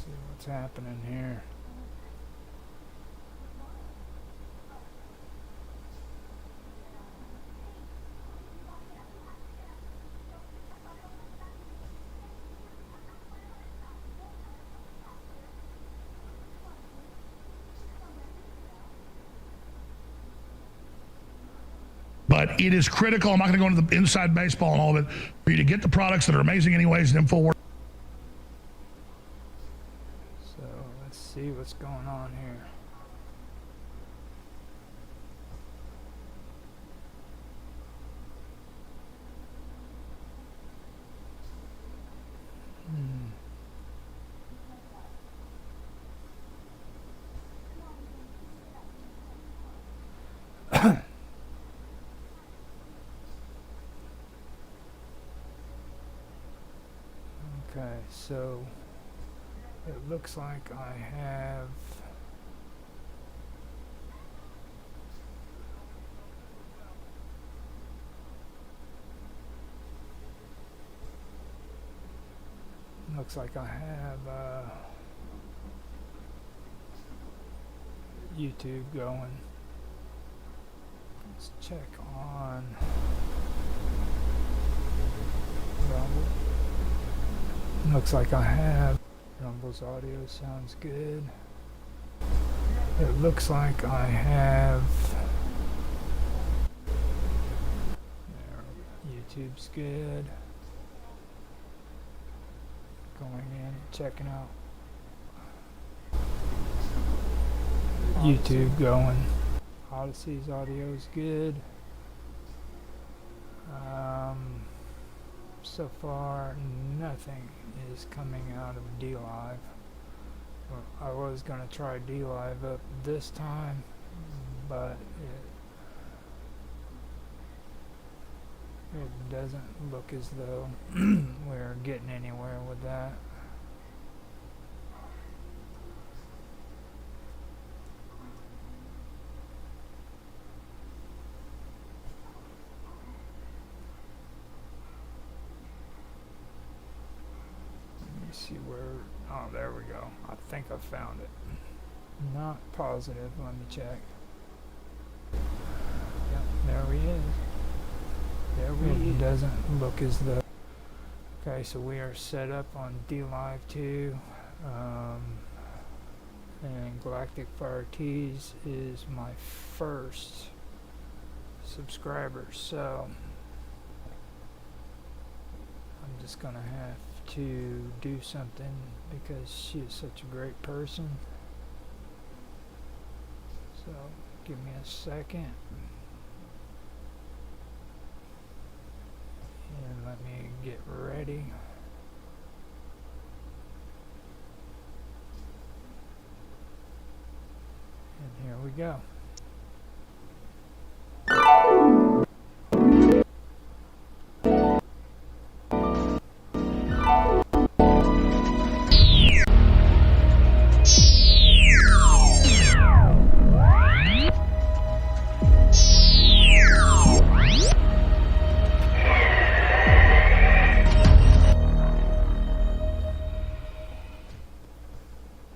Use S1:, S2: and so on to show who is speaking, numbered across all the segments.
S1: see what's happening here.
S2: But it is critical. I'm not going to go into the inside baseball and all of it for you to get the products that are amazing anyways and full work.
S1: So let's see what's going on here. Okay, so it looks like I have YouTube going. Let's check on Rumble. Looks like I have Rumble's audio sounds good. It looks like I have YouTube's good. Going in, checking out YouTube going. Odyssey's audio is good. So far, nothing is coming out of DLive. I was going to try DLive up this time, but it doesn't look as though we're getting anywhere with that. See where, oh, there we go. I think I found it. Not positive, let me check. Yep, there he is. It doesn't look as though. Okay, so we are set up on DLive 2. And Galactic Fire Tees is my first subscriber, so I'm just gonna have to do something because she is such a great person. So give me a second and let me get ready. And here we go.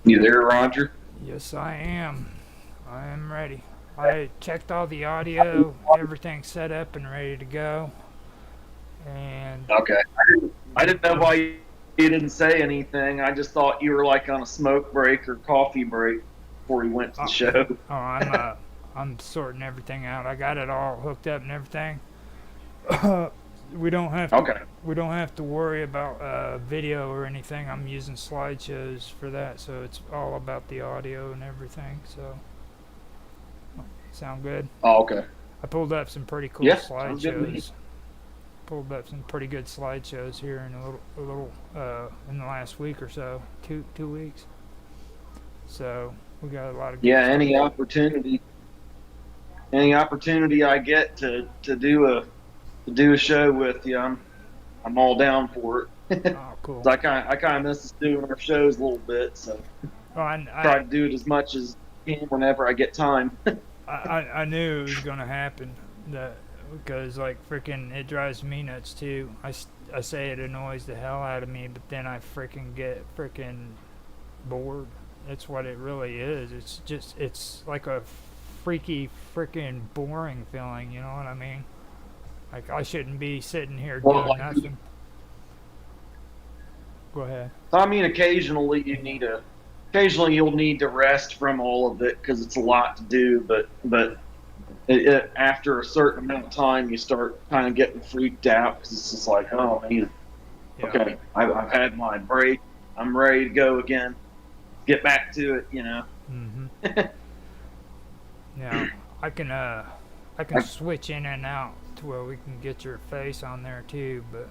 S3: You there, Roger?
S1: Yes, I am. I am ready. I checked all the audio, everything's set up and ready to go. And
S3: Okay. I didn't know why you didn't say anything. I just thought you were like on a smoke break or coffee break before you went to the show.
S1: I'm sorting everything out. I got it all hooked up and everything. We don't have to worry about video or anything. I'm using slideshows for that, so it's all about the audio and everything. So, sound good?
S3: Oh, okay.
S1: I pulled up some pretty cool slideshows. Pulled up some pretty good slideshows here in a little in the last week or so, two weeks. So we got a lot of good stuff.
S3: Any opportunity I get to do a show with you, I'm all down for it.
S1: Oh, cool.
S3: So I kind of miss doing our shows a little bit, so try to do it as much as I can whenever I get time.
S1: I knew it was gonna happen, because like freaking it drives me nuts too. I say it annoys the hell out of me, but then I freaking get bored. It's what it really is. It's like a freaky, freaking boring feeling, you know what I mean? Like, I shouldn't be sitting here
S3: Well,
S1: doing nothing. Go ahead.
S3: I mean, occasionally you'll need to rest from all of it because it's a lot to do. But after a certain amount of time, you start kind of getting freaked out because it's just like, oh man,
S1: Yeah.
S3: okay, I've had my break. I'm ready to go again. Get back to it, you know.
S1: Mm-hmm. Yeah, I can switch in and out to where we can get your face on there too, but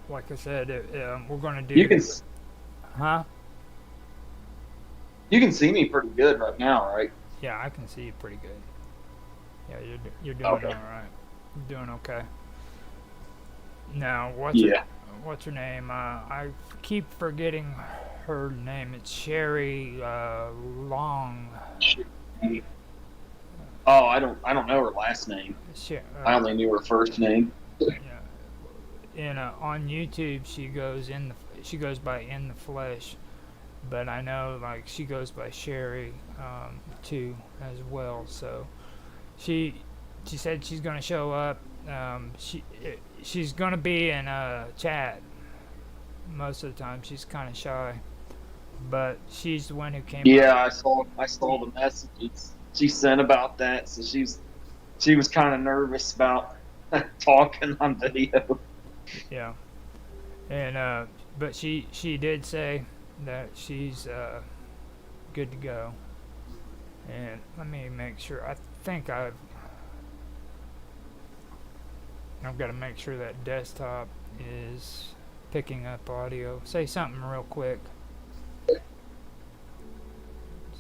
S1: like I said, we're gonna do.
S3: You can
S1: Huh?
S3: you can see me pretty good right now, right?
S1: Yeah, I can see you pretty good. Yeah, you're doing
S3: Okay.
S1: all right. You're doing okay. Now, what's her name? I keep forgetting her name. It's Sherry Long.
S3: Oh, I don't know her last name. I only knew her first name.
S1: Yeah. And on YouTube, she goes by In the Flesh, but I know like she goes by Sherry too as well. So she said she's gonna show up. She's gonna be in chat most of the time. She's kind of shy, but she's the one who came.
S3: Yeah, I saw the messages she sent about that. So she was kind of nervous about talking on video.
S1: Yeah, and but she did say that she's good to go. And let me make sure. I think I've got to make sure that desktop is picking up audio. Say something real quick. It's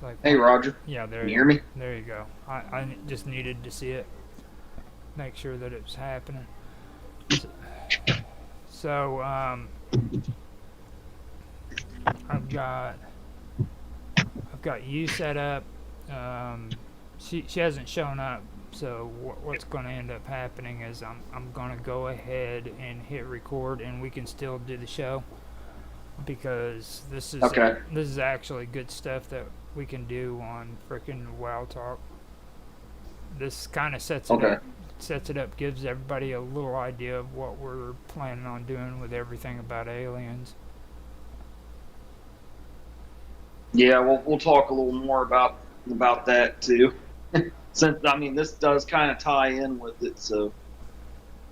S1: like,
S3: Hey, Roger.
S1: yeah, there
S3: Can you hear me?
S1: There you go. I just needed to see it. Make sure that it was happening. So, I've got you set up. She hasn't shown up, so what's going to end up happening is I'm going to go ahead and hit record, and we can still do the show because this is actually good stuff that we can do on frickin' WWOW Talk. This kind of sets it up, gives everybody a little idea of what we're planning on doing with everything about aliens.
S3: Yeah, we'll talk a little more about that too. Since I mean this does kind of tie in with it, so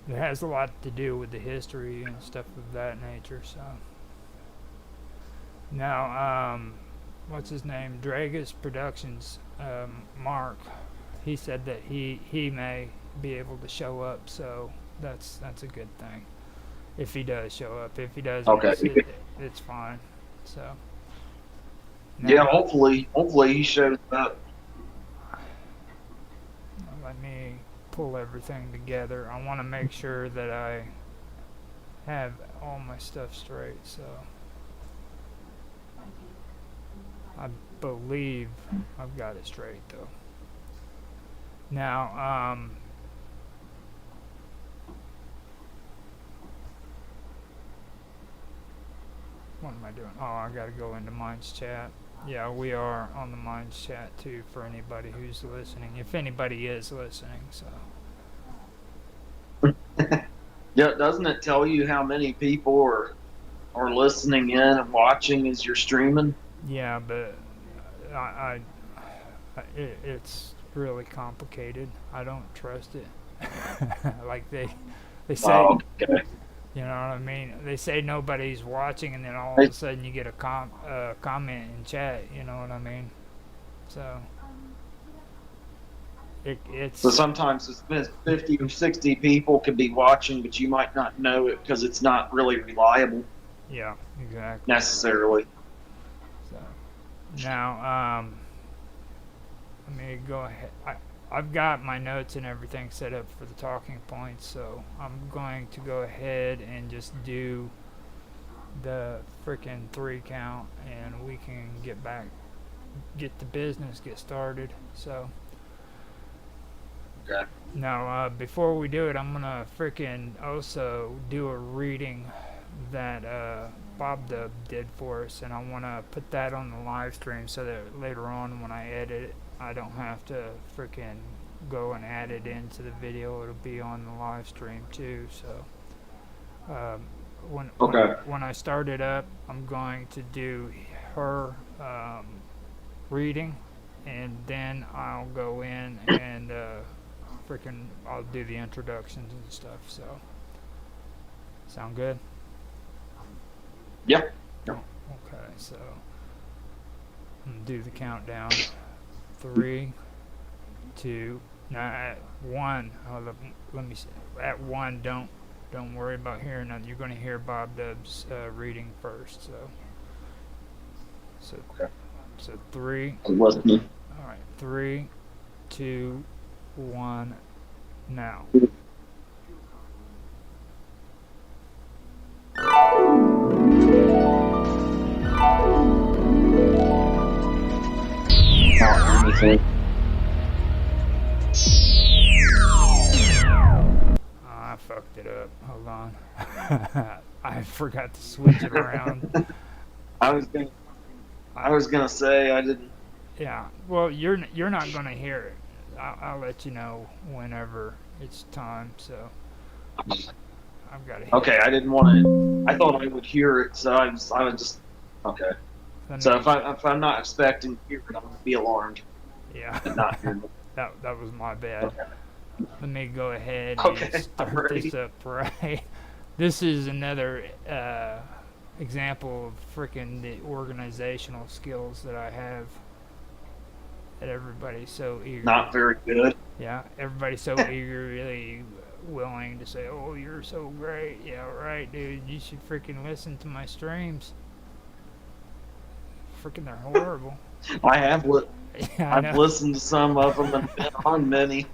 S1: it has a lot to do with the history and stuff of that nature. So now, what's his name? Dragus Productions, Mark. He said that he may be able to show up, so that's a good thing. If he does show up, if he doesn't, it's fine. So. Now,
S3: yeah, hopefully he shows up.
S1: Let me pull everything together. I want to make sure that I have all my stuff straight. So I believe I've got it straight though. Now, what am I doing? Oh, I gotta go into Minds Chat. Yeah, we are on the Minds Chat too for anybody who's listening. If anybody is listening, so.
S3: Yeah, doesn't it tell you how many people are listening in and watching as you're streaming?
S1: Yeah, but it's really complicated. I don't trust it. Like they say.
S3: Oh, okay.
S1: You know what I mean? They say nobody's watching, and then all of a sudden you get a comment in chat. You know what I mean? So it's.
S3: So sometimes it's 50 or 60 people could be watching, but you might not know it because it's not really reliable.
S1: Yeah, exactly.
S3: Necessarily.
S1: So now, let me go ahead. I've got my notes and everything set up for the talking points, so I'm going to go ahead and just do the frickin' 3 count, and we can get to business, get started. So
S3: Okay.
S1: now, before we do it, I'm gonna frickin' also do a reading that bobdub did for us, and I want to put that on the live stream so that later on when I edit it, I don't have to freaking go and add it into the video. It'll be on the live stream too. So when I start it up, I'm going to do her reading, and then I'll go in and I'll do the introductions and stuff. So sound good?
S3: Yep.
S1: Okay, so I'm gonna do the countdown. 3, 2. Now at 1, let me see. At 1, don't worry about hearing that. You're gonna hear bobdub's reading first. So 3.
S3: It wasn't me.
S1: All right, 3, 2, 1. Now. I fucked it up. Hold on. I forgot to switch it around.
S3: I was gonna say I didn't.
S1: Yeah. Well, you're not gonna hear it. I'll let you know whenever it's time. So I've got to.
S3: Okay, I didn't want to. I thought I would hear it, so I would just. Okay. So if I'm not expecting to hear it, I'm gonna be alarmed.
S1: Yeah.
S3: Not hear it.
S1: That was my bad.
S3: Okay.
S1: Let me go ahead
S3: Okay,
S1: and start this up right. This is another example of freaking the organizational skills that I have. That everybody's so eager.
S3: Not very good.
S1: Yeah, everybody's so eagerly willing to say, "Oh, you're so great." Yeah, right, dude. You should freaking listen to my streams. Freaking, they're horrible.
S3: I have
S1: Yeah,
S3: I've listened to some of them and been on many.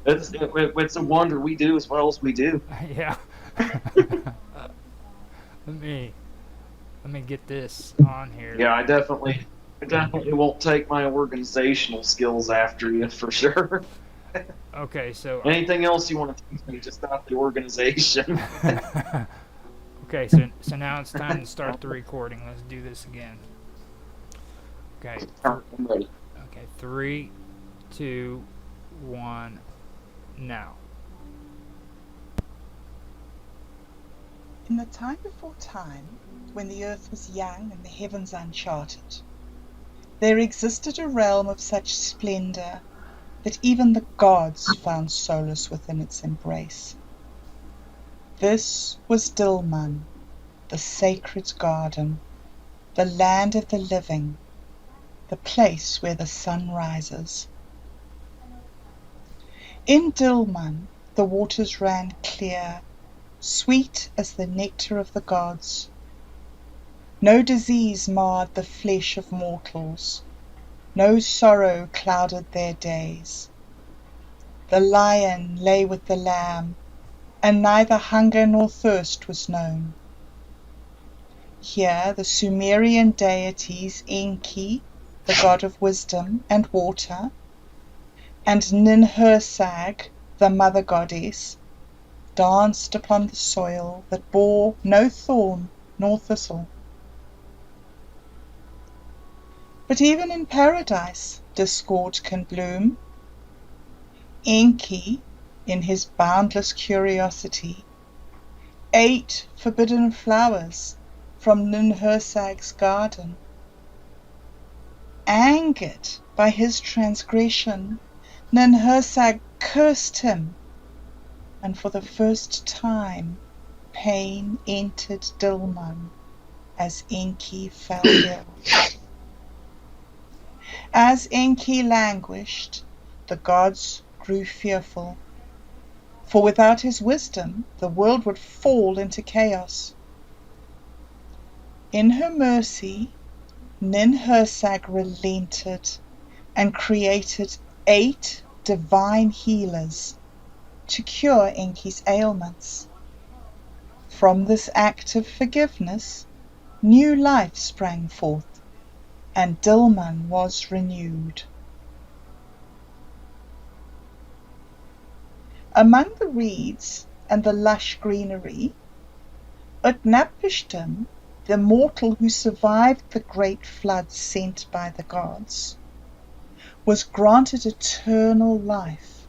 S3: It's a wonder we do as well as we do.
S1: Yeah. Let me get this on here.
S3: Yeah, I definitely won't take my organizational skills after you for sure.
S1: Okay, so
S3: Anything else you want to teach me, just not the organization.
S1: okay, so now it's time to start the recording. Let's do this again. Okay.
S3: I'm ready.
S1: Okay, 3, 2, 1, now.
S4: In the time before time, when the earth was young and the heavens uncharted, there existed a realm of such splendor that even the gods found solace within its embrace. This was Dilmun, the sacred garden, the land of the living, the place where the sun rises. In Dilmun, the waters ran clear, sweet as the nectar of the gods. No disease marred the flesh of mortals, no sorrow clouded their days. The lion lay with the lamb, and neither hunger nor thirst was known. Here the Sumerian deities Enki, the god of wisdom and water, and Ninhursag, the mother goddess, danced upon the soil that bore no thorn nor thistle. But even in paradise discord can bloom. Enki, in his boundless curiosity, ate forbidden flowers from Ninhursag's garden. Angered by his transgression, Ninhursag cursed him, and for the first time pain entered Dilmun as Enki fell ill. As Enki languished, the gods grew fearful, for without his wisdom the world would fall into chaos. In her mercy, Ninhursag relented and created 8 divine healers to cure Enki's ailments. From this act of forgiveness, new life sprang forth, and Dilmun was renewed. Among the reeds and the lush greenery Utnapishtim, the mortal who survived the great flood sent by the gods, was granted eternal life.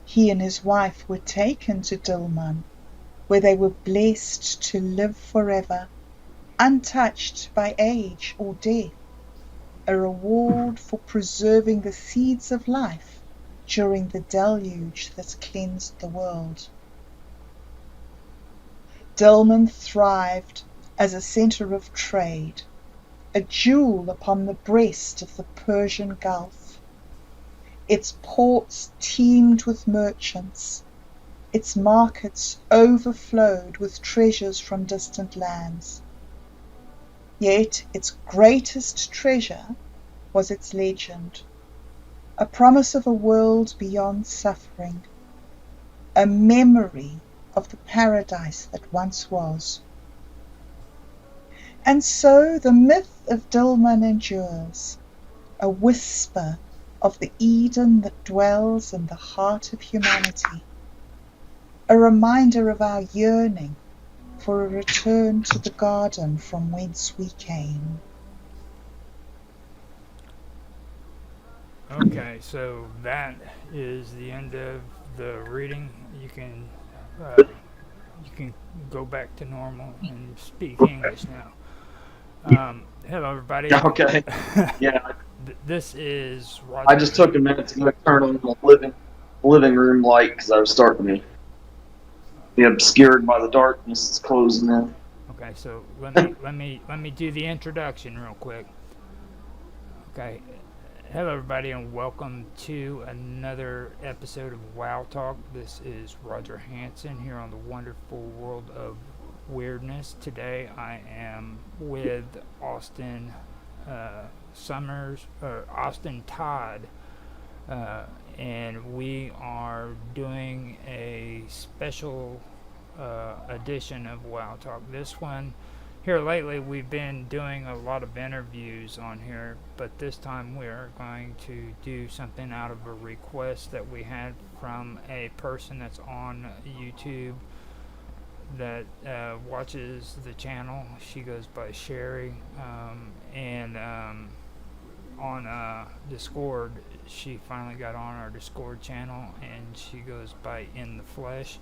S4: He and his wife were taken to Dilmun, where they were blessed to live forever, untouched by age or death, a reward for preserving the seeds of life during the deluge that cleansed the world. Dilmun thrived as a center of trade, a jewel upon the breast of the Persian Gulf. Its ports teemed with merchants, its markets overflowed with treasures from distant lands. Yet its greatest treasure was its legend, a promise of a world beyond suffering, a memory of the paradise that once was. And so the myth of Dilmun endures, a whisper of the Eden that dwells in the heart of humanity, a reminder of our yearning for a return to the garden from whence we came.
S1: Okay, so that is the end of the reading. You can go back to normal and speak English now. Hello, everybody.
S3: Okay. Yeah.
S1: This is Roger.
S3: I just took a minute to go turn on the living room light because I was starting to be obscured by the darkness that's closing in.
S1: Okay, so let me do the introduction real quick. Okay. Hello, everybody, and welcome to another episode of WWOW Talk. This is Roger Hansen here on the wonderful world of weirdness. Today, I am with Austin Austin Todd, and we are doing a special edition of WWOW Talk. This one. Here lately, we've been doing a lot of interviews on here, but this time we're going to do something out of a request that we had from a person that's on YouTube that watches the channel. She goes by Sherry, and on Discord, she finally got on our Discord channel, and she goes by In the Flesh.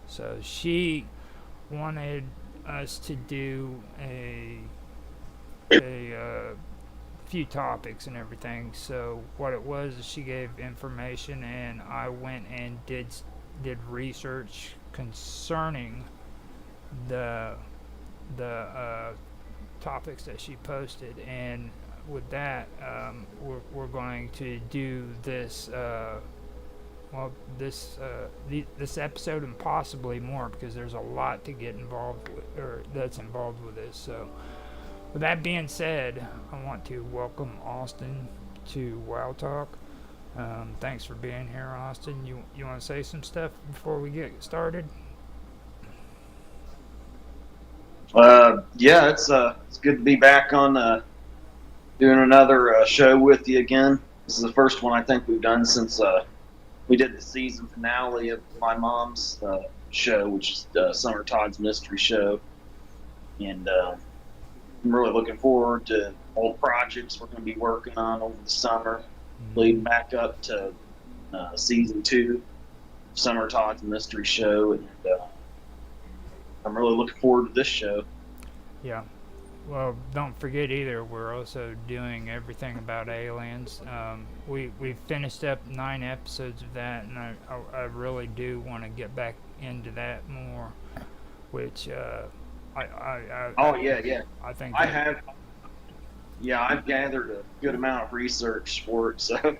S1: So she wanted us to do a few topics and everything. So what it was is she gave information, and I went and did research concerning the topics that she posted, and with that, we're going to do this. This episode and possibly more, because there's a lot to get involved with, or that's involved with this. So, with that being said, I want to welcome Austin to WWOW Talk. Thanks for being here, Austin. You want to say some stuff before we get started?
S3: Yeah, it's good to be back on doing another show with you again. This is the first one I think we've done since we did the season finale of my mom's show, which is Summer Todd's mystery show. And I'm really looking forward to all the projects we're going to be working on over the summer, leading back up to season 2 of Summer Todd's mystery show. And I'm really looking forward to this show.
S1: Yeah. Well, don't forget either, we're also doing everything about aliens. We finished up 9 episodes of that, and I really do want to get back into that more, which I think
S3: I've gathered a good amount of research for it, so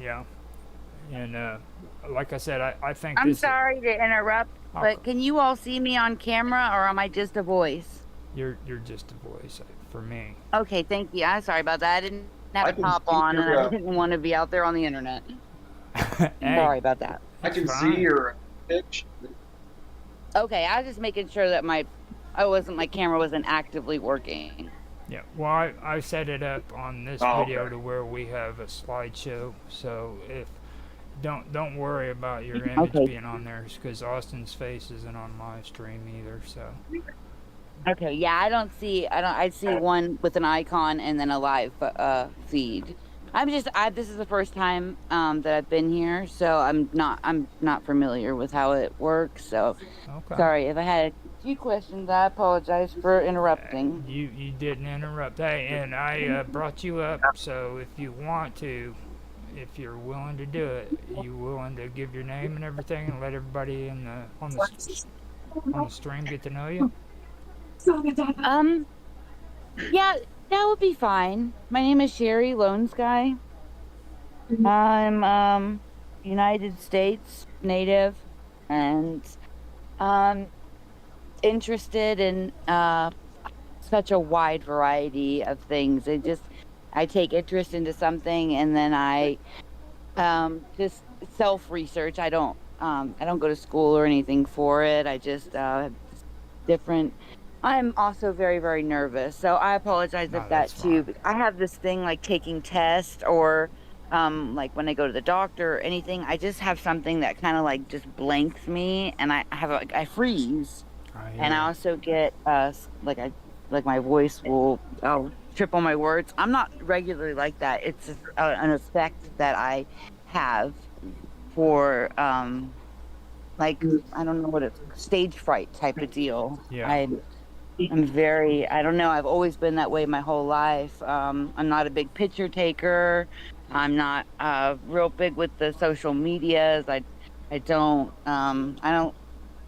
S1: yeah. And like I said, I think
S5: I'm sorry to interrupt, but can you all see me on camera, or am I just a voice?
S1: You're just a voice for me.
S5: Okay, thank you. I'm sorry about that. I didn't have to pop on, and I didn't want to be out there on the internet.
S1: Hey,
S5: sorry about that.
S3: I can see your pitch.
S5: Okay, I was just making sure that my camera wasn't actively working.
S1: Yeah, well, I set it up on this video to where we have a slideshow, so if don't worry about your image being on there, because Austin's face isn't on my stream either. So
S5: Okay, yeah, I see one with an icon and then a live feed. This is the first time that I've been here, so I'm not familiar with how it works. So
S1: Okay.
S5: sorry if I had a few questions. I apologize for interrupting.
S1: You didn't interrupt. Hey, and I brought you up, so if you want to, if you're willing to do it, you willing to give your name and everything and let everybody on the stream get to know you?
S5: Um, yeah, that would be fine. My name is Sherry Lone Sky. I'm United States native and um interested in such a wide variety of things. I take interest into something and then I just self research. I don't go to school or anything for it. I just have different. I'm also very, very nervous, so I apologize if
S1: No, that's
S5: that too.
S1: fine.
S5: But I have this thing like taking tests or like when I go to the doctor or anything. I just have something that kind of like just blanks me, and I freeze,
S1: I
S5: and
S1: hear
S5: I
S1: you.
S5: also get like my voice will I'll trip on my words. I'm not regularly like that. It's an effect that I have for like I don't know what it's stage fright type of deal.
S1: Yeah.
S5: I'm very, I don't know, I've always been that way my whole life. I'm not a big picture taker. I'm not real big with the social medias. I don't,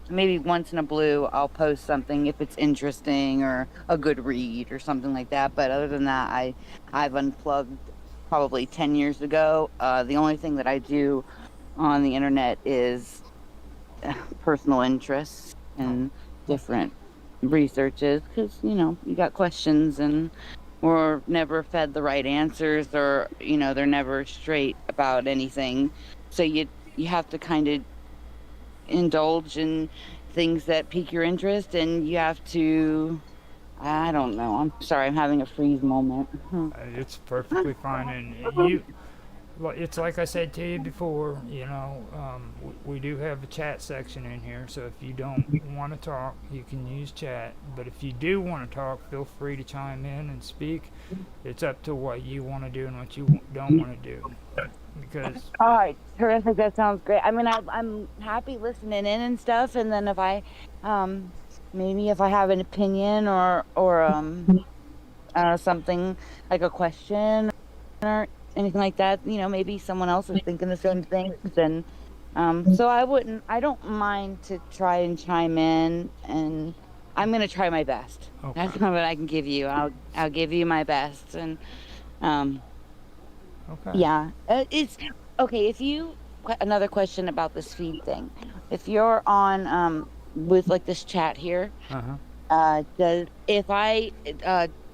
S5: maybe once in a blue, I'll post something if it's interesting or a good read or something like that. But other than that, I've unplugged probably 10 years ago. The only thing that I do on the internet is personal interests
S1: Oh,
S5: and different researches because you got questions and we're never fed the right answers or they're never straight about anything, so you have to kind of indulge in things that pique your interest and you have to. I don't know, I'm sorry, I'm having a freeze moment.
S1: it's perfectly fine, and you. Well, it's like I said to you before, we do have a chat section in here, so if you don't want to talk, you can use chat. But if you do want to talk, feel free to chime in and speak. It's up to what you want to do and what you don't want to do. Because,
S5: All right, terrific. That sounds great. I mean, I'm happy listening in and stuff. And then if I, um, maybe if I have an opinion or something like a question or anything like that, maybe someone else is thinking the same things. And so I don't mind to try and chime in, and I'm gonna try my best. That's
S1: okay,
S5: what I can give you. I'll give you my best, and um,
S1: okay,
S5: yeah, it's okay. Another question about this feed thing. If you're on with like this chat here,
S1: uh huh,
S5: does if I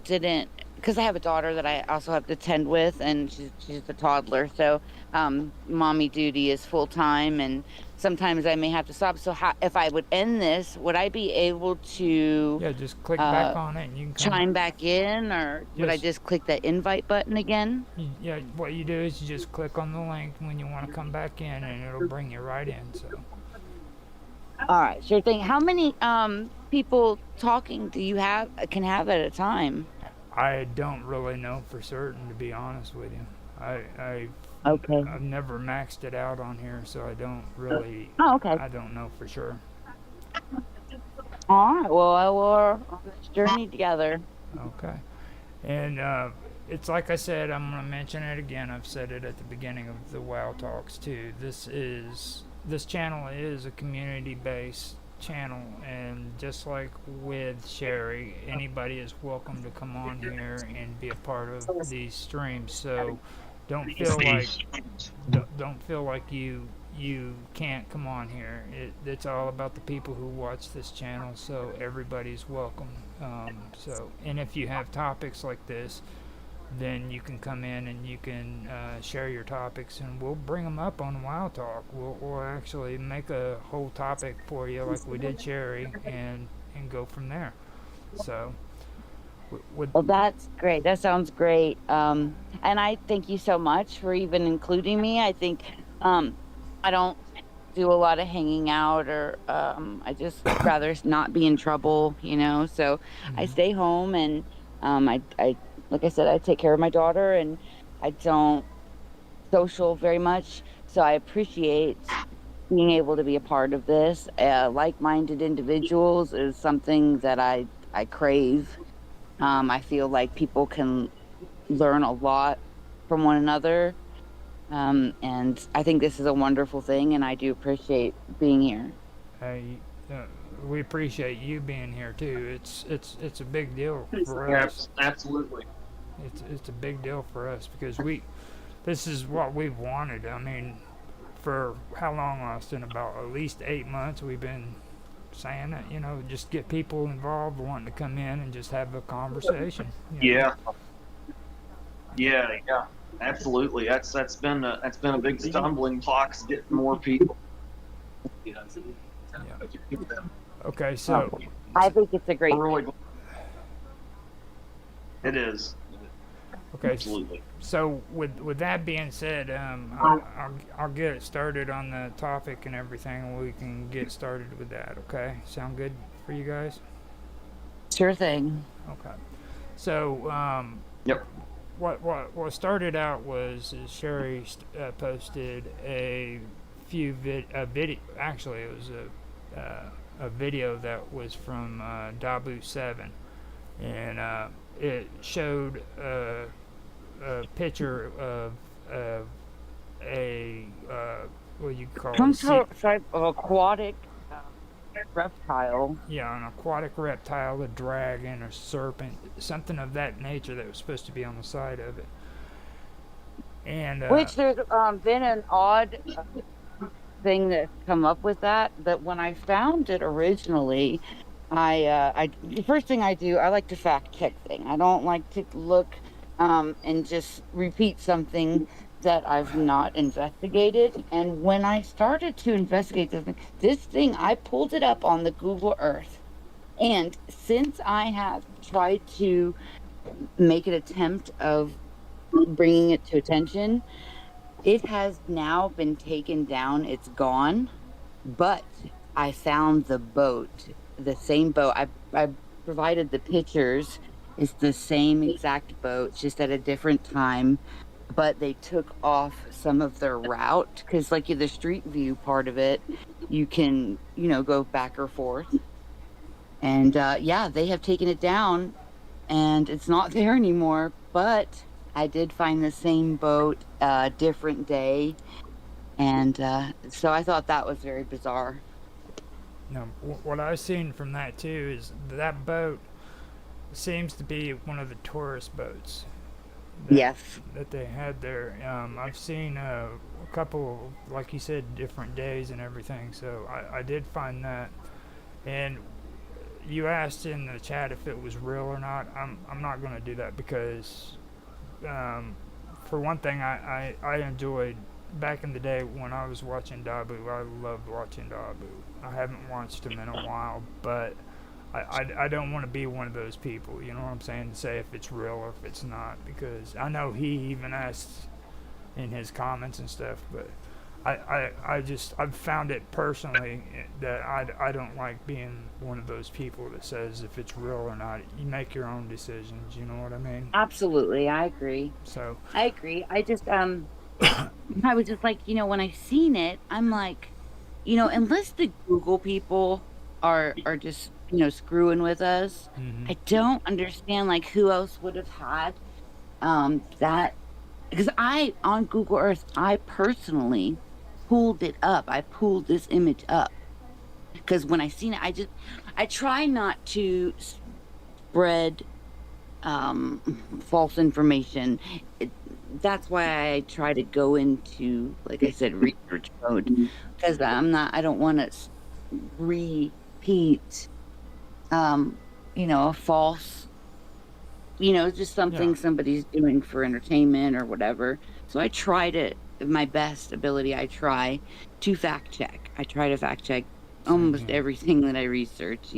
S5: didn't, because I have a daughter that I also have to tend with, and she's a toddler, so mommy duty is full time, and sometimes I may have to stop. So if I would end this, would I be able to
S1: yeah, just click back
S5: uh
S1: on it and you can come.
S5: chime back in, or would I
S1: Just,
S5: just click that invite button again?
S1: yeah, what you do is you just click on the link when you want to come back in, and it'll bring you right in. So,
S5: All right, sure thing. How many people talking do you can have at a time?
S1: I don't really know for certain, to be honest with you.
S5: Okay.
S1: I've never maxed it out on here, so I don't really,
S5: Oh, okay.
S1: I don't know for sure.
S5: All right. Well, we're on this journey together.
S1: Okay. And it's like I said, I'm going to mention it again. I've said it at the beginning of the WOW Talks too. This channel is a community-based channel, and just like with Sherry, anybody is welcome to come on here and be a part of these streams. So don't feel like don't feel like you can't come on here. It's all about the people who watch this channel, so everybody's welcome. And if you have topics like this, then you can come in and you can share your topics, and we'll bring them up on WOW Talk. We'll actually make a whole topic for you, like we did Sherry, and go from there. So, would
S5: Well, that's great. That sounds great. And I thank you so much for even including me. I think I don't do a lot of hanging out, or I just rather not be in trouble, you know. So I stay home, and I like I said, I take care of my daughter, and I don't social very much. So I appreciate being able to be a part of this. Like-minded individuals is something that I crave. I feel like people can learn a lot from one another. And I think this is a wonderful thing, and I do appreciate being here.
S1: Hey, we appreciate you being here too. It's a big deal for us.
S3: Absolutely.
S1: It's a big deal for us because this is what we've wanted. I mean, for how long, Austin? About at least 8 months we've been saying it. You know, just get people involved, wanting to come in and just have a conversation. You know?
S3: Yeah. Absolutely. That's been a big stumbling block, getting more people.
S1: Okay, so
S5: I think it's a great.
S3: It is.
S1: Okay.
S3: Absolutely.
S1: So with that being said, I'll get it started on the topic and everything, and we can get started with that. Okay, sound good for you guys?
S5: Sure thing.
S1: Okay. So
S3: Yep.
S1: What started out was Sherry posted a video. Actually, it was a video that was from WWOW and it showed a picture of a what do you call
S5: Some
S1: it?
S5: type of aquatic reptile.
S1: Yeah, an aquatic reptile, a dragon, a serpent, something of that nature that was supposed to be on the side of it. And
S5: Which there's been an odd thing that's come up with that. But when I found it originally, I the first thing I do, I like to fact check things. I don't like to look and just repeat something that I've not investigated. And when I started to investigate this thing, I pulled it up on the Google Earth. And since I have tried to make an attempt of bringing it to attention, it has now been taken down. It's gone. But I found the boat, the same boat. I provided the pictures. It's the same exact boat, just at a different time. But they took off some of their route because, like, the street view part of it, you can, go back or forth. And yeah, they have taken it down, and it's not there anymore. But I did find the same boat, different day, and so I thought that was very bizarre.
S1: No, what I've seen from that too is that boat seems to be one of the tourist boats.
S5: Yes.
S1: That they had there. I've seen a couple, like you said, different days and everything. So I did find that. And you asked in the chat if it was real or not. I'm not going to do that because, for one thing, I enjoyed back in the day when I was watching WWOW. I loved watching WWOW. I haven't watched them in a while, but I don't want to be one of those people, you know what I'm saying, to say if it's real or if it's not, because I know he even asked in his comments and stuff, but I've found it personally that I don't like being one of those people that says if it's real or not. You make your own decisions, you know what I mean?
S5: Absolutely, I agree.
S1: So
S5: I agree. I just I was just like, when I seen it, I'm like, unless the Google people are just screwing with us. I don't understand, like, who else would have had that, because on Google Earth, I personally pulled it up. I pulled this image up because when I seen it, I try not to spread false information. That's why I try to go into, like I said, research mode, because I don't want to repeat a false, just something somebody's doing for entertainment or whatever. So I try to, my best ability, I try to fact check. I try to fact check almost everything that I research.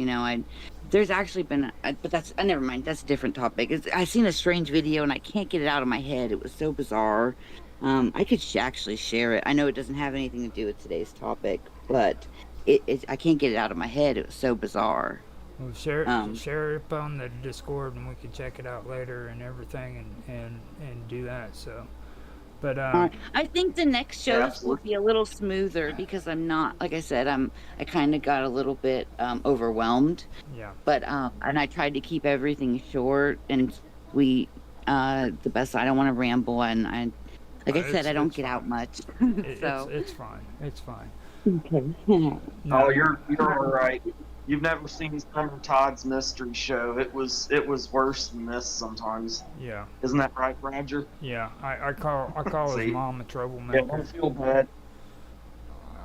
S5: There's actually been, but that's, never mind, that's a different topic. I seen a strange video and I can't get it out of my head. It was so bizarre. I could actually share it. I know it doesn't have anything to do with today's topic, but I can't get it out of my head. It was so bizarre.
S1: Well,
S5: Um,
S1: share it up on the Discord, and we can check it out later and everything, and do that. So, but
S5: I think the next
S3: Yeah,
S5: shows will
S3: absolutely.
S5: be a little smoother because I'm not, like I said, I kind of got a little bit overwhelmed,
S1: yeah,
S5: but and I tried to keep everything short and sweet. The best. I don't want to ramble, and like I said, I don't
S1: it's
S5: get out
S1: fine.
S5: much, so.
S1: It's fine. It's fine.
S5: Okay.
S3: Oh,
S1: No,
S3: you're all right. You've never seen Summer Todd's mystery show. It was worse than this sometimes.
S1: yeah,
S3: Isn't that right, Roger?
S1: yeah. I call his
S3: See?
S1: mom a
S3: Yeah,
S1: troublemaker.
S3: don't feel bad.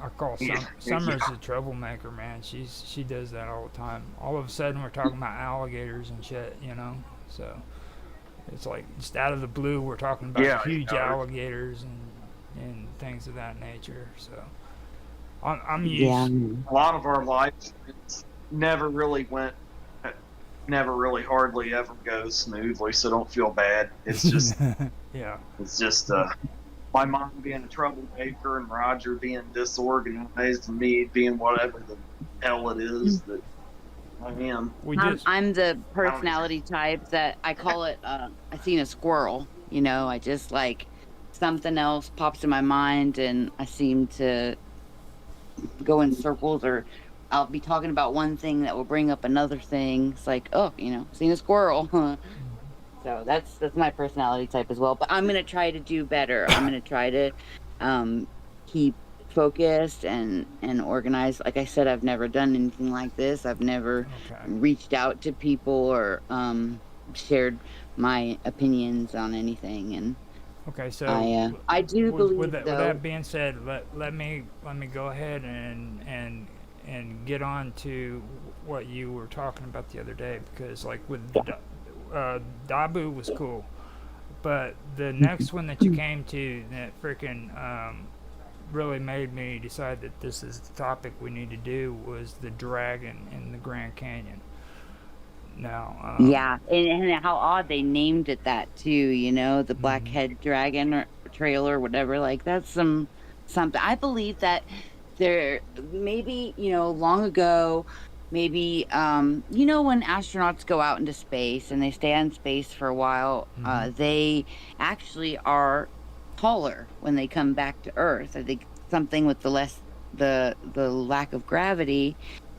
S1: I call
S3: Yeah,
S1: Summer's a troublemaker, man. She does that all the time. All of a sudden, we're talking about alligators and shit, you know. So it's like just out of the blue, we're talking about
S3: yeah,
S1: huge
S3: yeah.
S1: alligators and things of that nature. So I'm
S5: Yeah.
S1: used.
S3: A lot of our lives never really went, never really hardly ever goes smoothly. So don't feel bad. It's just,
S1: Yeah,
S3: it's just my mom being a troublemaker and Roger being disorganized and me being whatever the hell it is that I am.
S1: we
S5: I'm,
S1: just
S5: I'm the personality type that I call it, I seen a squirrel, I just like something else pops in my mind and I seem to go in circles, or I'll be talking about one thing that will bring up another thing. It's like, oh, seen a squirrel. So that's my personality type as well. But I'm gonna try to do better. I'm gonna try to um, keep focused and organized. Like I said, I've never done anything like this. I've never
S1: okay.
S5: reached out to people or shared my opinions on anything. And
S1: Okay, so
S5: I do believe
S1: with
S5: though.
S1: that being said, let me go ahead and get on to what you were talking about the other day, because like with Dabu was cool, but the next one that you came to that freaking really made me decide that this is the topic we need to do was the dragon in the Grand Canyon. Now,
S5: Yeah, and how odd they named it that too, the
S1: mhm,
S5: Blackhead Dragon or Trail or whatever. Like that's something. I believe that there maybe, long ago, maybe when astronauts go out into space and they stay in space for a while,
S1: mhm,
S5: they actually are taller when they come back to Earth. I think something with the lack of gravity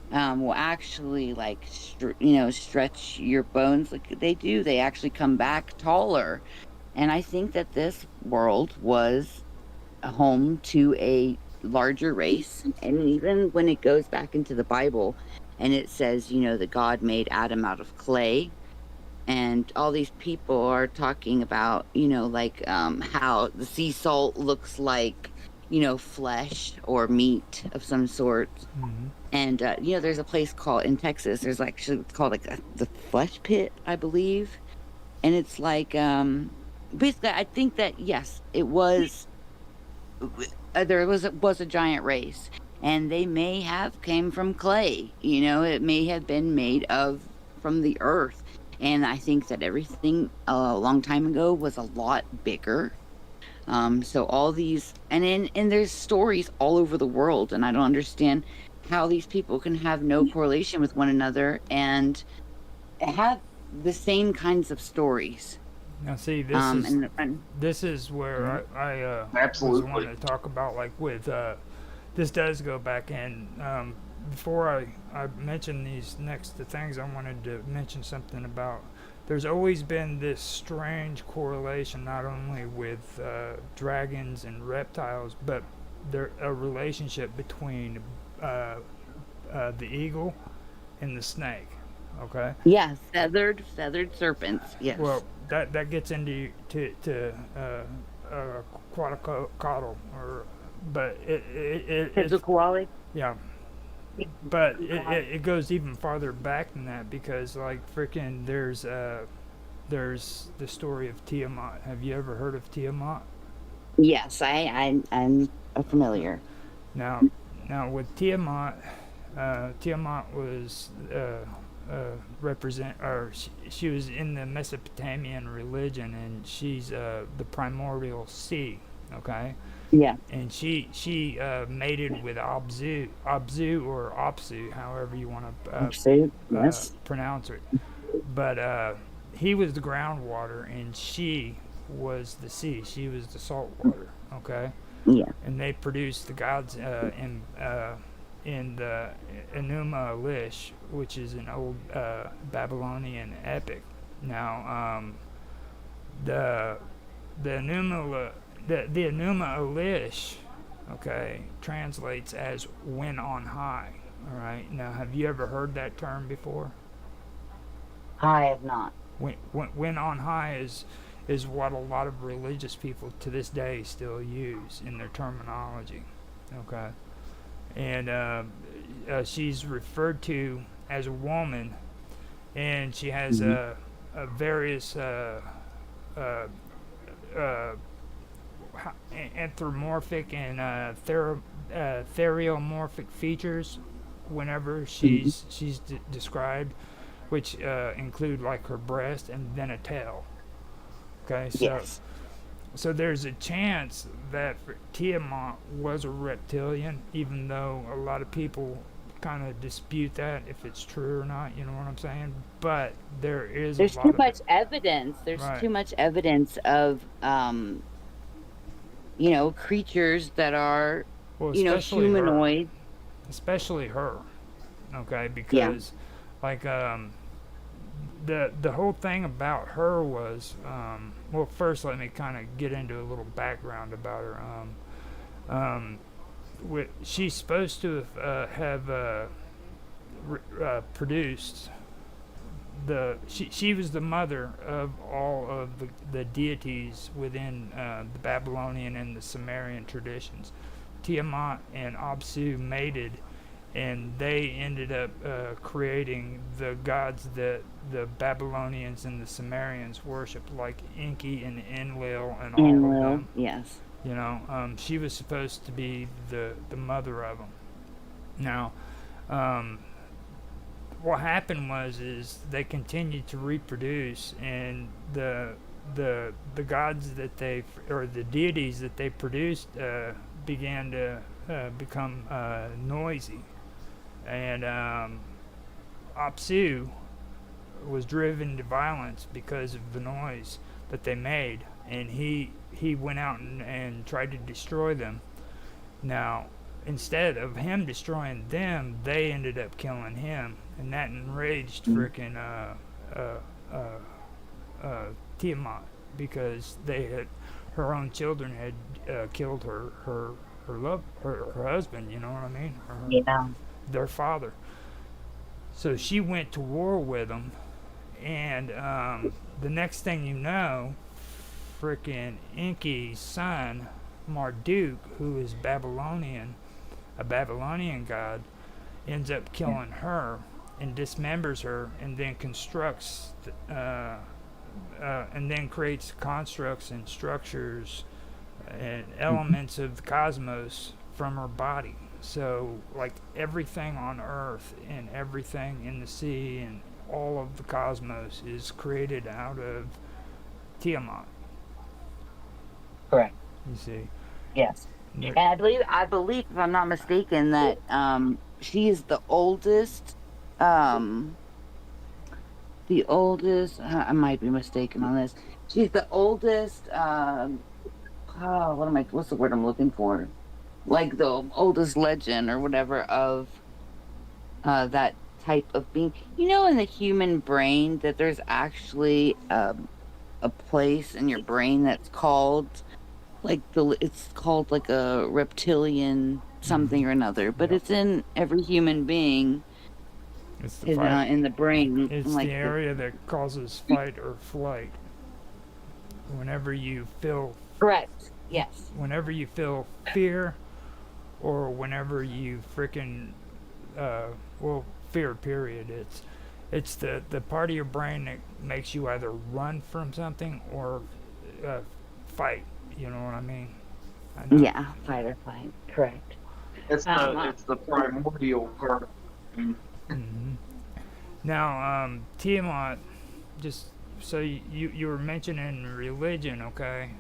S5: will actually like stretch your bones like they do. They actually come back taller, and I think that this world was a home to a larger race. And even when it goes back into the Bible, and it says that God made Adam out of clay, and all these people are talking about like how the sea salt looks like flesh or meat of some sort.
S1: mhm.
S5: And there's a place called in Texas. There's actually it's called like the Flesh Pit, I believe, and it's like basically I think that yes, it was there was a giant race, and they may have came from clay. It may have been made of from the earth, and I think that everything a long time ago was a lot bigger. So all these and there's stories all over the world, and I don't understand how these people can have no correlation with one another and have the same kinds of stories.
S1: Now, see,
S5: And
S1: this is where I was
S3: Absolutely.
S1: wanting to talk about, like with this does go back in. Before I mention these next the things, I wanted to mention something about. There's always been this strange correlation, not only with dragons and reptiles, but there a relationship between uh, the eagle and the snake. Okay.
S5: yeah, feathered serpents. Yes.
S1: Well, that gets into quadricottle, or but it's
S5: Quetzalcoatl.
S1: yeah, but it goes even farther back than that, because like freaking there's the story of Tiamat. Have you ever heard of Tiamat?
S5: Yes, I'm familiar.
S1: Now with Tiamat, Tiamat was represent or she was in the Mesopotamian religion, and she's the primordial sea. Okay,
S5: Yeah.
S1: and she mated with Abzu or Apsu, however you want to
S5: Say yes.
S1: pronounce it. But he was the groundwater, and she was the sea. She was the salt water. Okay,
S5: Yeah.
S1: and they produced the gods in the Enuma Elish, which is an old Babylonian epic. Now, the Enuma the Enuma Elish, okay, translates as "when on high." All right. Now, have you ever heard that term before?
S5: I have not.
S1: When on high is what a lot of religious people to this day still use in their terminology. Okay, and she's referred to as a woman, and she has a various anthropomorphic and theriomorphic features whenever she's described, which include like her breast and then a tail. Okay, so
S5: Yes.
S1: so there's a chance that Tiamat was a reptilian, even though a lot of people kind of dispute that if it's true or not. You know what I'm saying? But there's
S5: There's
S1: a
S5: too
S1: lot
S5: much evidence. There's
S1: Right.
S5: too much evidence of creatures that are,
S1: well, especially her,
S5: humanoid.
S1: especially her. Okay,
S5: Yeah.
S1: because like the whole thing about her was well, first let me kind of get into a little background about her. She's supposed to have produced she was the mother of all of the deities within the Babylonian and the Sumerian traditions. Tiamat and Apsu mated, and they ended up creating the gods that the Babylonians and the Sumerians worshipped, like Enki and Enlil and all of
S5: Enlil.
S1: them.
S5: Yes.
S1: You know, she was supposed to be the mother of them. Now, what happened is they continued to reproduce, and the gods that they, or the deities that they produced began to become noisy, and Apsu was driven to violence because of the noise that they made, and he went out and tried to destroy them. Now, instead of him destroying them, they ended up killing him, and that enraged frickin' Tiamat, because her own children had killed her husband. You know what I mean?
S5: Yeah.
S1: Their father. So she went to war with him, and the next thing you know, frickin' Enki's son, Marduk, who is a Babylonian god, ends up killing her and dismembers her, and then constructs and then creates constructs and structures and elements of the cosmos from her body. So, like, everything on Earth and everything in the sea and all of the cosmos is created out of Tiamat.
S5: Correct.
S1: You see.
S5: Yes. And I believe, if I'm not mistaken, that she is the oldest. I might be mistaken on this. She's the oldest. What's the word I'm looking for? Like the oldest legend or whatever of that type of being. You know, in the human brain, that there's actually a place in your brain that's called, it's called like a reptilian something or another, but it's in every human being.
S1: It's
S5: In the brain.
S1: It's
S5: like
S1: the area that causes fight or flight. Whenever you feel
S5: Correct. Yes.
S1: Whenever you feel fear, or whenever you frickin' fear. Period. It's the part of your brain that makes you either run from something or fight. You know what I mean?
S5: Yeah, fight or flight. Correct.
S3: It's the primordial part.
S1: Mm-hmm. Now, Tiamat, just so you were mentioning religion, okay?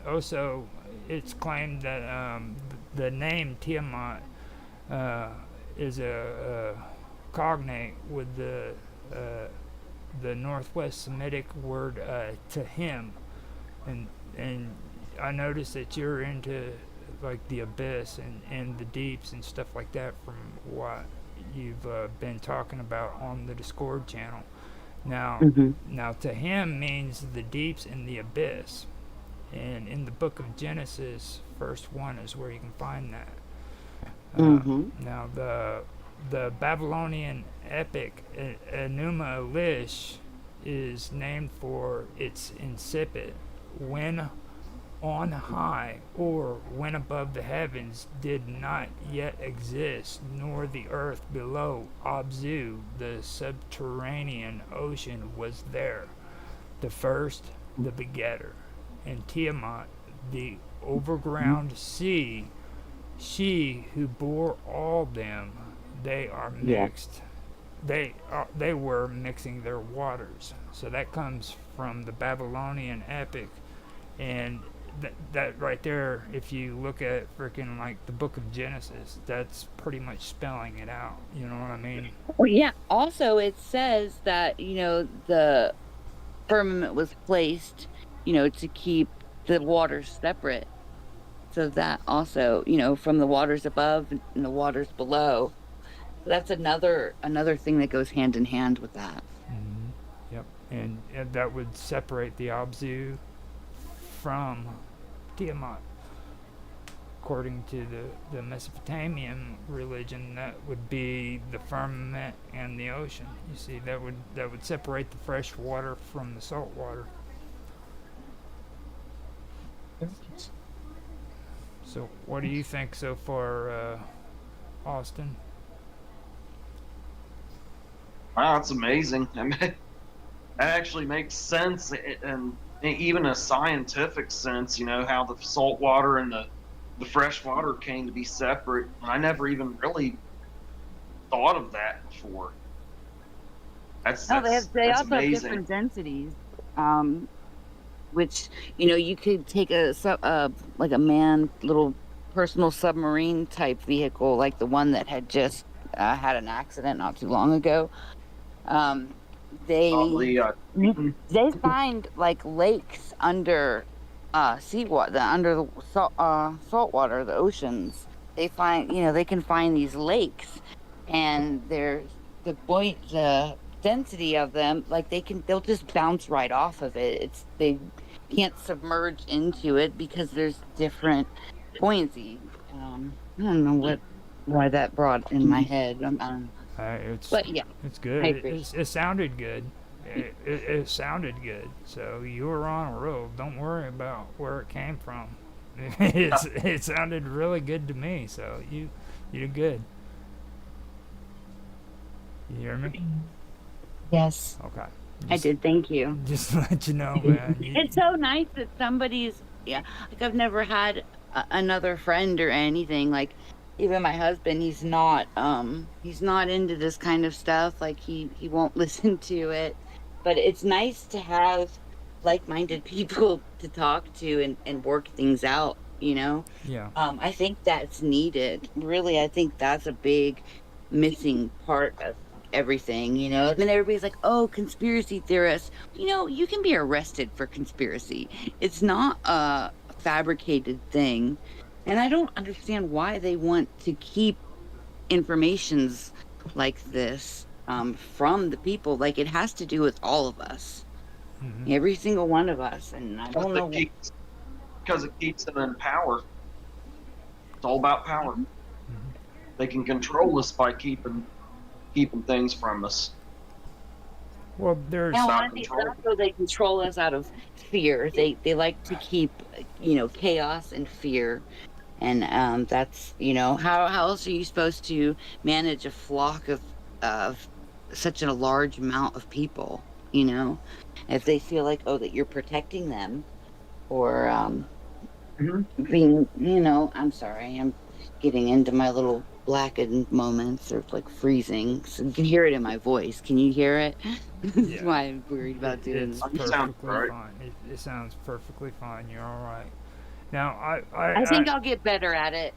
S1: also, it's claimed that the name Tiamat is a cognate with the Northwest Semitic word to him, and I noticed that you're into like the abyss and the deeps and stuff like that from what you've been talking about on the Discord channel. Now, now to him means the deeps and the abyss, and in the book of Genesis, verse 1 is where you can find that. Now the Babylonian epic Enuma Elish is named for its incipit, when on high, or when above the heavens did not yet exist, nor the earth below. Abzu, the subterranean ocean, was there, the first, the begetter. And Tiamat, the overground sea, she who bore all them. They are mixed. They were mixing their waters. So that comes from the Babylonian epic, and that right there, if you look at freaking like the book of Genesis, that's pretty much spelling it out. You know what I mean?
S5: Well, yeah. Also, it says that, the firmament was placed, to keep the waters separate. So that also, from the waters above and the waters below. So that's another thing that goes hand in hand with that.
S1: Yep. And that would separate the Abzu from Tiamat. According to the Mesopotamian religion, that would be the firmament and the ocean. You see, that would separate the fresh water from the salt water. So, what do you think so far, Austin?
S3: Wow, that's amazing. I mean, that actually makes sense, and even a scientific sense. How the salt water and the fresh water came to be separate. And I never even really thought of that before.
S5: They also have different densities, which you could take like a manned little personal submarine type vehicle, like the one that had just had an accident not too long ago. They find like lakes under seawater, under the salt water, the oceans. They find, they can find these lakes, and the density of them, like they'll just bounce right off of it. They can't submerge into it because there's different buoyancy. I don't know why that brought in my head. But yeah,
S1: it's good. It sounded good. It sounded good. So you were on a roll. Don't worry about where it came from. It sounded really good to me. So you did good. You hear me?
S5: Yes.
S1: Okay.
S5: I did. Thank you.
S1: Just to let you know, man.
S5: It's so nice that somebody's. Yeah, like I've never had another friend or anything. Like even my husband, he's not into this kind of stuff. Like he won't listen to it. But it's nice to have like-minded people to talk to and work things out.
S1: Yeah.
S5: I think that's needed. Really, I think that's a big missing part of everything, and then everybody's like, oh, conspiracy theorists. You can be arrested for conspiracy. It's not a fabricated thing, and I don't understand why they want to keep informations like this from the people. Like, it has to do with all of us, every single one of us, and I don't know,
S3: because it keeps them in power. It's all about power. They can control us by keeping things from us.
S1: Well, there's
S5: also they control us out of fear. They like to keep chaos and fear, and that's how else are you supposed to manage a flock of such a large amount of people? If they feel like that you're protecting them, or being I'm sorry, I'm getting into my little blackened moments or like freezing, so you can hear it in my voice. Can you hear it? That's why I'm worried about doing
S1: it. It's perfectly fine. It sounds perfectly fine. You're all right. Now,
S5: I think I'll get better at it.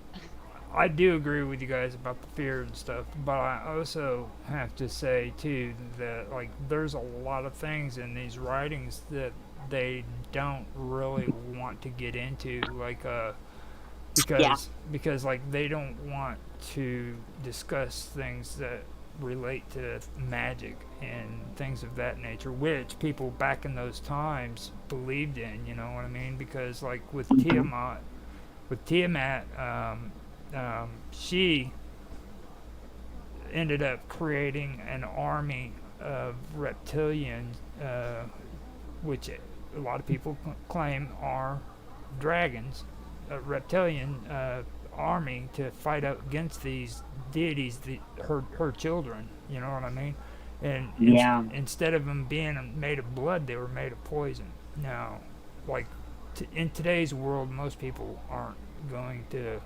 S1: I do agree with you guys about the fear and stuff, but I also have to say too that like there's a lot of things in these writings that they don't really want to get into, like
S5: Yeah.
S1: because like they don't want to discuss things that relate to magic and things of that nature, which people back in those times believed in. You know what I mean? Because like with Tiamat, she ended up creating an army of reptilians, which a lot of people claim are dragons, a reptilian army to fight up against these deities, her children. You know what I mean? And
S5: Yeah.
S1: instead of them being made of blood, they were made of poison. Now, like in today's world, most people aren't going to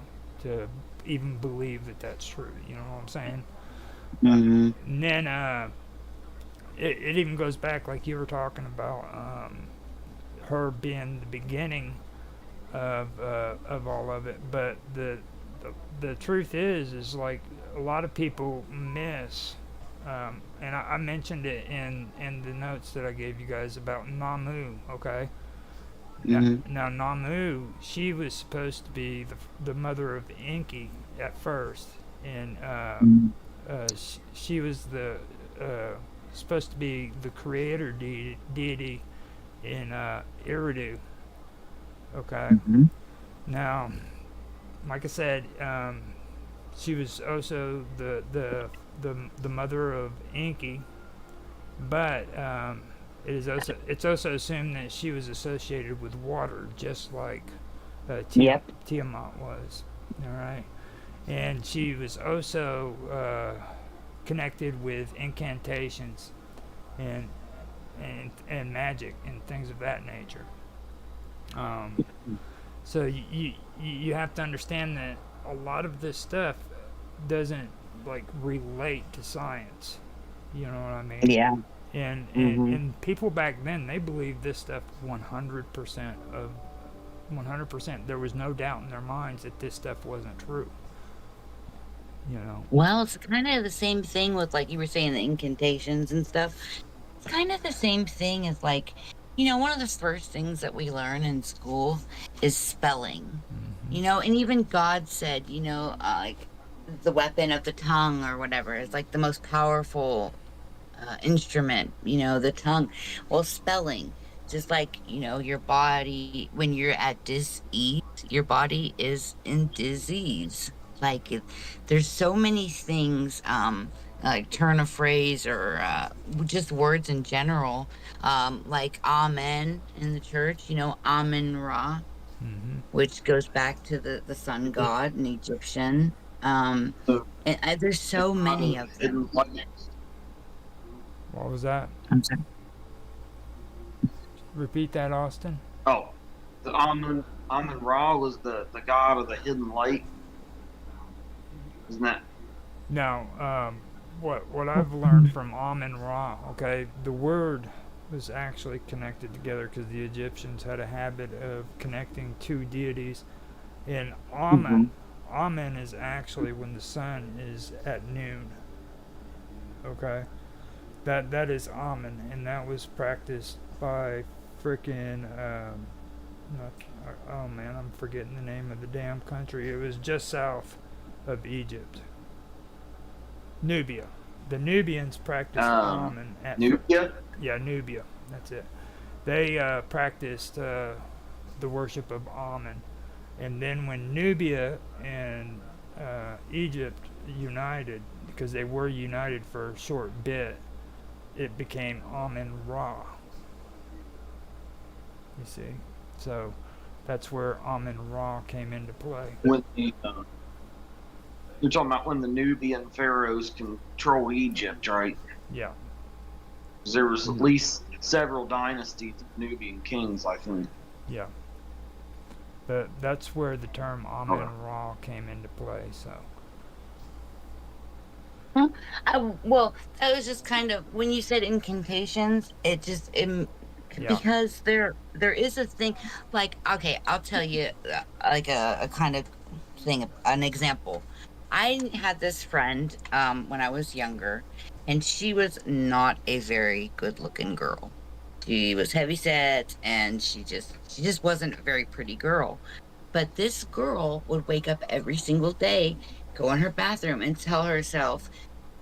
S1: even believe that that's true. You know what I'm saying?
S5: Mm-hmm.
S1: And then it even goes back, like you were talking about, her being the beginning of all of it. But the truth is like a lot of people miss. And I mentioned it in the notes that I gave you guys about Namu. Okay. Now Namu, she was supposed to be the mother of Enki at first, and she was the supposed to be the creator deity in Eridu. Okay. Now, like I said, she was also the mother of Enki, but it's also assumed that she was associated with water, just like Tiamat was. All right, and she was also connected with incantations and magic and things of that nature. So you have to understand that a lot of this stuff doesn't like relate to science. You know what I mean?
S5: Yeah.
S1: And people back then, they believed this stuff 100% of 100%. There was no doubt in their minds that this stuff wasn't true. You know.
S5: Well, it's kind of the same thing with, like you were saying, the incantations and stuff. It's kind of the same thing as, like, one of the first things that we learn in school is spelling. And even God said, like the weapon of the tongue or whatever is like the most powerful instrument, the tongue. Well, spelling, just like, your body, when you're at dis-ease, your body is in disease. Like there's so many things, like turn a phrase or just words in general, like amen in the church, Amen Ra, which goes back to the sun god in Egyptian. And there's so many of them.
S1: What was that?
S5: I'm sorry.
S1: Repeat that, Austin.
S3: Oh, the Amun Ra was the god of the hidden light. Isn't that?
S1: No. What I've learned from Amun Ra, okay, the word was actually connected together because the Egyptians had a habit of connecting two deities. And Amen is actually when the sun is at noon. Okay, that is Amen, and that was practiced by frickin' oh man, I'm forgetting the name of the damn country. It was just south of Egypt. Nubia. The Nubians practiced Amen at
S3: Nubia?
S1: Yeah, Nubia. That's it. They practiced the worship of Amen. And then when Nubia and Egypt united, because they were united for a short bit, it became Amen Ra. You see? So that's where Amen Ra came into play.
S3: When you're talking about when the Nubian pharaohs controlled Egypt, right?
S1: Yeah.
S3: There was at least several dynasties of Nubian kings, I think.
S1: Yeah. But that's where the term Amen Ra came into play. So.
S5: Well, that was just kind of when you said incantations. It
S1: Yeah.
S5: because there is a thing, like, okay, I'll tell you, like a kind of thing, an example. I had this friend when I was younger, and she was not a very good looking girl. She was heavy set, and she just wasn't a very pretty girl. But this girl would wake up every single day, go in her bathroom and tell herself,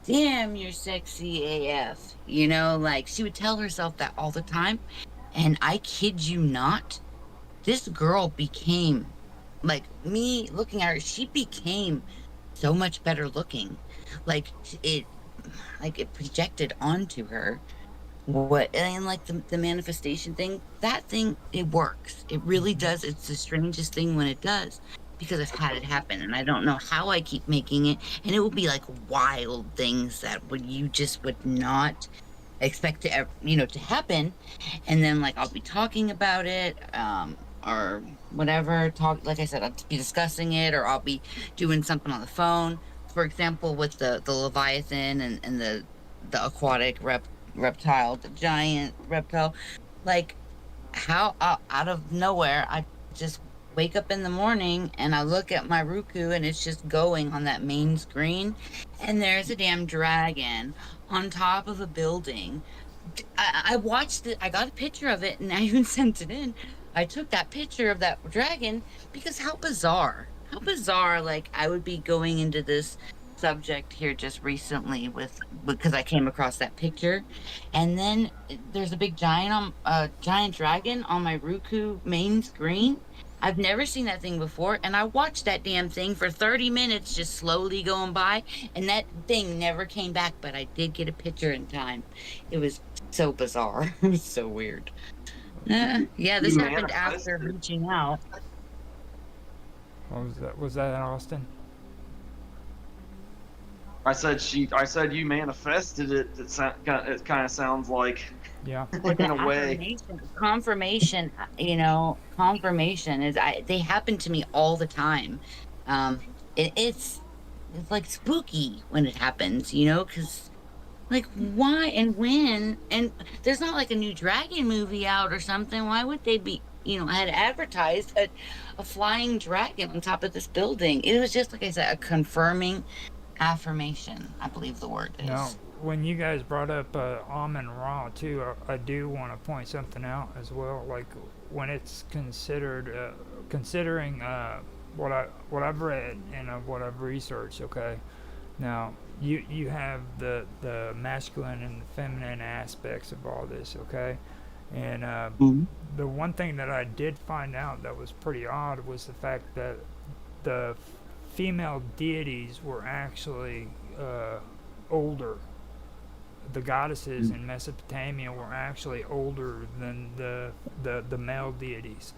S5: "Damn, you're sexy AF." Like, she would tell herself that all the time. And I kid you not, this girl became, like, me looking at her, she became so much better looking. Like, it like it projected onto her what, and like the manifestation thing, that thing, it works. It really does. It's the strangest thing when it does, because I've had it happen and I don't know how I keep making it. And it will be like wild things that would you just would not expect to happen. And then, like, I'll be talking about it, or whatever, like I said, I'll be discussing it, or I'll be doing something on the phone. For example, with the Leviathan and the aquatic reptile, the giant reptile, like, how out of nowhere I just wake up in the morning and I look at my Roku and it's just going on that main screen, and there's a damn dragon on top of a building. I watched it. I got a picture of it, and I even sent it in. I took that picture of that dragon because how bizarre! How bizarre! Like, I would be going into this subject here just recently because I came across that picture, and then there's a big giant dragon on my Roku main screen. I've never seen that thing before, and I watched that damn thing for 30 minutes just slowly going by, and that thing never came back, but I did get a picture in time. It was so bizarre. It was so weird. Yeah, this happened after reaching out.
S1: What was that? Was that in Austin?
S3: I said you manifested it. It kind of sounds like,
S1: Yeah.
S3: in a way.
S5: Confirmation, confirmation is they happen to me all the time. It's like spooky when it happens, because, like, why and when, and there's not like a new dragon movie out or something. Why would they be, had advertised a flying dragon on top of this building? It was just, like I said, a confirming affirmation, I believe the word is.
S1: Now, when you guys brought up Amun Ra too, I do want to point something out as well. Like, when it's considering what I've read and what I've researched. Okay, now you have the masculine and the feminine aspects of all this. Okay, and the one thing that I did find out that was pretty odd was the fact that the female deities were actually older. The goddesses in Mesopotamia were actually older than the male deities.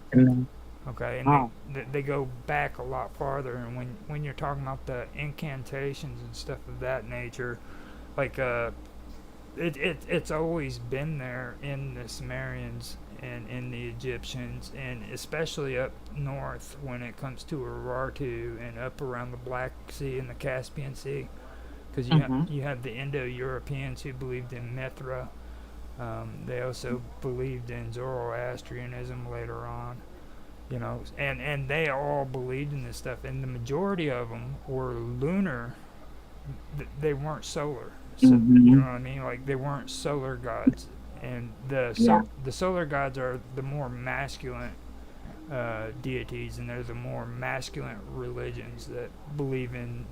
S1: Okay, and they go back a lot farther. And when you're talking about the incantations and stuff of that nature, like it's always been there in the Sumerians and in the Egyptians, and especially up north when it comes to Urartu and up around the Black Sea and the Caspian Sea, because you have the Indo-Europeans who believed in Mithra. They also believed in Zoroastrianism later on, and they all believed in this stuff, and the majority of them were lunar. They weren't solar, so you know what I mean. Like, they weren't solar gods. And the solar gods are the more masculine deities, and they're the more masculine religions that believe in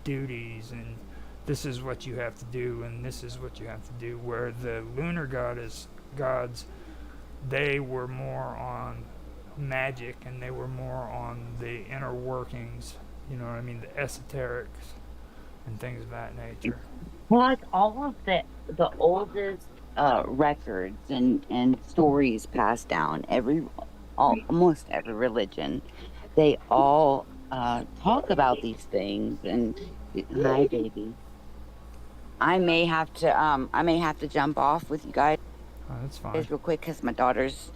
S1: duties, and this is what you have to do, and this is what you have to do. Where the lunar gods, they were more on magic, and they were more on the inner workings, you know what I mean, the esoterics and things of that nature.
S5: Well, like, all of the oldest records and stories passed down, almost every religion, they all talk about these things. And hi, baby. I may have to jump off with you guys.
S1: Oh, that's fine.
S5: Real quick, because my daughter's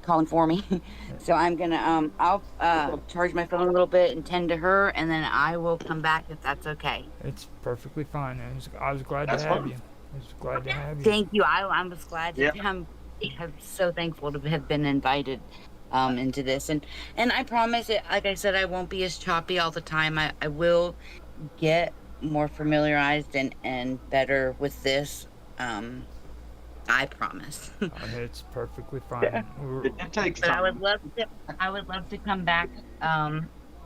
S5: calling for me. So I'm gonna I'll charge my phone a little bit and tend to her, and then I will come back if that's okay.
S1: It's perfectly fine. I was glad to have you. I was glad to have you.
S5: Thank you. I was glad to I'm so thankful to have been invited into this, and I promise it. Like I said, I won't be as choppy all the time. I will get more familiarized and better with this. I promise.
S1: It's perfectly fine.
S3: It takes
S5: But
S3: time.
S5: I would love to come back.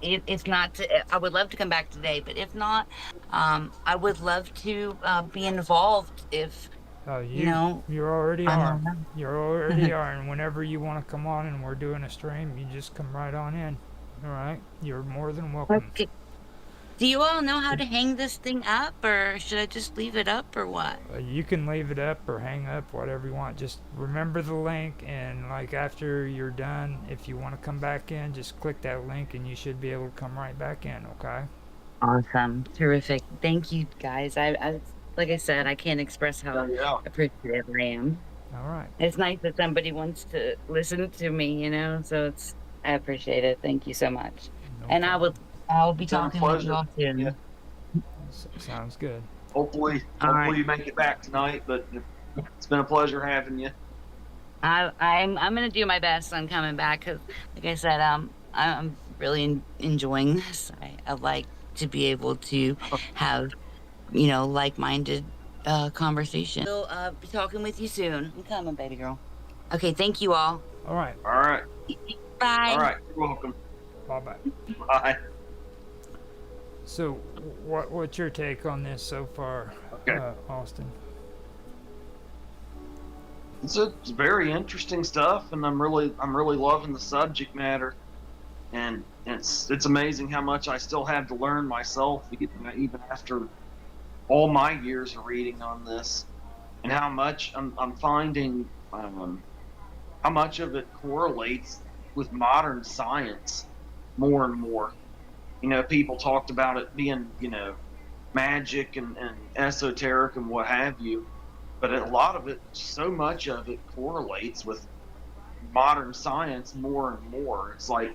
S5: If not, I would love to come back today. But if not, I would love to be involved. If you know,
S1: You already
S5: I'm
S1: are.
S5: around.
S1: You already are. And whenever you want to come on and we're doing a stream, you just come right on in. All right. You're more than welcome.
S5: Okay. Do you all know how to hang this thing up, or should I just leave it up, or what?
S1: You can leave it up or hang up, whatever you want. Just remember the link, and like after you're done, if you want to come back in, just click that link, and you should be able to come right back in. Okay.
S5: Awesome, terrific. Thank you, guys. I like I said, I can't express how
S3: Yeah.
S5: appreciative I am.
S1: All right.
S5: It's nice that somebody wants to listen to me, so I appreciate it. Thank you so much.
S1: No
S5: And
S1: problem.
S5: I'll be
S3: It's been a
S5: talking with
S3: pleasure.
S5: you all soon.
S3: Yeah.
S1: Sounds good.
S3: Hopefully
S5: All right.
S3: you make it back tonight. But it's been a pleasure having you.
S5: I'm gonna do my best on coming back because, like I said, I'm really enjoying this. I like to be able to have, like-minded conversation. We'll be talking with you soon. I'm coming, baby girl. Okay, thank you all.
S1: All right.
S3: All right.
S5: Bye.
S3: All right. You're welcome.
S1: Bye-bye.
S3: Bye.
S1: So, what's your take on this so far,
S3: Okay.
S1: Austin?
S3: It's very interesting stuff, and I'm really loving the subject matter, and it's amazing how much I still have to learn myself, even after all my years of reading on this, and how much I'm finding how much of it correlates with modern science more and more. People talked about it being magic and esoteric and what have you. But a lot of it, so much of it correlates with modern science more and more. It's like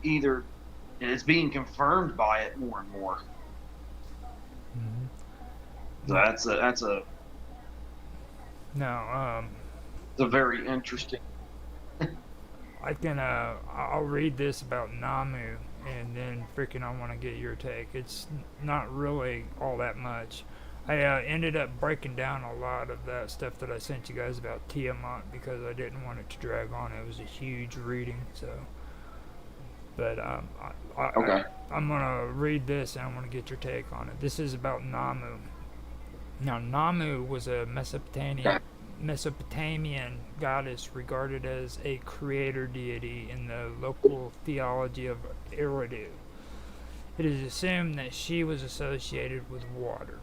S3: either it's being confirmed by it more and more.
S1: Mm-hmm.
S3: So that's a
S1: No.
S3: it's a very interesting.
S1: I'll read this about Namu, and then freaking I want to get your take. It's not really all that much. I ended up breaking down a lot of that stuff that I sent you guys about Tiamat because I didn't want it to drag on. It was a huge reading, so. But
S3: Okay.
S1: I'm gonna read this and I'm gonna get your take on it. This is about Namu. Now, Namu was a Mesopotamian goddess regarded as a creator deity in the local theology of Eridu. It is assumed that she was associated with water.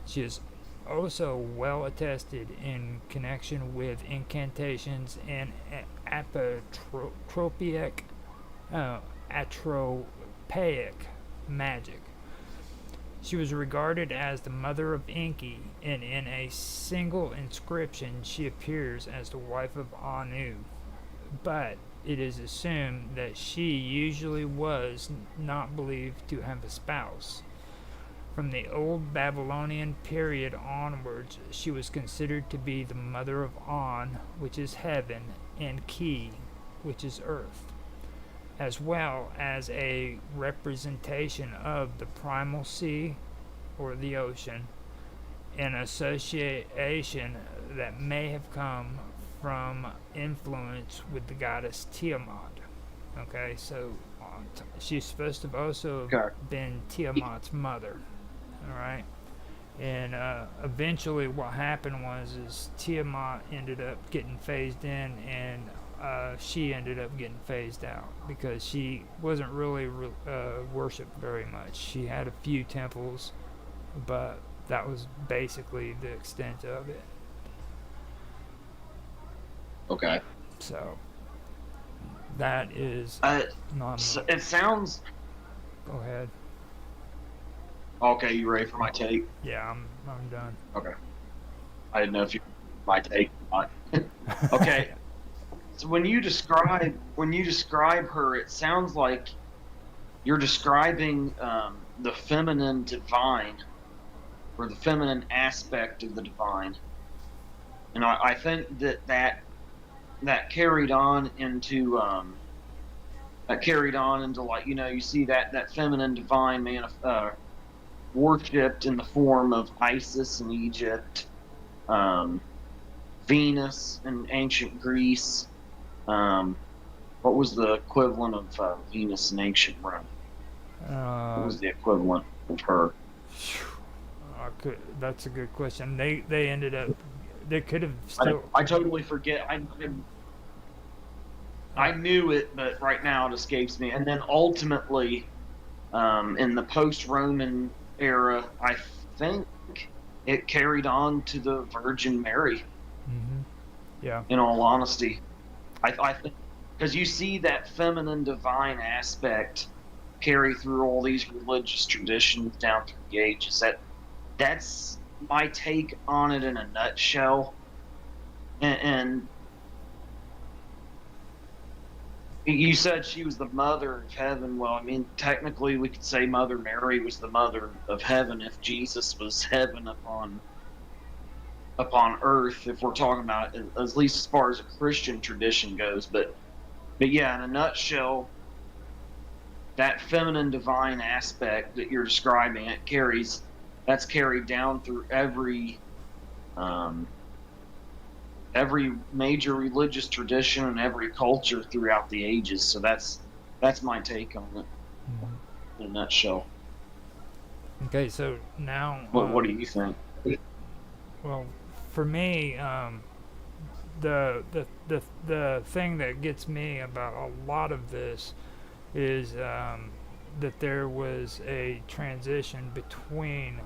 S1: She is also well attested in connection with incantations and atropaic magic. She was regarded as the mother of Enki, and in a single inscription she appears as the wife of Anu. But it is assumed that she usually was not believed to have a spouse. From the old Babylonian period onwards, she was considered to be the mother of On, which is heaven, and Ki, which is earth, as well as a representation of the primal sea, or the ocean, an association that may have come from influence with the goddess Tiamat. Okay, so she's supposed to have also been Tiamat's mother. All right, and eventually what happened was Tiamat ended up getting phased in, and she ended up getting phased out because she wasn't really worshipped very much. She had a few temples, but that was basically the extent of it.
S3: Okay.
S1: So that is nominal.
S3: It sounds.
S1: Go ahead.
S3: Okay, you ready for my take?
S1: Yeah, I'm done.
S3: Okay. I didn't know if you my take or not. Okay. So when you describe her, it sounds like you're describing the feminine divine, or the feminine aspect of the divine, And I think that carried on into like, you know, you see that feminine divine man worshipped in the form of Isis in Egypt, Venus in ancient Greece. What was the equivalent of Venus in ancient Rome? What was the equivalent of her?
S1: That's a good question. They ended up. They could have still.
S3: I totally forget. I knew it, but right now it escapes me. And then ultimately, in the post-Roman era, I think it carried on to the Virgin Mary.
S1: Mm-hmm. Yeah.
S3: In all honesty, I think because you see that feminine divine aspect carry through all these religious traditions down through the ages. That's my take on it in a nutshell. And you said she was the mother of heaven. Well, I mean, technically we could say Mother Mary was the mother of heaven if Jesus was heaven upon earth, if we're talking about it, at least as far as a Christian tradition goes. But yeah, in a nutshell, that feminine divine aspect that you're describing, that's carried down through every major religious tradition and every culture throughout the ages. So that's my take on it, in a nutshell.
S1: Okay, so now
S3: What do you think?
S1: Well, for me, the thing that gets me about a lot of this is that there was a transition between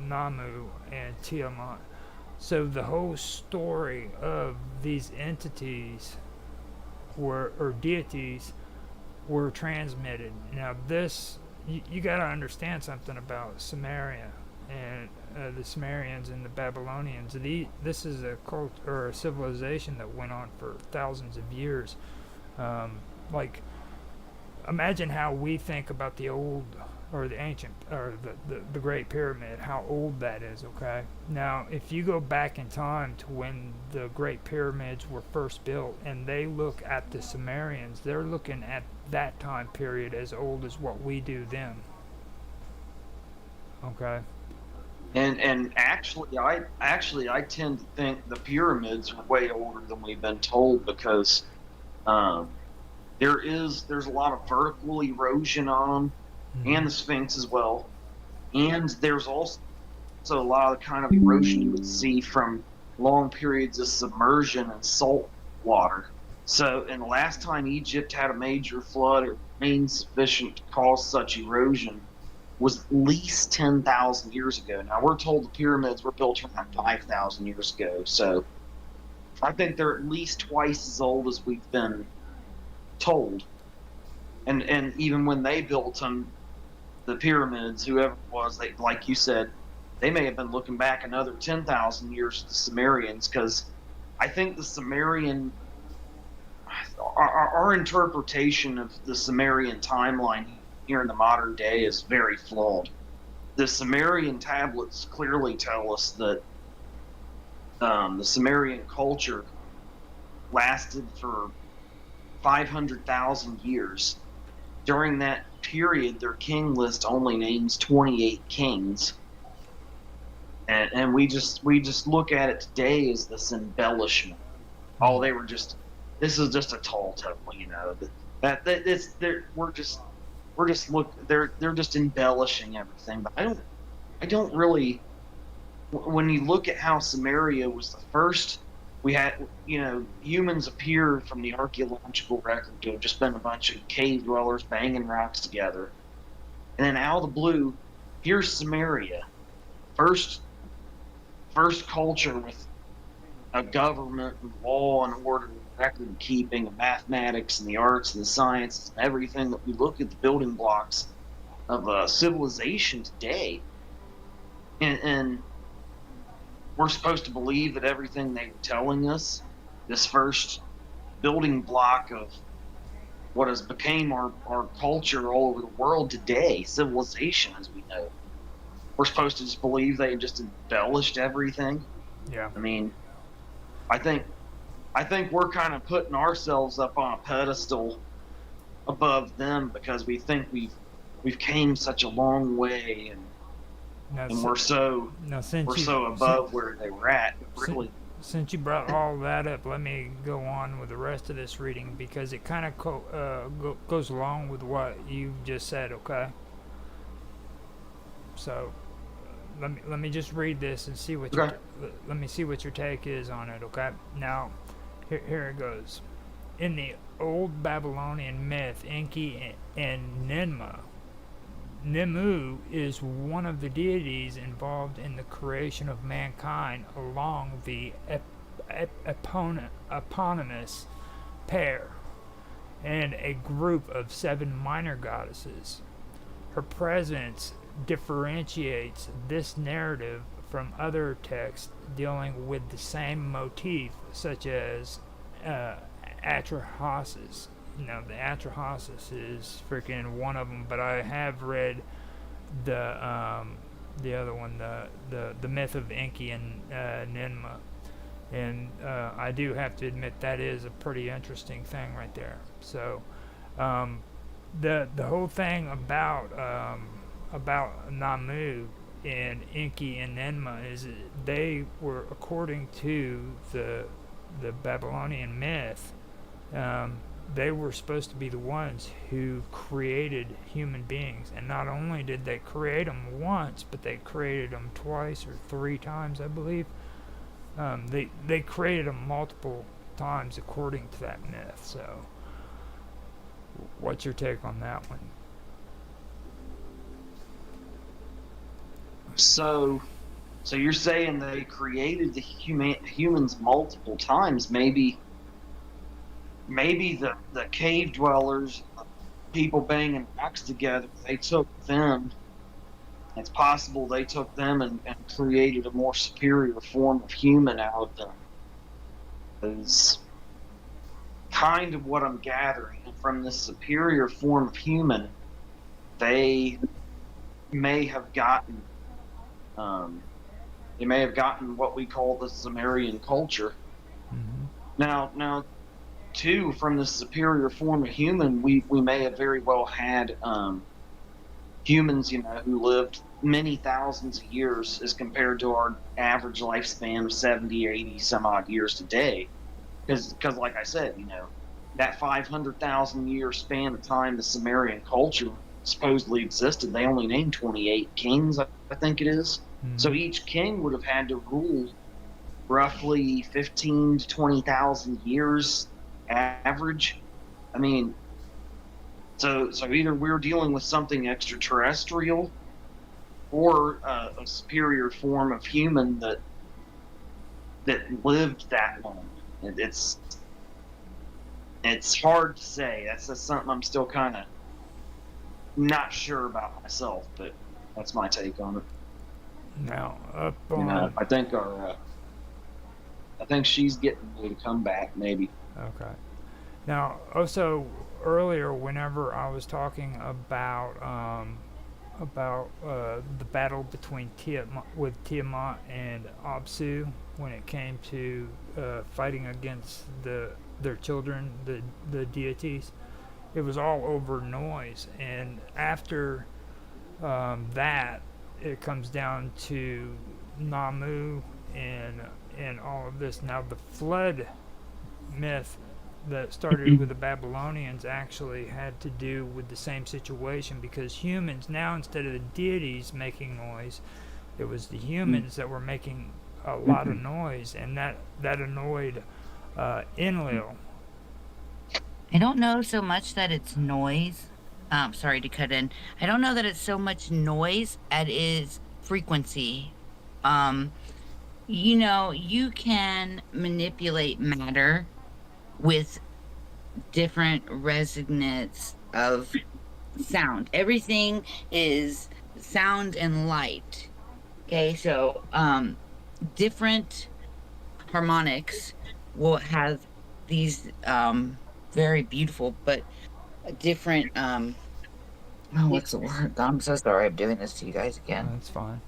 S1: Namu and Tiamat. So the whole story of these entities or deities were transmitted. Now this, you got to understand something about Samaria and the Sumerians and the Babylonians. This is a cult or a civilization that went on for thousands of years. Like, imagine how we think about the old or the ancient or the Great Pyramid, how old that is. Okay, now if you go back in time to when the Great Pyramids were first built and they look at the Sumerians, they're looking at that time period as old as what we do then. Okay.
S3: And actually I tend to think the pyramids are way older than we've been told, because there's a lot of vertical erosion on them, and the Sphinx as well, and there's also a lot of the kind of erosion you would see from long periods of submersion and salt water. So, and the last time Egypt had a major flood or rain sufficient to cause such erosion was at least 10,000 years ago. Now, we're told the pyramids were built around 5,000 years ago, so I think they're at least twice as old as we've been told. And even when they built them, the pyramids, whoever it was, they, like you said, they may have been looking back another 10,000 years to the Sumerians, because I think the Sumerian, our interpretation of the Sumerian timeline here in the modern day is very flawed. The Sumerian tablets clearly tell us that the Sumerian culture lasted for 500,000 years. During that period, their king list only names 28 kings. And we just look at it today as this embellishment. Oh, this is just a tall tale, you know. They're just embellishing everything. But I don't really, when you look at how Samaria was the first, we had, you know, humans appear from the archaeological record to have just been a bunch of cave dwellers banging rocks together. And then out of the blue, here's Samaria. First culture with a government and law and order and record keeping and mathematics and the arts and the sciences and everything that we look at the building blocks of civilization today. And we're supposed to believe that everything they were telling us, this first building block of what has become our culture all over the world today, civilization as we know, we're supposed to just believe they just embellished everything.
S1: Yeah.
S3: I mean, I think we're kind of putting ourselves up on a pedestal above them because we think we've came such a long way, and we're so above where they were at. But really,
S1: since you brought all that up, let me go on with the rest of this reading because it kind of goes along with what you just said. Okay. So let me just read this and see what let me see what your take is on it. Okay. Now, here it goes. In the old Babylonian myth, Enki and Nemu is one of the deities involved in the creation of mankind along the eponymous pair and a group of 7 minor goddesses. Her presence differentiates this narrative from other texts dealing with the same motif, such as Atrahasis. The Atrahasis is freaking one of them, but I have read the other one, the myth of Enki and Ninmah, and I do have to admit that is a pretty interesting thing right there. So the whole thing about Namu and Enki and Ninmah is they were, according to the Babylonian myth, they were supposed to be the ones who created human beings, and not only did they create them once, but they created them twice or 3 times, I believe. They created them multiple times according to that myth. So, what's your take on that one?
S3: So you're saying they created the humans multiple times? Maybe the cave dwellers, people banging rocks together, they took them. It's possible they took them and created a more superior form of human out of them. Is kind of what I'm gathering. And from this superior form of human, they may have gotten what we call the Sumerian culture. Mm-hmm. Now, too, from this superior form of human, we may have very well had humans, who lived many thousands of years as compared to our average lifespan of 70 or 80 some odd years today. Because like I said, that 500,000 year span of time the Sumerian culture supposedly existed, they only named 28 kings, I think it is. Mm-hmm. So each king would have had to rule roughly 15 to 20,000 years average. I mean, so either we're dealing with something extraterrestrial or a superior form of human that lived that long. It's hard to say. That's something I'm still kind of not sure about myself, but that's my take on it.
S1: Now, up on...
S3: I think she's getting ready to come back, maybe.
S1: Okay. Now, also earlier, whenever I was talking about the battle between Tiamat and Apsu, when it came to fighting against their children, the deities, it was all over noise. And after that, it comes down to Namu and all of this. Now, the flood myth that started with the Babylonians actually had to do with the same situation, because humans now, instead of the deities making noise, it was the humans that were making a lot of noise, and that annoyed Enlil.
S5: I don't know so much that it's noise. Sorry to cut in. I don't know that it's so much noise as it is frequency. You can manipulate matter with different resonance of sound. Everything is sound and light. Okay, so different harmonics will have these very beautiful but different what's the word? I'm so sorry I'm doing this to you guys again.
S1: That's fine.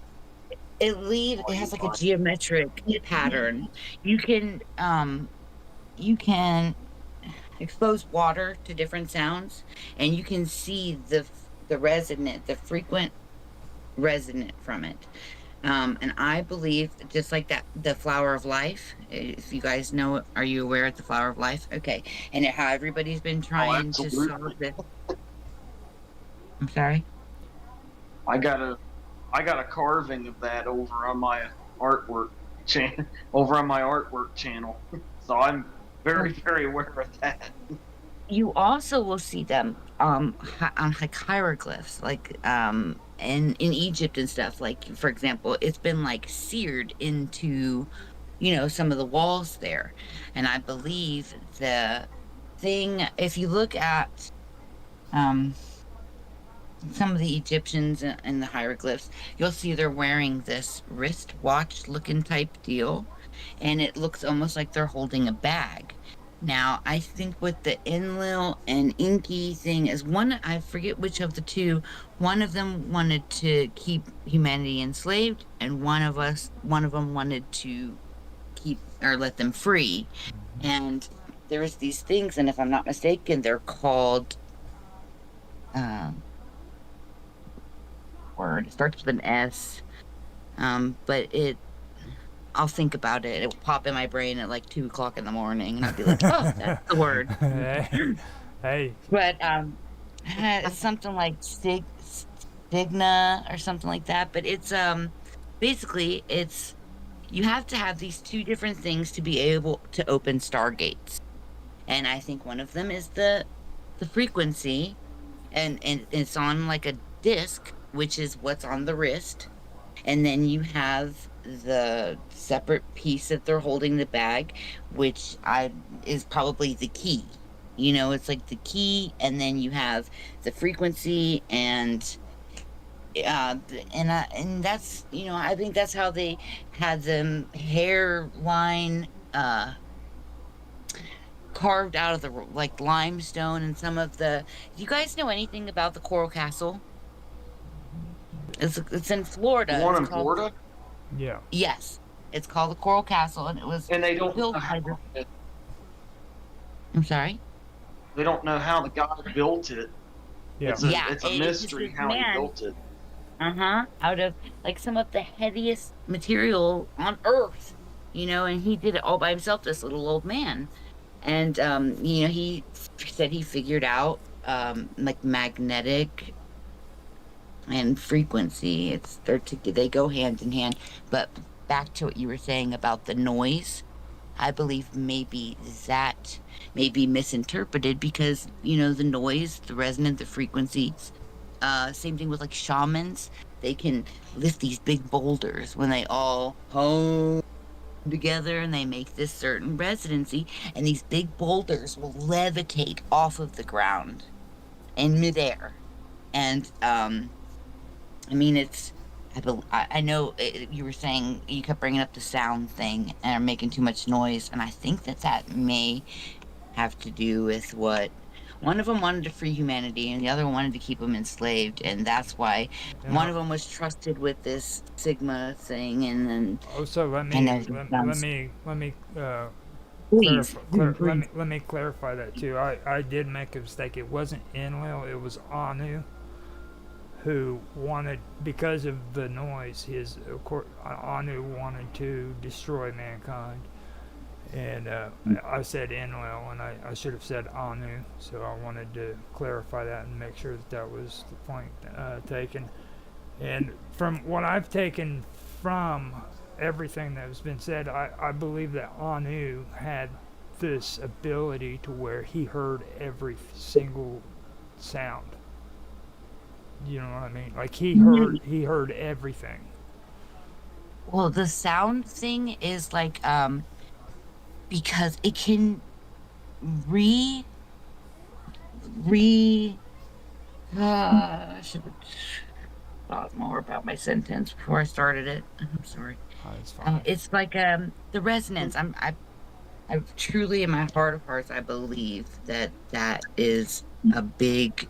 S5: it has like a geometric pattern. You can expose water to different sounds, and you can see the frequent resonant from it. And I believe, just like that, the flower of life. If you guys know, are you aware of the flower of life? Okay, and how everybody's been
S3: Oh,
S5: trying to solve
S3: absolutely.
S5: this. I'm sorry.
S3: I got a carving of that over on my artwork channel. Over on my artwork channel, so I'm very aware of that.
S5: You also will see them on like hieroglyphs, like in Egypt and stuff. Like, for example, it's been like seared into, some of the walls there. And I believe the thing, if you look at um some of the Egyptians and the hieroglyphs, you'll see they're wearing this wristwatch looking type deal, and it looks almost like they're holding a bag. Now, I think with the Enlil and Inky thing is one, I forget which of the two, one of them wanted to keep humanity enslaved, and one of them wanted to keep or let them free. And there's these things, and if I'm not mistaken, they're called, um, word. It starts with an S. But I'll think about it. It will pop in my brain at like 2 o'clock in the morning, and I'll be like, "Oh, that's the word."
S1: Hey, hey,
S5: But it's something like stigna or something like that. But it's basically it's you have to have these two different things to be able to open stargates, and I think one of them is the frequency, and it's on like a disc, which is what's on the wrist. And then you have the separate piece that they're holding the bag, which I is probably the key. It's like the key, and then you have the frequency, and that's, I think that's how they had them hairline carved out of the like limestone and some of the. Do you guys know anything about the Coral Castle? It's in Florida.
S3: The one
S5: It's
S3: in
S5: called,
S3: Florida,
S1: yeah.
S5: yes, it's called the Coral Castle, and it was
S3: and they don't
S5: built
S3: know
S5: by
S3: how,
S5: I'm sorry.
S3: they don't know how the guy built it.
S1: Yeah.
S3: It's a
S5: Yeah,
S3: it's a
S5: it's just
S3: mystery
S5: this
S3: how he
S5: man,
S3: built it.
S5: out of like some of the heaviest material on Earth, and he did it all by himself. This little old man, and he said he figured out like magnetic and frequency. They go hand in hand. But back to what you were saying about the noise, I believe maybe that may be misinterpreted because the noise, the resonance, the frequencies. Same thing with like shamans. They can lift these big boulders when they all home together, and they make this certain resonancy, and these big boulders will levitate off of the ground in midair. And I mean, I know you were saying you kept bringing up the sound thing and are making too much noise, and I think that may have to do with what one of them wanted to free humanity, and the other one wanted to keep them enslaved, and that's why
S1: And
S5: one of them was trusted with this Sigma thing, and then
S1: also,
S5: I know it sounds.
S1: let me
S5: Please, please.
S1: let me clarify that too. I did make a mistake. It wasn't Enlil. It was Anu, who wanted, because of the noise, Anu wanted to destroy mankind. And I said Enlil, and I should have said Anu, so I wanted to clarify that and make sure that was the point taken. And from what I've taken from everything that has been said, I believe that Anu had this ability to where he heard every single sound. You know what I mean? Like he heard everything.
S5: Well, the sound thing is like because it can re re I should have thought more about my sentence before I started it. I'm sorry.
S1: It's fine.
S5: It's like the resonance. I truly, in my heart of hearts, I believe that is a big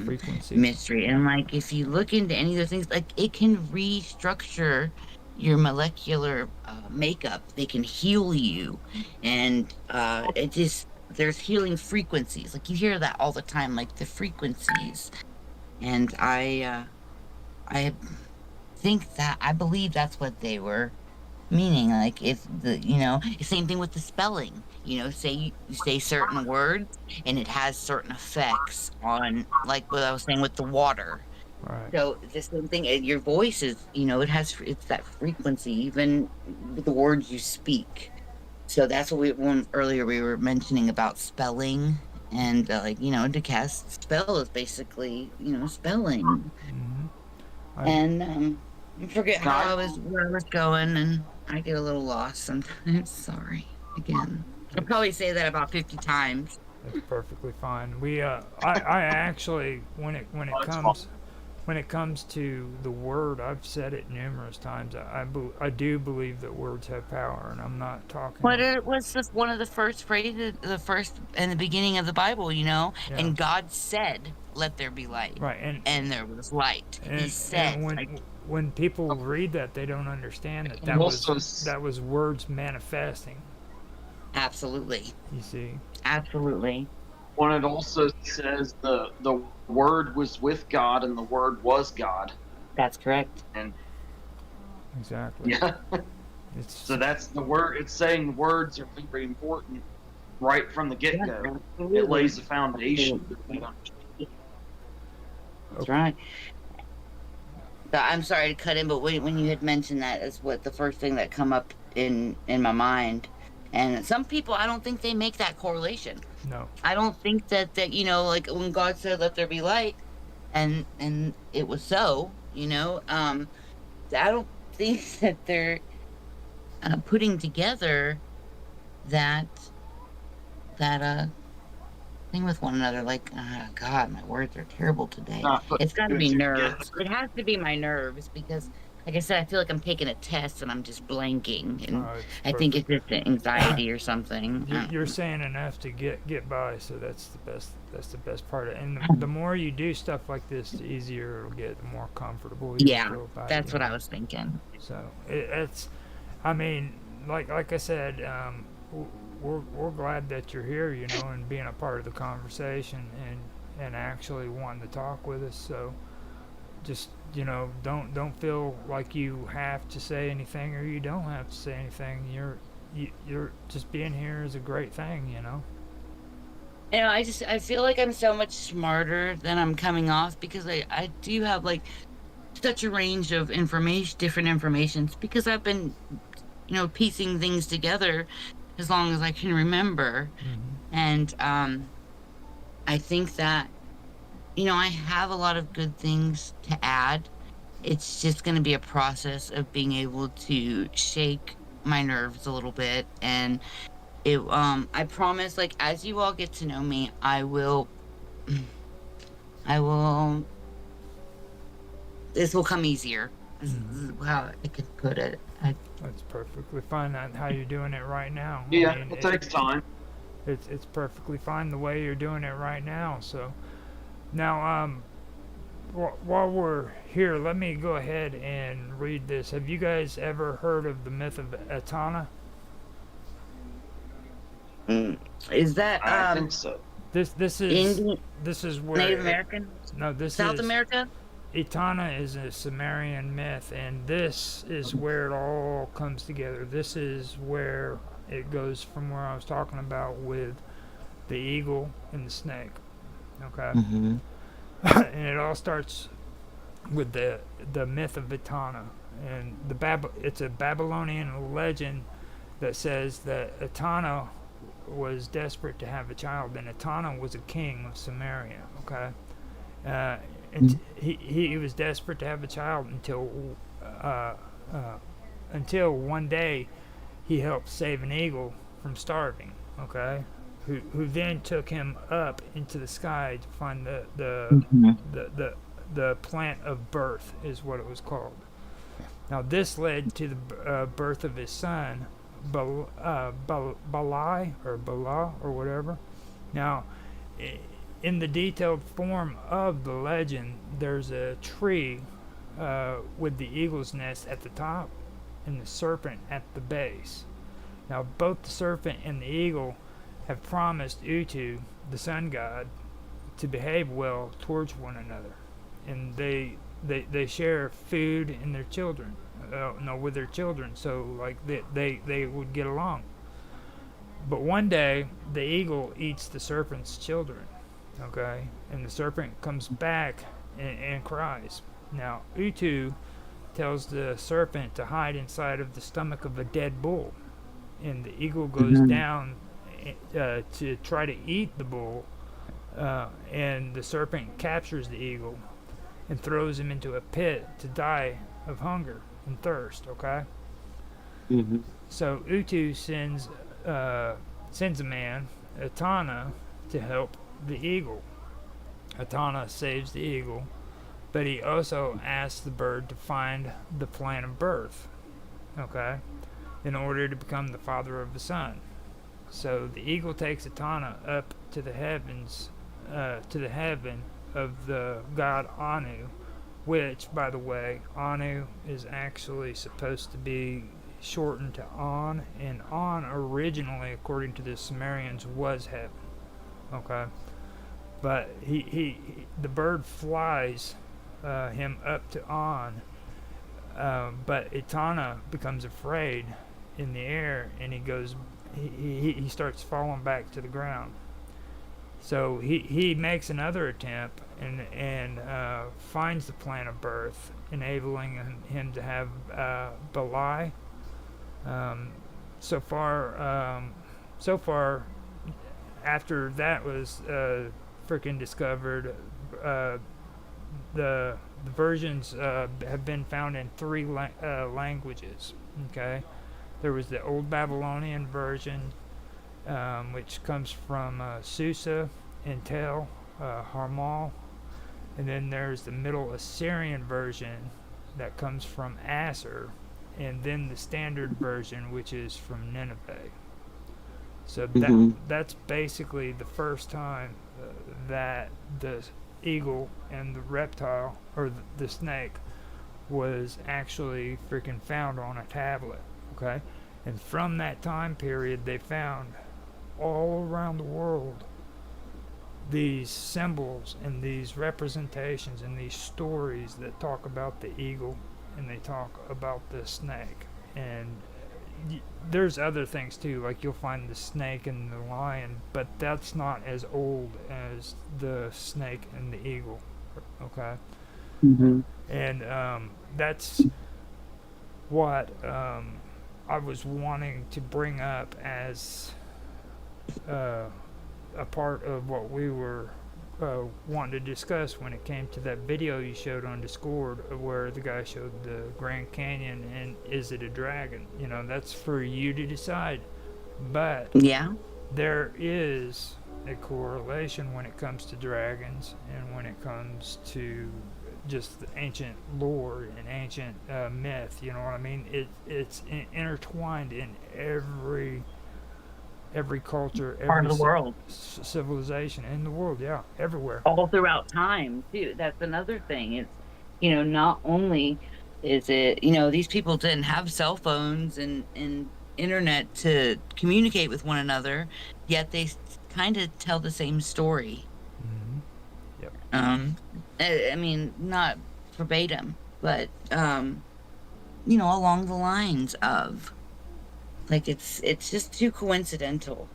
S1: Frequency.
S5: mystery. And like, if you look into any of those things, like it can restructure your molecular makeup. They can heal you, and it just there's healing frequencies. Like you hear that all the time, like the frequencies. And I I believe that's what they were meaning. Like if same thing with the spelling. Say you say certain words, and it has certain effects on, like what I was saying with the water.
S1: Right.
S5: So the same thing, your voice is, it's that frequency, even with the words you speak. So that's what when earlier we were mentioning about spelling, and to cast spell is basically, spelling. And I forget where I was going, and I get a little lost sometimes. Sorry again. I'll probably say that about 50 times.
S1: That's perfectly fine. I actually, when it comes to the word, I've said it numerous times. I do believe that words have power, and I'm not talking.
S5: But it was one of the first phrases, the first in the beginning of the Bible,
S1: Yeah.
S5: And God said, "Let there be light."
S1: Right,
S5: and there was light. He said,
S1: and when people read that, they don't understand that was words manifesting.
S5: Absolutely.
S1: You see.
S5: Absolutely.
S3: When it also says the Word was with God and the Word was God.
S5: That's correct.
S3: And
S1: exactly.
S3: Yeah. So that's the word. It's saying words are very important right from the get-go. Yeah, it lays the foundation.
S5: That's right. I'm sorry to cut in, but when you had mentioned that, is what the first thing that come up in my mind. And some people, I don't think they make that correlation.
S1: No.
S5: I don't think that like when God said, "Let there be light," and it was so. I don't think that they're putting together that thing with one another. Like, God, my words are terrible today. It's got to be nerves. It has to be my nerves, because, like I said, I feel like I'm taking a test and I'm just blanking, and I think it's just anxiety or something.
S1: You're saying enough to get by, so that's the best. That's the best part. And the more you do stuff like this, the easier it'll get, the more comfortable you feel about it.
S5: That's what I was thinking.
S1: So it's, I mean, like I said, we're glad that you're here, and being a part of the conversation, and actually wanting to talk with us. So just don't feel like you have to say anything, or you don't have to say anything. You're just being here is a great thing.
S5: I feel like I'm so much smarter than I'm coming off, because I do have like such a range of different informations, because I've been piecing things together as long as I can remember. And I think that I have a lot of good things to add. It's just going to be a process of being able to shake my nerves a little bit. And I promise, like, as you all get to know me, I will this will come easier. This is how I could put it.
S1: That's perfectly fine. That's how you're doing it right now.
S3: Yeah, it takes time.
S1: It's perfectly fine the way you're doing it right now. So now, while we're here, let me go ahead and read this. Have you guys ever heard of the myth of Etana?
S5: Is that
S3: I think so.
S1: This is where
S5: Native American?
S1: No, this
S5: South
S1: is
S5: America?
S1: Etana is a Sumerian myth, and this is where it all comes together. This is where it goes from where I was talking about with the eagle and the snake. Okay? And it all starts with the myth of Etana. And it's a Babylonian legend that says that Etana was desperate to have a child, and Etana was a king of Samaria. Okay? And he was desperate to have a child until one day he helped save an eagle from starving. Okay, who then took him up into the sky to find the plant of birth, is what it was called. Now this led to the birth of his son, Bala or whatever. Now, in the detailed form of the legend, there's a tree with the eagle's nest at the top, and the serpent at the base. Now, both the serpent and the eagle have promised Utu, the sun god, to behave well towards one another, and they share food and their children, with their children, so like they would get along. But one day the eagle eats the serpent's children, okay, and the serpent comes back and cries. Now Utu tells the serpent to hide inside of the stomach of a dead bull, and the eagle goes down to try to eat the bull. And the serpent captures the eagle and throws him into a pit to die of hunger and thirst, okay? So Utu sends a man, Atana, to help the eagle. Atana saves the eagle, but he also asks the bird to find the plan of birth, okay, in order to become the father of the sun. So the eagle takes Atana up to the heavens, to the heaven of the god Anu, which, by the way, Anu is actually supposed to be shortened to On, and On originally, according to the Sumerians, was heaven. Okay, but the bird flies him up to On, but Etana becomes afraid in the air, and he starts falling back to the ground. So he makes another attempt and finds the plan of birth, enabling him to have Belai. So far, after that was freaking discovered, the versions have been found in 3 languages. Okay, there was the Old Babylonian version, which comes from Susa and Tel, Harmal, and then there's the Middle Assyrian version that comes from Assur, and then the standard version, which is from Nineveh. So that's basically the first time that the eagle and the reptile, or the snake, was actually freaking found on a tablet. Okay, and from that time period, they found all around the world these symbols and these representations and these stories that talk about the eagle and they talk about the snake. And there's other things too, like you'll find the snake and the lion, but that's not as old as the snake and the eagle. Okay, and that's what I was wanting to bring up as a part of what we were wanting to discuss when it came to that video you showed on Discord, where the guy showed the Grand Canyon and is it a dragon? You know, that's for you to decide. But
S5: yeah,
S1: there is a correlation when it comes to dragons and when it comes to just the ancient lore and ancient myth. You know what I mean? It's intertwined in every culture, every
S5: part of the world,
S1: civilization in the world, yeah, everywhere,
S5: all throughout time too. That's another thing. It's, not only is it, these people didn't have cell phones and internet to communicate with one another, yet they kind of tell the same story.
S1: Yep.
S5: I mean, not verbatim, but along the lines of, like, it's just too coincidental.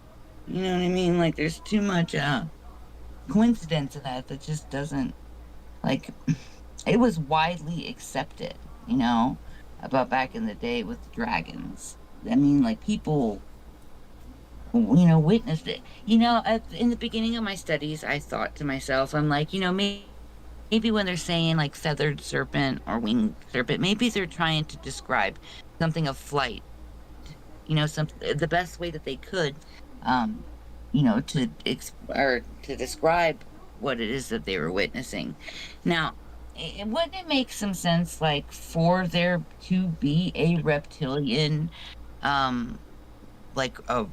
S5: You know what I mean? Like, there's too much coincidence in that just doesn't, like, it was widely accepted, about back in the day with the dragons. I mean, like, people, witnessed it. In the beginning of my studies, I thought to myself, I'm like, maybe when they're saying, like, feathered serpent or winged serpent, maybe they're trying to describe something of flight. The best way that they could, to describe what it is that they were witnessing. Now, wouldn't it make some sense, like, for there to be a reptilian, like, a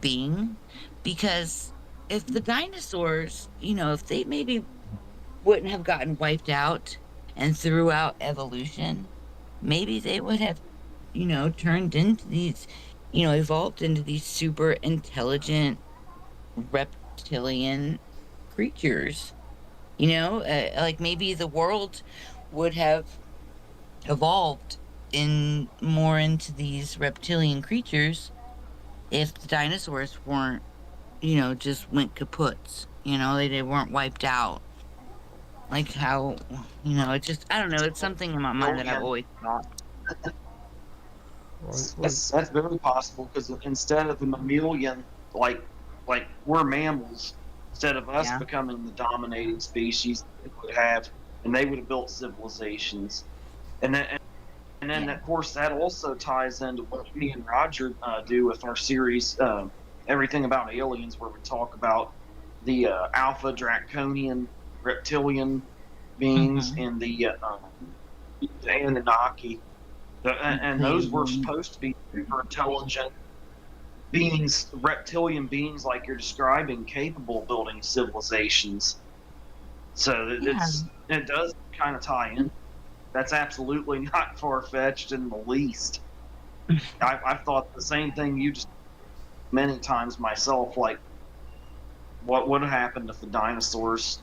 S5: being? Because if the dinosaurs, if they maybe wouldn't have gotten wiped out and throughout evolution, maybe they would have, turned into these, evolved into these super intelligent reptilian creatures. Like maybe the world would have evolved into these reptilian creatures if the dinosaurs weren't, just went kaputs. They weren't wiped out. Like how, I don't know, it's something in my mind that I've always thought.
S3: That's very possible, because instead of the mammalian, like we're mammals, instead of us becoming the dominating species, they would have, and they would have built civilizations, and then of course that also ties into what me and Roger do with our series, Everything About Aliens, where we talk about the alpha draconian reptilian beings and the Anunnaki. And those were supposed to be super intelligent beings, reptilian beings like you're describing, capable of building civilizations. So it does kind of tie in. That's absolutely not far-fetched in the least. I've thought the same thing you just many times myself, like what would have happened if the dinosaurs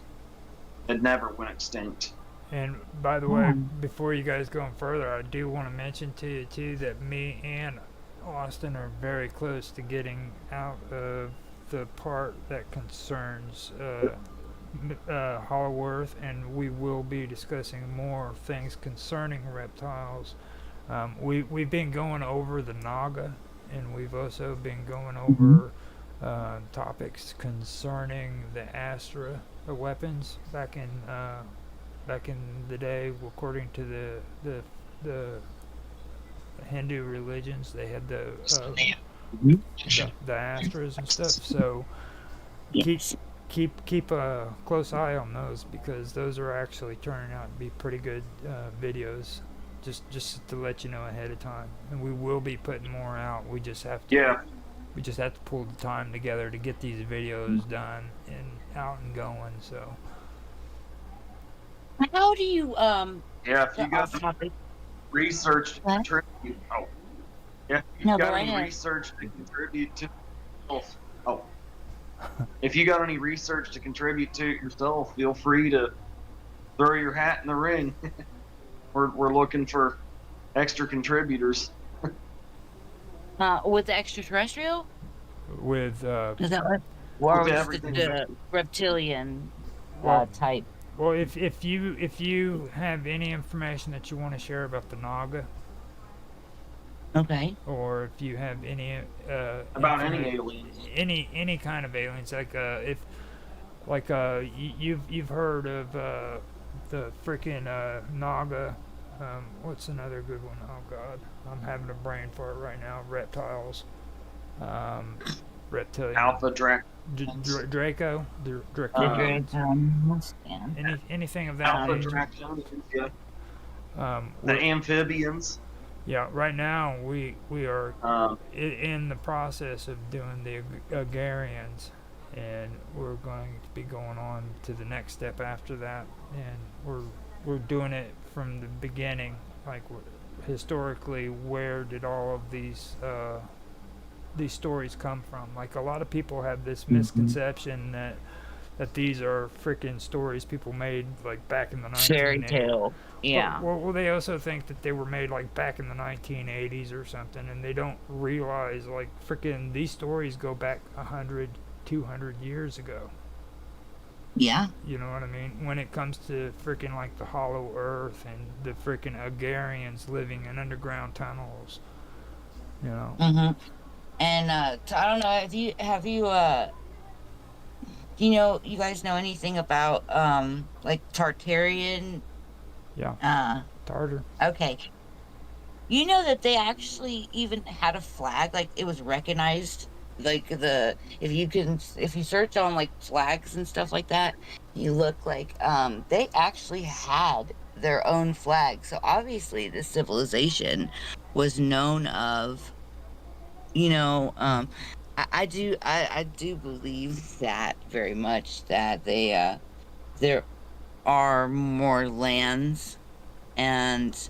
S3: had never went extinct.
S1: And by the way, before you guys go further, I do want to mention to you too that me and Austin are very close to getting out of the part that concerns Hollow Earth, and we will be discussing more things concerning reptiles. We've been going over the Naga, and we've also been going over topics concerning the Astra weapons back in the day. According to the Hindu religions, they had the Astras and stuff. So keep a close eye on those, because those are actually turning out to be pretty good videos. Just to let you know ahead of time, and we will be putting more out. We just have to pull the time together to get these videos done and out and going. So
S5: how do you
S3: if you got some research to contribute, research to contribute to if you got any research to contribute to it yourself, feel free to throw your hat in the ring. We're looking for extra contributors.
S5: With the extraterrestrial?
S1: With
S5: is that what? Or with the reptilian type?
S1: Well, if you have any information that you want to share about the Naga,
S5: okay,
S1: or if you have any
S3: about any aliens,
S1: any kind of aliens, like you've heard of the freaking Naga. What's another good one? Oh God, I'm having a brain fart right now. Reptiles, reptilian.
S3: Alpha
S1: Draco. Anything of that
S3: Alpha
S1: nature.
S3: Draconians, yeah. The amphibians.
S1: Yeah, right now we are in the process of doing the Agarians, and we're going to be going on to the next step after that, and we're doing it from the beginning, like historically, where did all of these stories come from? Like, a lot of people have this misconception that these are freaking stories people made like back in the 1980s.
S5: Fairy tale. Yeah.
S1: Well, they also think that they were made like back in the 1980s or something, and they don't realize like freaking these stories go back 100, 200 years ago.
S5: Yeah.
S1: You know what I mean? When it comes to freaking like the Hollow Earth and the freaking Agarians living in underground tunnels, you know.
S5: And I don't know. Do you guys know anything about like Tartarian?
S1: Yeah. Tartar.
S5: Okay. You know that they actually even had a flag, like it was recognized. Like if you search on like flags and stuff like that, you look like they actually had their own flag. So obviously this civilization was known of, I do believe that very much, that there are more lands and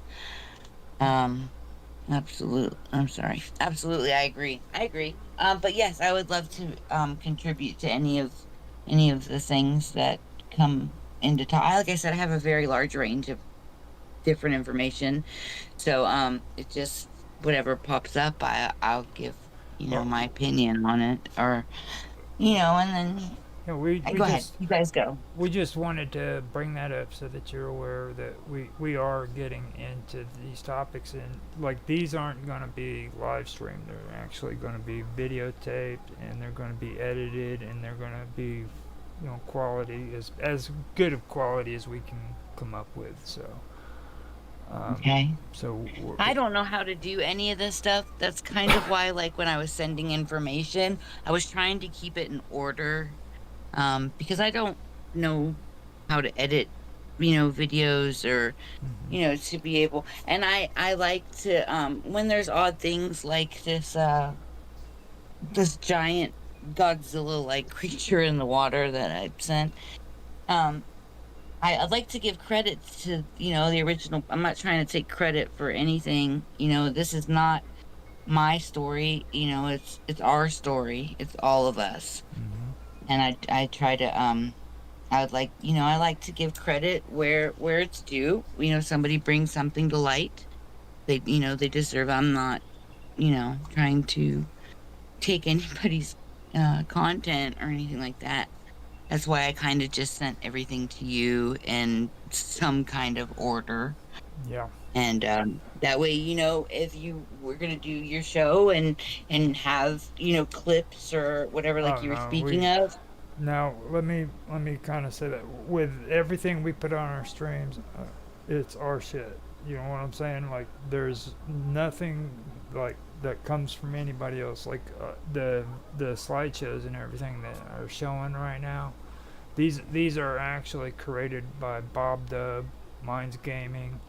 S5: Absolutely. I'm sorry. Absolutely, I agree. I agree. But yes, I would love to contribute to any of the things that come into talk. Like I said, I have a very large range of different information. So it just whatever pops up, I'll give,
S1: Well,
S5: my opinion on it, or and then
S1: yeah, we
S5: I
S1: we
S5: go ahead.
S1: just
S5: You guys go.
S1: we just wanted to bring that up so that you're aware that we are getting into these topics, and like these aren't going to be live streamed. They're actually going to be videotaped, and they're going to be edited, and they're going to be, quality as good of quality as we can come up with. So.
S5: Okay.
S1: So
S5: I don't know how to do any of this stuff. That's kind of why, like, when I was sending information, I was trying to keep it in order, because I don't know how to edit, videos, or, to be able. And I like to, when there's odd things like this giant Godzilla-like creature in the water that I sent. Um, I'd like to give credit to, the original. I'm not trying to take credit for anything. This is not my story. It's our story. It's all of us. And I try to I would like, I like to give credit where it's due. Somebody brings something to light. They deserve. I'm not, trying to take anybody's content or anything like that. That's why I kind of just sent everything to you in some kind of order.
S1: yeah.
S5: And that way, if you were going to do your show and have, clips or whatever, like
S1: Oh
S5: you were
S1: no,
S5: speaking of.
S1: now let me kind of say that with everything we put on our streams, it's our shit. You know what I'm saying? Like there's nothing like that comes from anybody else. Like the slideshows and everything that are showing right now. These are actually created by bobdub, Minds Gaming,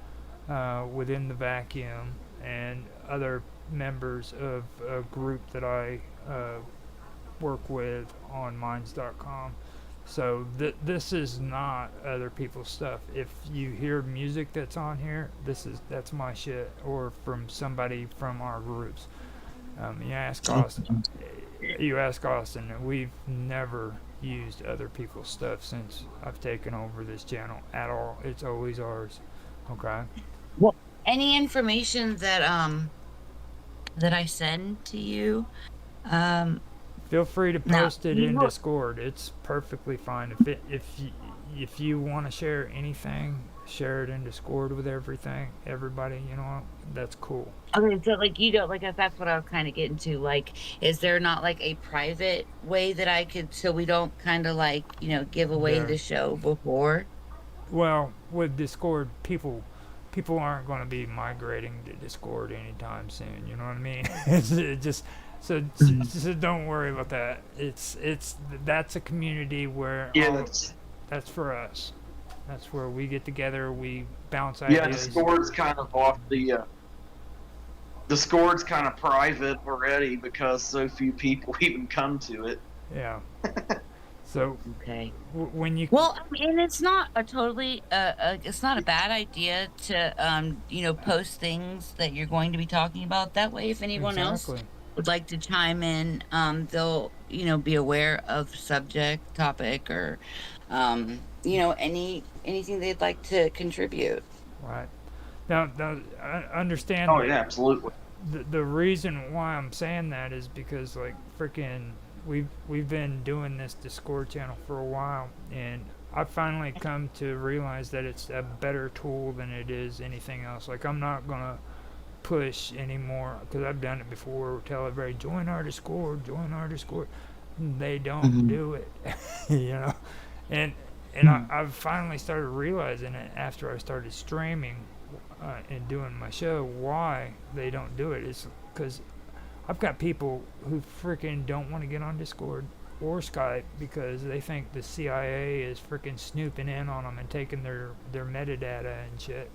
S1: within the vacuum, and other members of a group that I work with on minds.com. So this is not other people's stuff. If you hear music that's on here, that's my shit, or from somebody from our groups. You ask Austin. And we've never used other people's stuff since I've taken over this channel at all. It's always ours. Okay.
S5: Well, any information that I send to you,
S1: Feel free to
S5: now
S1: post it in Discord. It's perfectly fine. If you want to share anything, share it in Discord with everybody. That's cool.
S5: okay, so like like that's what I was kind of getting to. Like, is there not like a private way that I could, so we don't kind of like give away
S1: There.
S5: the show before?
S1: Well, with Discord, people aren't going to be migrating to Discord anytime soon. You know what I mean? It just so don't worry about that. That's a community where that's for us. That's where we get together. We bounce ideas.
S3: Yeah, Discord's kind of off Discord's kind of private already because so few people even come to it.
S1: Yeah. So
S5: Okay.
S1: When you
S5: Well, I mean, it's not a totally it's not a bad idea to post things that you're going to be talking about. That way, if anyone else
S1: exactly.
S5: would like to chime in, they'll be aware of subject, topic, or anything they'd like to contribute.
S1: Right. Now I understand.
S3: Oh yeah, absolutely.
S1: The reason why I'm saying that is because like freaking we've been doing this Discord channel for a while, and I've finally come to realize that it's a better tool than it is anything else. Like I'm not gonna push anymore because I've done it before. Tell everybody join our Discord. They don't do it, and I've finally started realizing it after I started streaming and doing my show why they don't do it. It's because I've got people who freaking don't want to get on Discord or Skype because they think the CIA is freaking snooping in on them and taking their metadata and shit.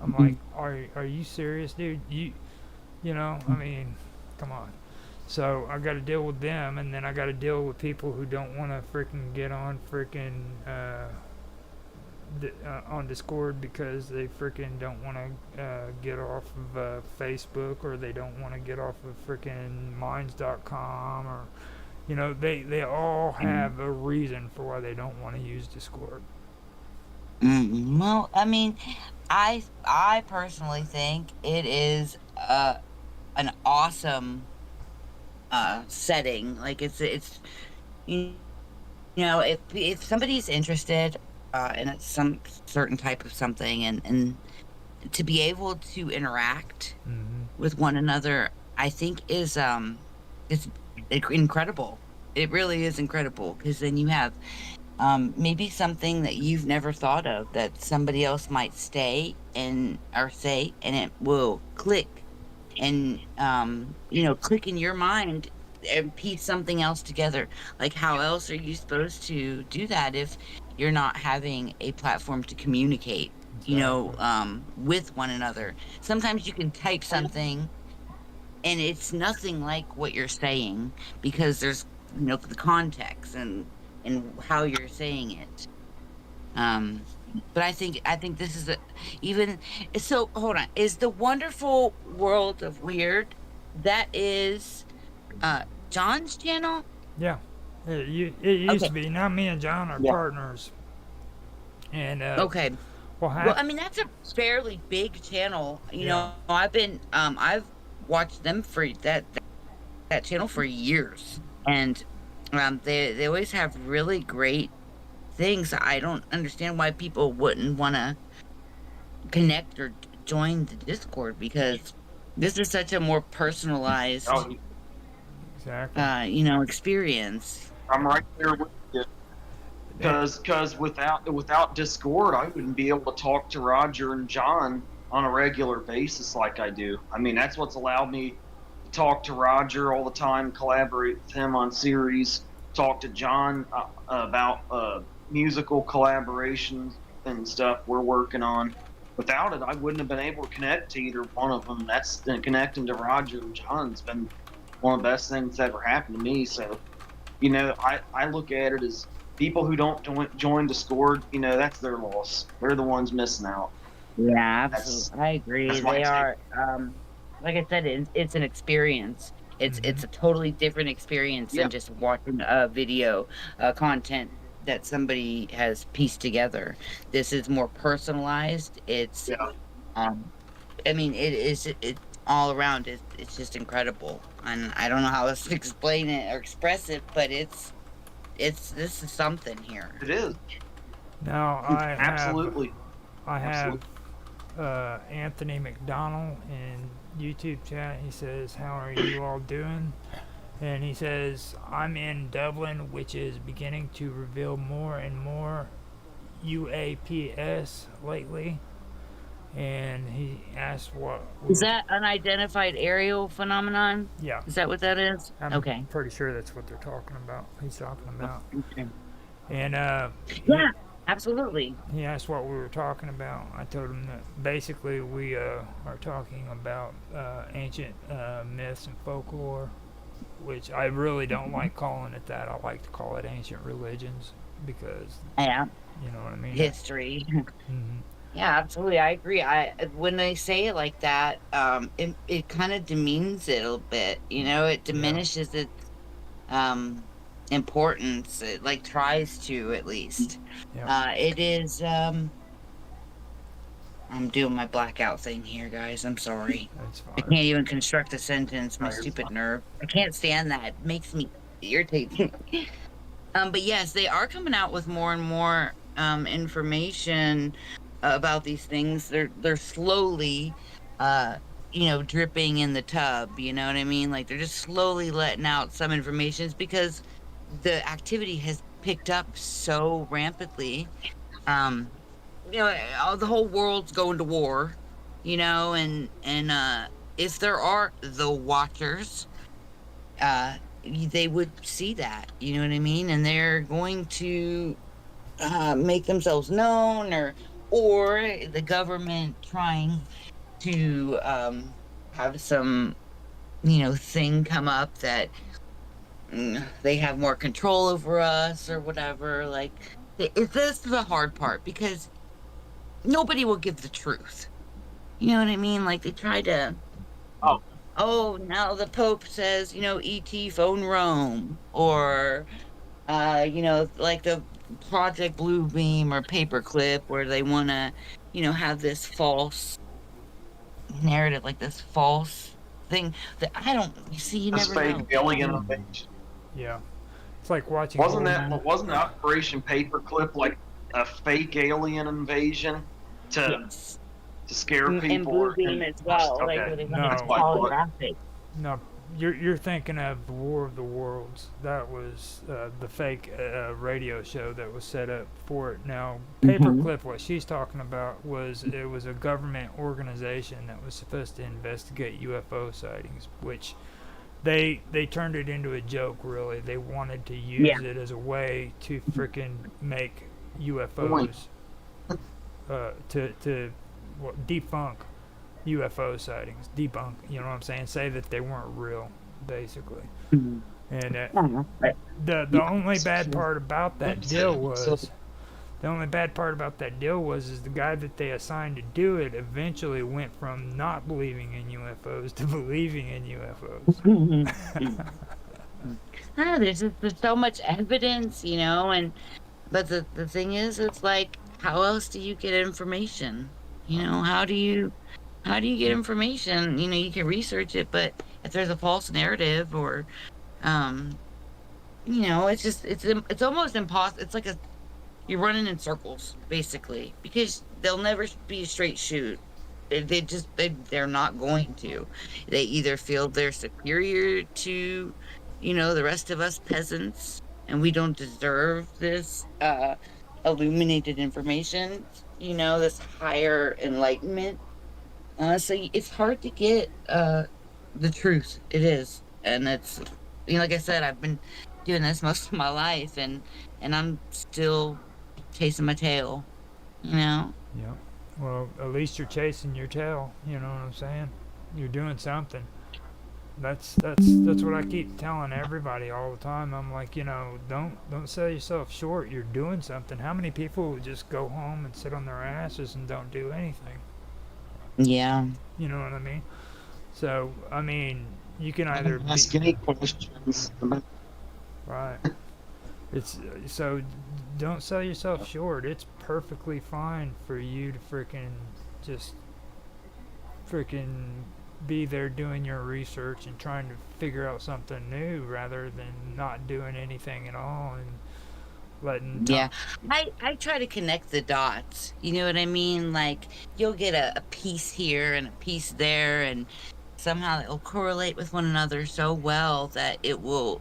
S1: I'm like, are you serious, dude? I mean, come on. So I got to deal with them, and then I got to deal with people who don't want to freaking get on freaking on Discord because they freaking don't want to get off of Facebook, or they don't want to get off of freaking Minds.com, or they all have a reason for why they don't want to use Discord.
S5: Well, I mean, I personally think it is an awesome setting. Like it's you if somebody's interested in some certain type of something, and to be able to interact with one another, I think it's incredible. It really is incredible, because then you have maybe something that you've never thought of that somebody else might say, and it will click, and click in your mind and piece something else together. Like, how else are you supposed to do that if you're not having a platform to communicate, with one another? Sometimes you can type something and it's nothing like what you're saying, because there's the context and how you're saying it. But I think this is so hold on. Is the Wonderful World of Weird, that is John's channel?
S1: Yeah, it used to be. Now me and John are partners. And
S5: okay. Well, I mean, that's a fairly big channel. I've watched them for that channel for years, and they always have really great things. I don't understand why people wouldn't want to connect or join the Discord, because this is such a more personalized experience.
S3: I'm right there with you. Because without Discord, I wouldn't be able to talk to Roger and John on a regular basis like I do. I mean, that's what's allowed me to talk to Roger all the time, collaborate with him on series, talk to John about musical collaborations and stuff we're working on. Without it, I wouldn't have been able to connect to either one of them. Connecting to Roger and John's been one of the best things that ever happened to me. So, I look at it as people who don't join Discord, that's their loss. They're the ones missing out.
S5: Yeah, absolutely. I agree. They are, like I said, it's an experience. It's a totally different experience than just watching a video content that somebody has pieced together. This is more personalized. It's, I mean, it all around. It's just incredible, and I don't know how else to explain it or express it, but this is something here.
S3: It is.
S1: Now I have
S3: Absolutely.
S1: Anthony McDonald in YouTube chat. He says, "How are you all doing?" And he says, "I'm in Dublin, which is beginning to reveal more and more UAPs lately." And he asked what...
S5: Is that unidentified aerial phenomenon?
S1: Yeah.
S5: Is that what that is?
S1: I'm pretty sure that's what they're talking about. He's talking about.
S5: Okay.
S1: And
S5: yeah, absolutely.
S1: He asked what we were talking about. I told him that basically we are talking about ancient myths and folklore, which I really don't like calling it that. I like to call it ancient religions, because you know what I mean.
S5: History. Yeah, absolutely. I agree. When they say it like that, it kind of demeans it a little bit. It diminishes its importance. It tries to, at least. It is. I'm doing my blackout thing here, guys. I'm sorry.
S1: That's fine.
S5: I can't even construct a sentence. My stupid nerve. I can't stand that. It makes me irritating. But yes, they are coming out with more and more information about these things. They're slowly dripping in the tub, you know what I mean? They're just slowly letting out some information, because the activity has picked up so rampantly. The whole world's going to war, and if there are the watchers, they would see that, you know what I mean? And they're going to make themselves known, or the government trying to have some, thing come up that they have more control over us or whatever. This is the hard part, because nobody will give the truth. You know what I mean? Like they try to. Oh, now the Pope says, ET phone Rome, or like the Project Bluebeam or Paperclip, where they want to, have this false narrative, like this false thing that I don't you see. You
S3: This
S5: never
S3: fake
S5: know.
S3: alien invasion.
S1: Yeah. It's like watching.
S3: Wasn't Operation Paperclip like a fake alien invasion to
S5: Yes.
S3: scare people?
S5: And Bluebeam as well,
S3: Okay.
S5: like where they
S1: No.
S5: want to holographic.
S1: No, you're thinking of the War of the Worlds. That was the fake radio show that was set up for it. Now, Paperclip, what she's talking about was it was a government organization that was supposed to investigate UFO sightings, which they turned it into a joke. Really, they wanted to use it as a way to freaking make UFOs to debunk UFO sightings, debunk, you know what I'm saying? Say that they weren't real, basically. And the only bad part about that deal was, is the guy that they assigned to do it eventually went from not believing in UFOs to believing in UFOs.
S5: There's so much evidence, but the thing is, it's like, how else do you get information? How do you get information? You can research it, but if there's a false narrative or, it's almost impossible. It's like you're running in circles, basically, because they'll never be a straight shoot. They're not going to. They either feel they're superior to, the rest of us peasants, and we don't deserve this, illuminated information, this higher enlightenment. So it's hard to get the truth. It is, and it's like I said, I've been doing this most of my life, and I'm still chasing my tail.
S1: Yeah. Well, at least you're chasing your tail. You know what I'm saying? You're doing something. That's what I keep telling everybody all the time. I'm like, don't sell yourself short. You're doing something. How many people would just go home and sit on their asses and don't do anything?
S5: Yeah.
S1: You know what I mean? So, I mean, you can either
S3: ask any questions.
S1: Right. It's so don't sell yourself short. It's perfectly fine for you to just be there doing your research and trying to figure out something new rather than not doing anything at all and letting
S5: I try to connect the dots. You know what I mean? Like you'll get a piece here and a piece there, and somehow it will correlate with one another so well that it will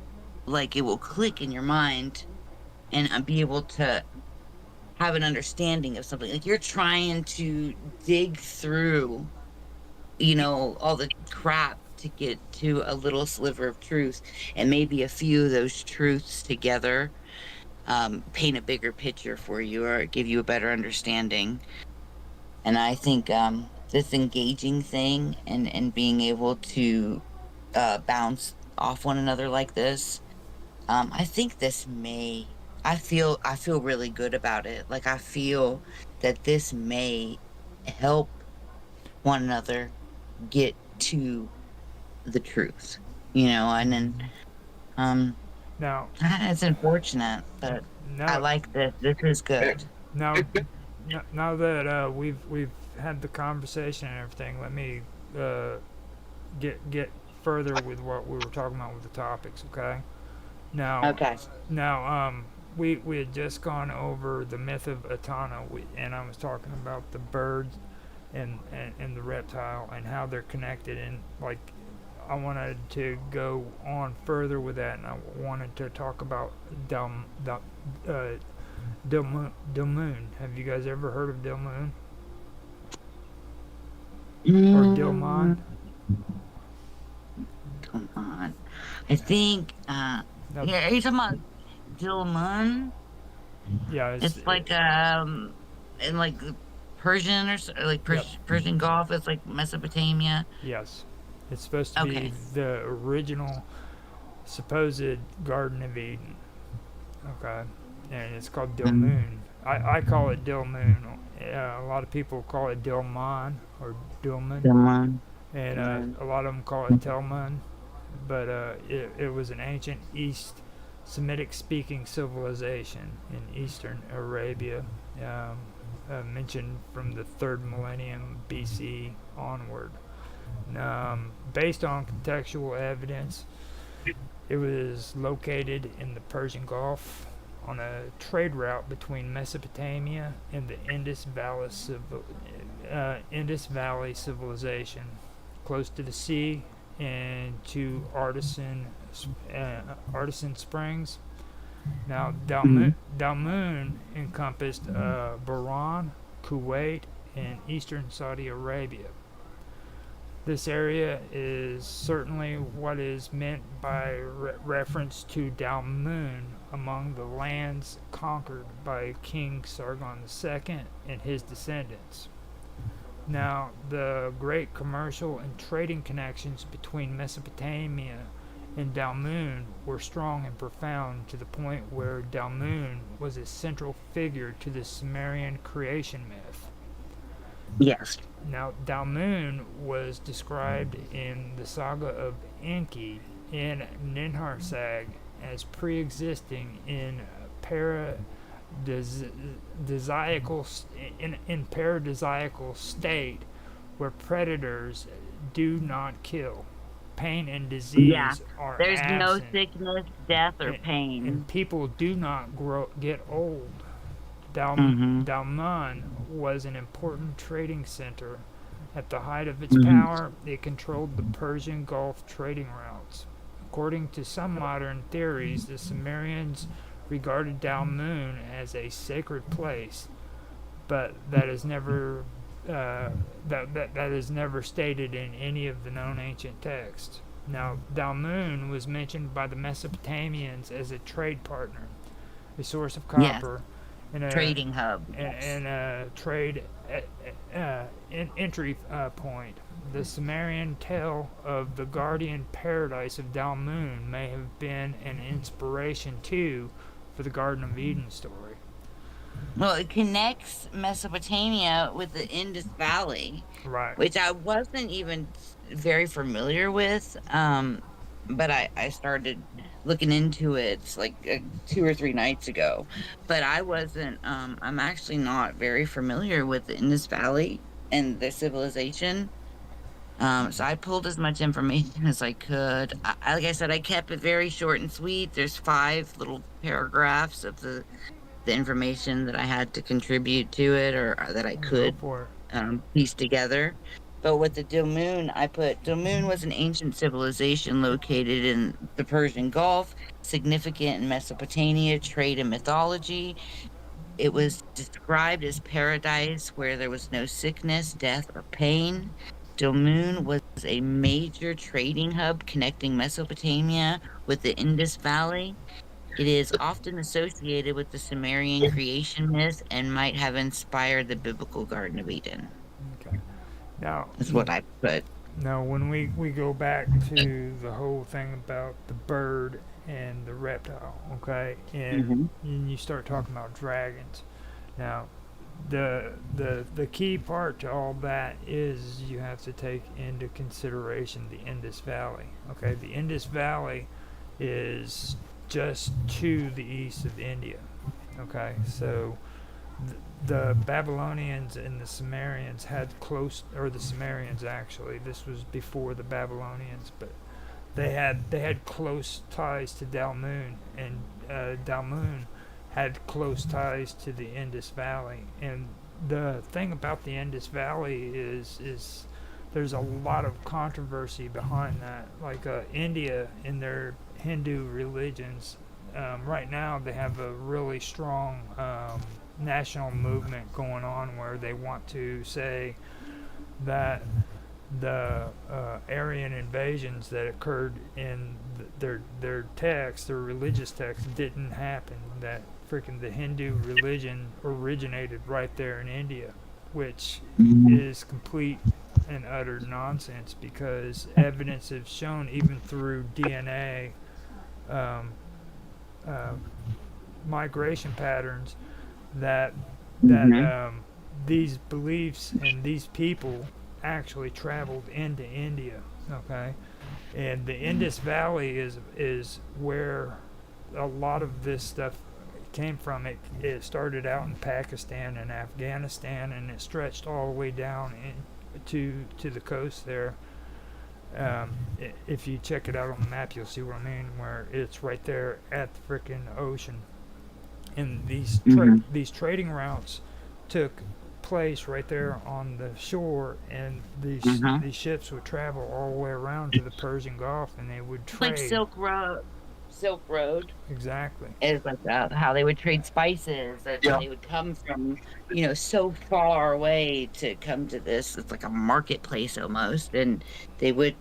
S5: click in your mind and be able to have an understanding of something. Like you're trying to dig through all the crap to get to a little sliver of truth, and maybe a few of those truths together paint a bigger picture for you or give you a better understanding. And I think this engaging thing and being able to bounce off one another like this, I think I feel really good about it. Like I feel that this may help one another get to the truth, and then
S1: now
S5: it's unfortunate, but I like this. This is good.
S1: Now that we've had the conversation and everything, let me get further with what we were talking about with the topics. Okay. Now we had just gone over the myth of Etana, and I was talking about the birds and the reptile and how they're connected, and like I wanted to go on further with that, and I wanted to talk about Del Moon. Have you guys ever heard of Del Moon? Or Dilmon?
S5: Come on. I think are you talking about Dilmun?
S1: Yeah,
S5: it's like in like Persian or like Persian Gulf. It's like Mesopotamia.
S1: Yes, it's supposed to be the original supposed Garden of Eden. Okay, and it's called Dil Moon. I call it Dil Moon A lot of people call it Dilmun or Dilmun,
S5: Come on.
S1: and
S5: Right.
S1: a lot of them call it Telmun. But it was an ancient East Semitic-speaking civilization in Eastern Arabia, mentioned from the 3rd millennium BC onward. Based on contextual evidence, it was located in the Persian Gulf on a trade route between Mesopotamia and the Indus Valley civilization, close to the sea and to Artisan Springs. Now, Dalmun encompassed Bahrain, Kuwait, and eastern Saudi Arabia. This area is certainly what is meant by reference to Dalmun among the lands conquered by King Sargon II and his descendants. Now, the great commercial and trading connections between Mesopotamia and Dalmun were strong and profound to the point where Dalmun was a central figure to the Sumerian creation myth.
S5: Yes.
S1: Now, Dalmun was described in the saga of Enki and Ninhursag as pre-existing in paradisiacal state where predators do not kill. Pain and disease are
S5: There's
S1: absent.
S5: no sickness, death, or pain.
S1: And people do not get old. Dalmun was an important trading center. At the height of its power, it controlled the Persian Gulf trading routes. According to some modern theories, the Sumerians regarded Dalmun as a sacred place, but that is never that is never stated in any of the known ancient texts. Now, Dalmun was mentioned by the Mesopotamians as a trade partner, a source of copper, and a
S5: trading hub,
S1: and a trade entry point. The Sumerian tale of the guardian paradise of Dalmun may have been an inspiration too for the Garden of Eden story.
S5: Well, it connects Mesopotamia with the Indus Valley,
S1: Right.
S5: which I wasn't even very familiar with. But I started looking into it like 2 or 3 nights ago. But I wasn't. I'm actually not very familiar with the Indus Valley and the civilization. So I pulled as much information as I could. Like I said, I kept it very short and sweet. There's 5 little paragraphs of the information that I had to contribute to it, or that I could piece together. But with the Dalmun, I put Dalmun was an ancient civilization located in the Persian Gulf, significant in Mesopotamia, trade, and mythology. It was described as paradise where there was no sickness, death, or pain. Dalmun was a major trading hub connecting Mesopotamia with the Indus Valley. It is often associated with the Sumerian creation myth and might have inspired the biblical Garden of Eden.
S1: Okay. Now,
S5: that's what I put.
S1: Now, when we go back to the whole thing about the bird and the reptile, okay, and you start talking about dragons. Now, the key part to all that is you have to take into consideration the Indus Valley. Okay, the Indus Valley is just to the east of India. Okay, so the Babylonians and the Sumerians had the Sumerians actually, this was before the Babylonians, but they had close ties to Dalmun, and Dalmun had close ties to the Indus Valley. And the thing about the Indus Valley is there's a lot of controversy behind that. Like India, in their Hindu religions, right now they have a really strong national movement going on where they want to say that the Aryan invasions that occurred in their texts, their religious texts, didn't happen. That freaking the Hindu religion originated right there in India, which is complete and utter nonsense, because evidence has shown, even through DNA migration patterns, that these beliefs and these people actually traveled into India, okay? And the Indus Valley is where a lot of this stuff came from. It started out in Pakistan and Afghanistan, and it stretched all the way down to the coast there. If you check it out on the map, you'll see what I mean, where it's right there at the frickin' ocean. And these trading routes took place right there on the shore, and these ships would travel all the way around to the Persian Gulf, and they would trade.
S5: Like Silk Road.
S1: Exactly.
S5: Is like that, how they would trade spices, and they would come from, so far away to come to this. It's like a marketplace almost, and they would,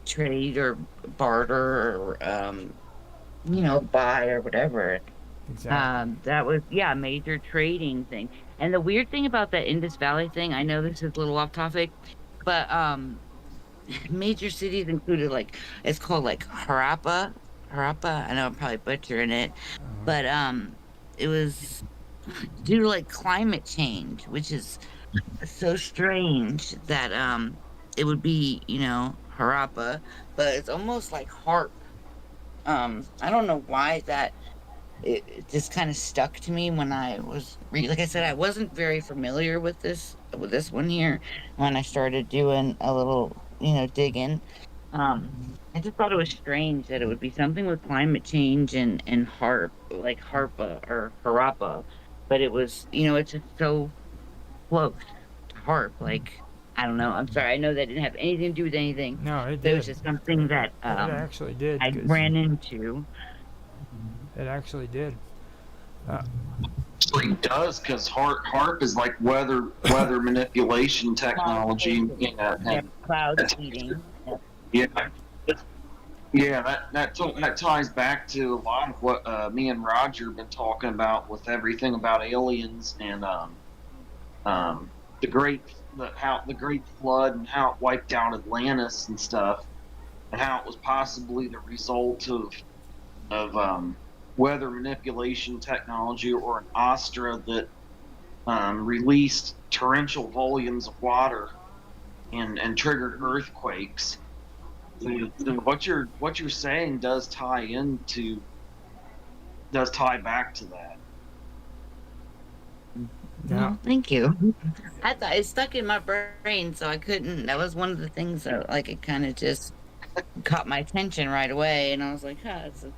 S5: trade or barter or, buy or whatever.
S1: Exactly.
S5: That was, a major trading thing. And the weird thing about that Indus Valley thing, I know this is a little off topic, but major cities included, like, it's called like Harappa. I know I'm probably butchering it, but it was due to like climate change, which is so strange that it would be, Harappa, but it's almost like harp. I don't know why that it just kind of stuck to me when I was like I said, I wasn't very familiar with this one here when I started doing a little, digging. I just thought it was strange that it would be something with climate change and harp, like Harpa or Harappa, but it was, it's just so close to harp. Like, I don't know. I'm sorry. I know that didn't have anything to do with anything.
S1: No, it
S5: It
S1: did.
S5: was just something that
S1: It actually did.
S5: I ran into.
S1: It actually did.
S3: It does, because harp is like weather manipulation technology. And
S5: Cloud seeding.
S3: That ties back to a lot of what me and Roger have been talking about with everything about aliens and the great flood and how it wiped out Atlantis and stuff, and how it was possibly the result of weather manipulation technology or an Astra that released torrential volumes of water and triggered earthquakes. What you're saying does tie back to that.
S1: Yeah.
S5: Well, thank you. I thought it stuck in my brain, so I couldn't. That was one of the things that, like, it kind of just caught my attention right away, and I was like, it's a,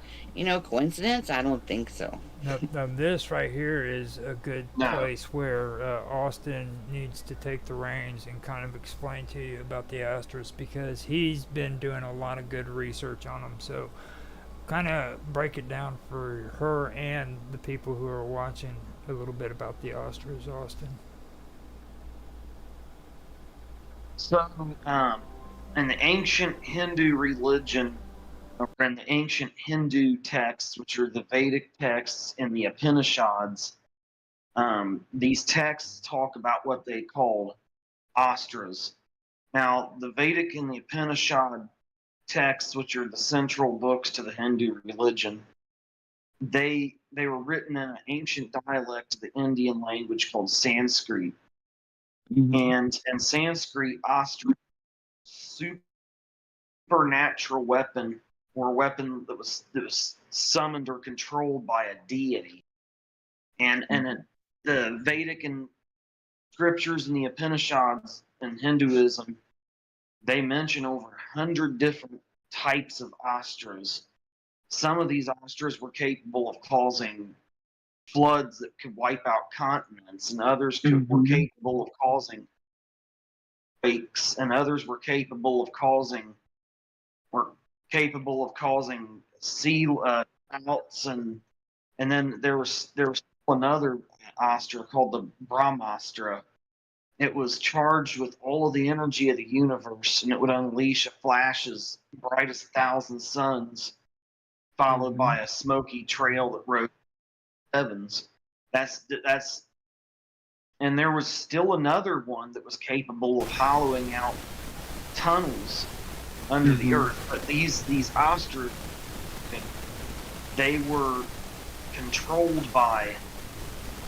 S5: coincidence? I don't think so.
S1: Now this right here is a good
S3: No.
S1: place where Austin needs to take the reins and kind of explain to you about the Astros, because he's been doing a lot of good research on them. So kind of break it down for her and the people who are watching a little bit about the Astros, Austin.
S3: So, in the ancient Hindu religion, or in the ancient Hindu texts, which are the Vedic texts and the Upanishads, these texts talk about what they called astras. Now, the Vedic and the Upanishad texts, which are the central books to the Hindu religion, they were written in an ancient dialect of the Indian language called Sanskrit. And in Sanskrit, astra, supernatural weapon, or a weapon that was summoned or controlled by a deity. And the Vedic and scriptures and the Upanishads in Hinduism, they mention over 100 different types of astras. Some of these astras were capable of causing floods that could wipe out continents, and others were capable of causing quakes, and others were capable of causing sea outs, and then there was another astra called the Brahmastra. It was charged with all of the energy of the universe, and it would unleash a flash as bright as 1,000 suns, followed by a smoky trail that rose heavens. And there was still another one that was capable of hollowing out tunnels under the earth. But these astras, they were controlled by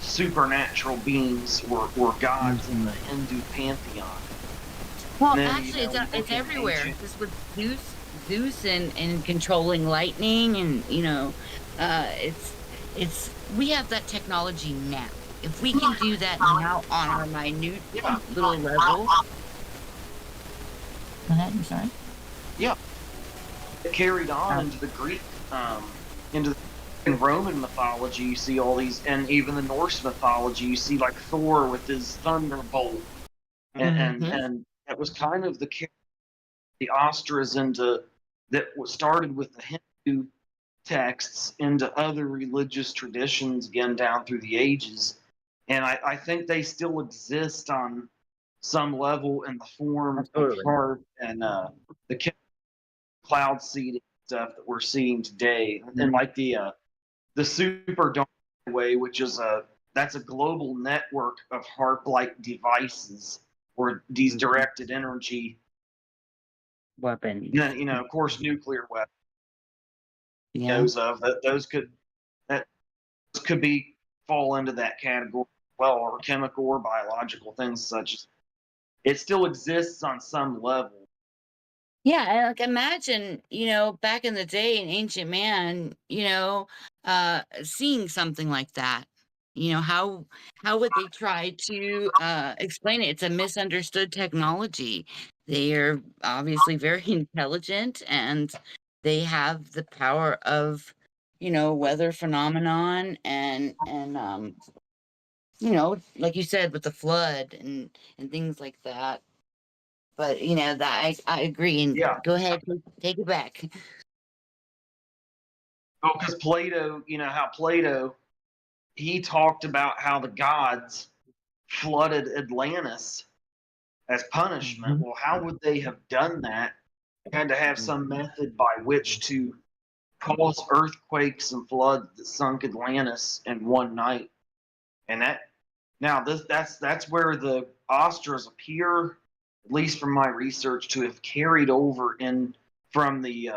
S3: supernatural beings or gods in the Hindu pantheon.
S5: Well,
S3: And then,
S5: actually,
S3: you
S5: it's
S3: look at
S5: everywhere.
S3: ancient.
S5: This with Zeus and controlling lightning, and it's we have that technology now. If we can do that now on our minute
S3: Yeah,
S5: little level. Go ahead. I'm sorry.
S3: yeah. It carried on
S5: Oh.
S3: into the Greek, into the in Roman mythology. You see all these, and even the Norse mythology. You see like Thor with his thunderbolt, and that was kind of the Ostras into that was started with the Hindu texts into other religious traditions again down through the ages, and I think they still exist on some level in the form of
S5: Absolutely.
S3: heart and the cloud seeding stuff that we're seeing today, and like the super dark way, which is that's a global network of harp-like devices or these directed energy
S5: Weapons.
S3: of course, nuclear weapons.
S5: Yeah.
S3: Those that could be fall into that category, well, or chemical or biological things such as it still exists on some level.
S5: Yeah, and like imagine, back in the day in ancient man, seeing something like that. How would they try to explain it? It's a misunderstood technology. They are obviously very intelligent and they have the power of, weather phenomenon and like you said with the flood and things like that. But that I agree. And
S3: Yeah,
S5: go ahead, take it back.
S3: because Plato, how Plato he talked about how the gods flooded Atlantis as punishment. Well, how would they have done that? They had to have some method by which to cause earthquakes and floods that sunk Atlantis in one night. And that's where the Ostras appear, at least from my research, to have carried over in from the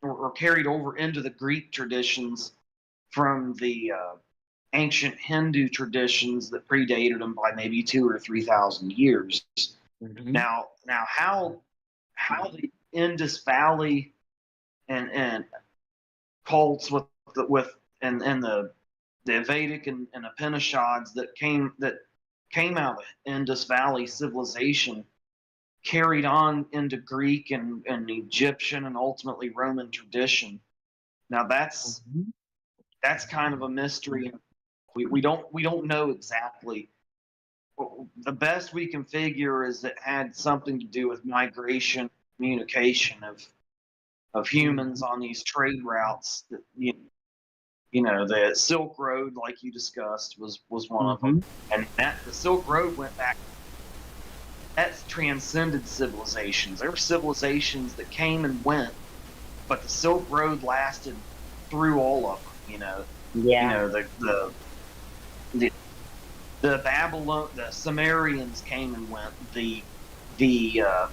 S3: or carried over into the Greek traditions from the ancient Hindu traditions that predated them by maybe 2,000 or 3,000 years. Now how the Indus Valley and cults with the Vedic and Upanishads that came out of Indus Valley civilization carried on into Greek and Egyptian and ultimately Roman tradition. Now that's kind of a mystery. We don't know exactly. The best we can figure is it had something to do with migration, communication of humans on these trade routes. That the Silk Road, like you discussed, was one of them, and the Silk Road went back. That's transcended civilizations. There were civilizations that came and went, but the Silk Road lasted through all of them.
S5: Yeah.
S3: The Babylon, the Sumerians came and went. The Akkadians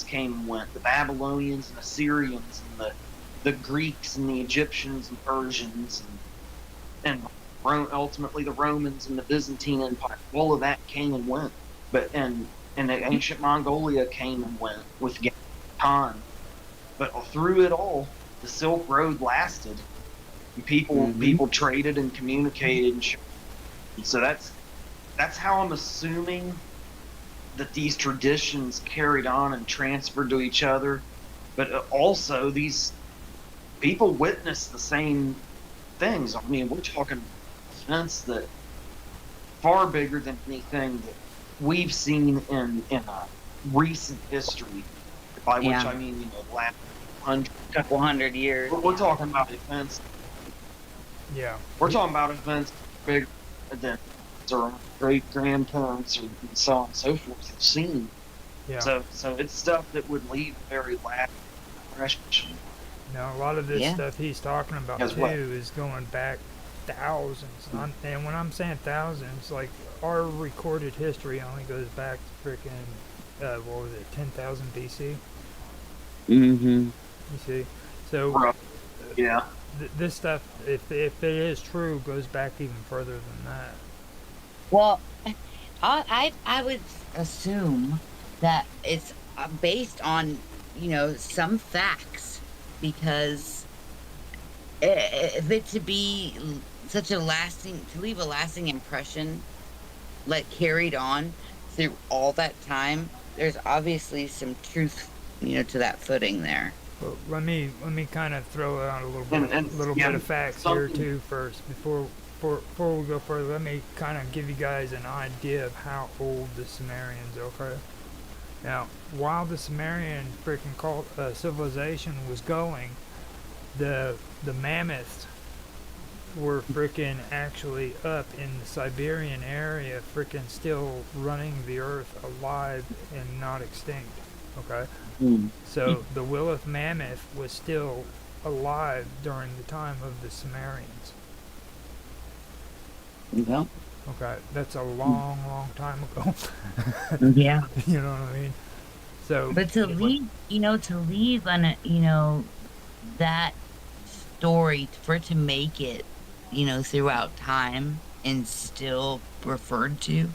S3: came and went. The Babylonians and Assyrians and the Greeks and the Egyptians and Persians and ultimately the Romans and the Byzantine Empire. All of that came and went. But and the ancient Mongolia came and went with Genghis Khan. But through it all, the Silk Road lasted. And people traded and communicated. And so that's how I'm assuming that these traditions carried on and transferred to each other. But also these people witnessed the same things. I mean, we're talking events that far bigger than anything that we've seen in recent history. By which I mean, the last
S5: couple hundred years.
S3: We're talking about events.
S1: Yeah.
S3: We're talking about events bigger than our great grandparents and so on and so forth have seen.
S1: Yeah.
S3: So it's stuff that would leave a very lasting impression.
S1: Now, a lot of this stuff he's talking about too is going back thousands. And when I'm saying thousands, like our recorded history only goes back to freaking, what was it, 10,000 BC?
S5: Mm-hmm.
S1: You see? So,
S3: yeah.
S1: this stuff, if it is true, goes back even further than that.
S5: Well, I would assume that it's based on, some facts, because if it to be such a to leave a lasting impression, like carried on through all that time, there's obviously some truth, to that footing there.
S1: But let me kind of throw out a little bit of facts here too first before we go further. Let me kind of give you guys an idea of how old the Sumerians are. Okay. Now, while the Sumerian freaking civilization was going, the mammoths were freaking actually up in the Siberian area, freaking still running the earth alive and not extinct. Okay. So the Willis mammoth was still alive during the time of the Sumerians.
S5: Yeah.
S1: Okay, that's a long time ago.
S5: Yeah.
S1: You know what I mean? So,
S5: but to leave on a, that story, for it to make it, throughout time and still referred to,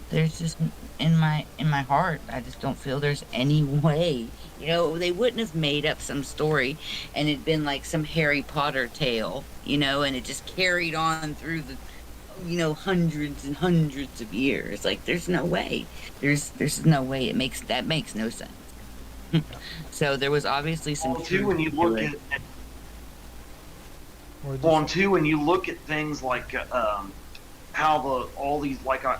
S5: there's just in my heart, I just don't feel there's any way. They wouldn't have made up some story and it'd been like some Harry Potter tale, and it just carried on through the hundreds and hundreds of years. Like, there's no way. There's no way. That makes no sense. So there was obviously some truth
S3: when you look at when you look at things like how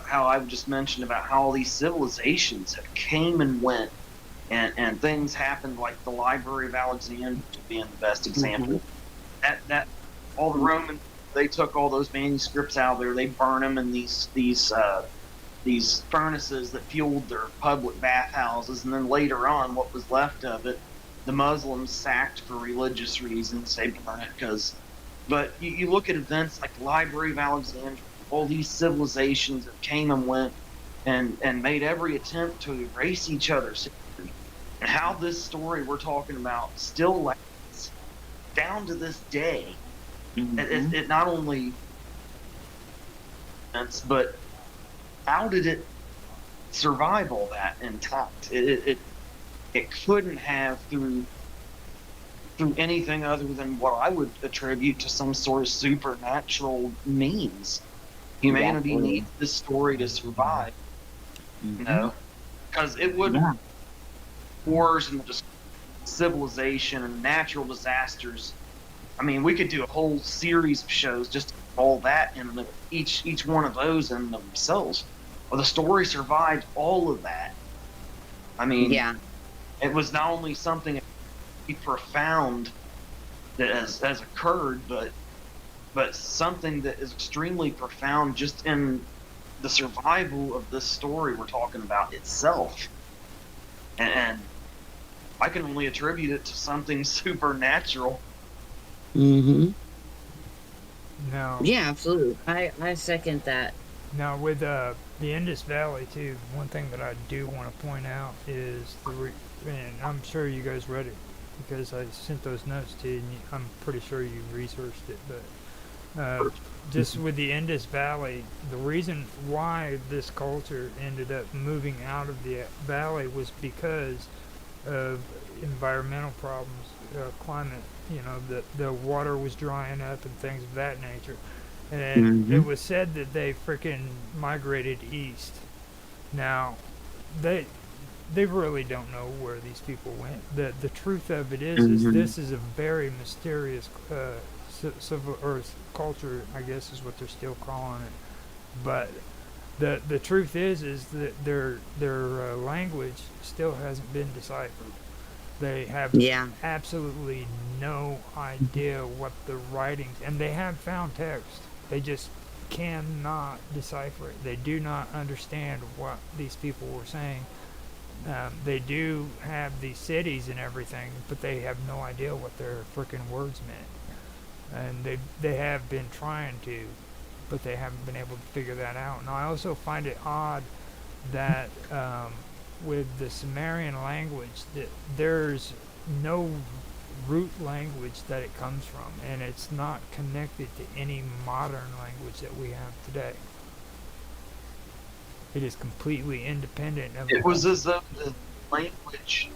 S3: how I just mentioned about how all these civilizations have came and went, and things happened, like the Library of Alexandria being the best example. That all the Romans, they took all those manuscripts out there, they burn them in these furnaces that fueled their public bathhouses, and then later on, what was left of it, the Muslims sacked for religious reasons. They burned it but you look at events like the Library of Alexandria, all these civilizations that came and went and made every attempt to erase each other's history. And how this story we're talking about still lasts down to this day. It not only, but how did it survive all that intact? It couldn't have through anything other than what I would attribute to some sort of supernatural means. Humanity needs this story to survive, because it would wars and just civilization and natural disasters. I mean, we could do a whole series of shows just all that, and each one of those in themselves. Well, the story survived all of that. I mean, it was not only something profound that has occurred, but something that is extremely profound just in the survival of this story we're talking about itself. And I can only attribute it to something supernatural.
S1: No.
S5: Yeah, absolutely. I second that.
S1: Now, with the Indus Valley too, one thing that I do want to point out is and I'm sure you guys read it because I sent those notes to you, and I'm pretty sure you researched it, but just with the Indus Valley, the reason why this culture ended up moving out of the valley was because of environmental problems, climate. The water was drying up and things of that nature. And it was said that they freaking migrated east. Now, they really don't know where these people went. The truth of it is this is a very mysterious civil or culture, I guess is what they're still calling it. But the truth is that their language still hasn't been deciphered. They have absolutely no idea what the writings, and they have found text. They just cannot decipher it. They do not understand what these people were saying. They do have these cities and everything, but they have no idea what their freaking words meant. And they have been trying to, but they haven't been able to figure that out. Now, I also find it odd that with the Sumerian language, that there's no root language that it comes from, and it's not connected to any modern language that we have today. It is completely independent of.
S3: It was as though the language.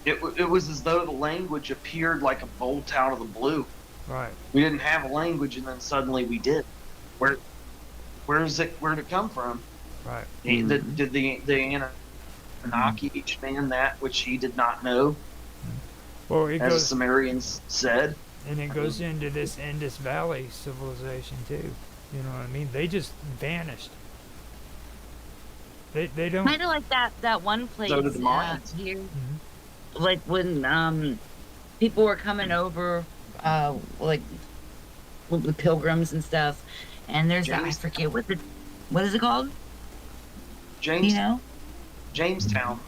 S3: It was as though the language appeared like a bolt out of the blue.
S1: Right.
S3: We didn't have a language, and then suddenly we did. Where'd it come from?
S1: Right.
S3: Did the Anunnaki teach man that which he did not know?
S1: Well, it
S3: as
S1: goes,
S3: the Sumerians said.
S1: And it goes into this Indus Valley civilization too. You know what I mean? They just vanished. They don't.
S5: Kind of like that one place
S3: So did the Mayans.
S5: here, like when people were coming over, like with the pilgrims and stuff, and there's that, I forget what is it called?
S3: James,
S5: You know?
S3: Jamestown,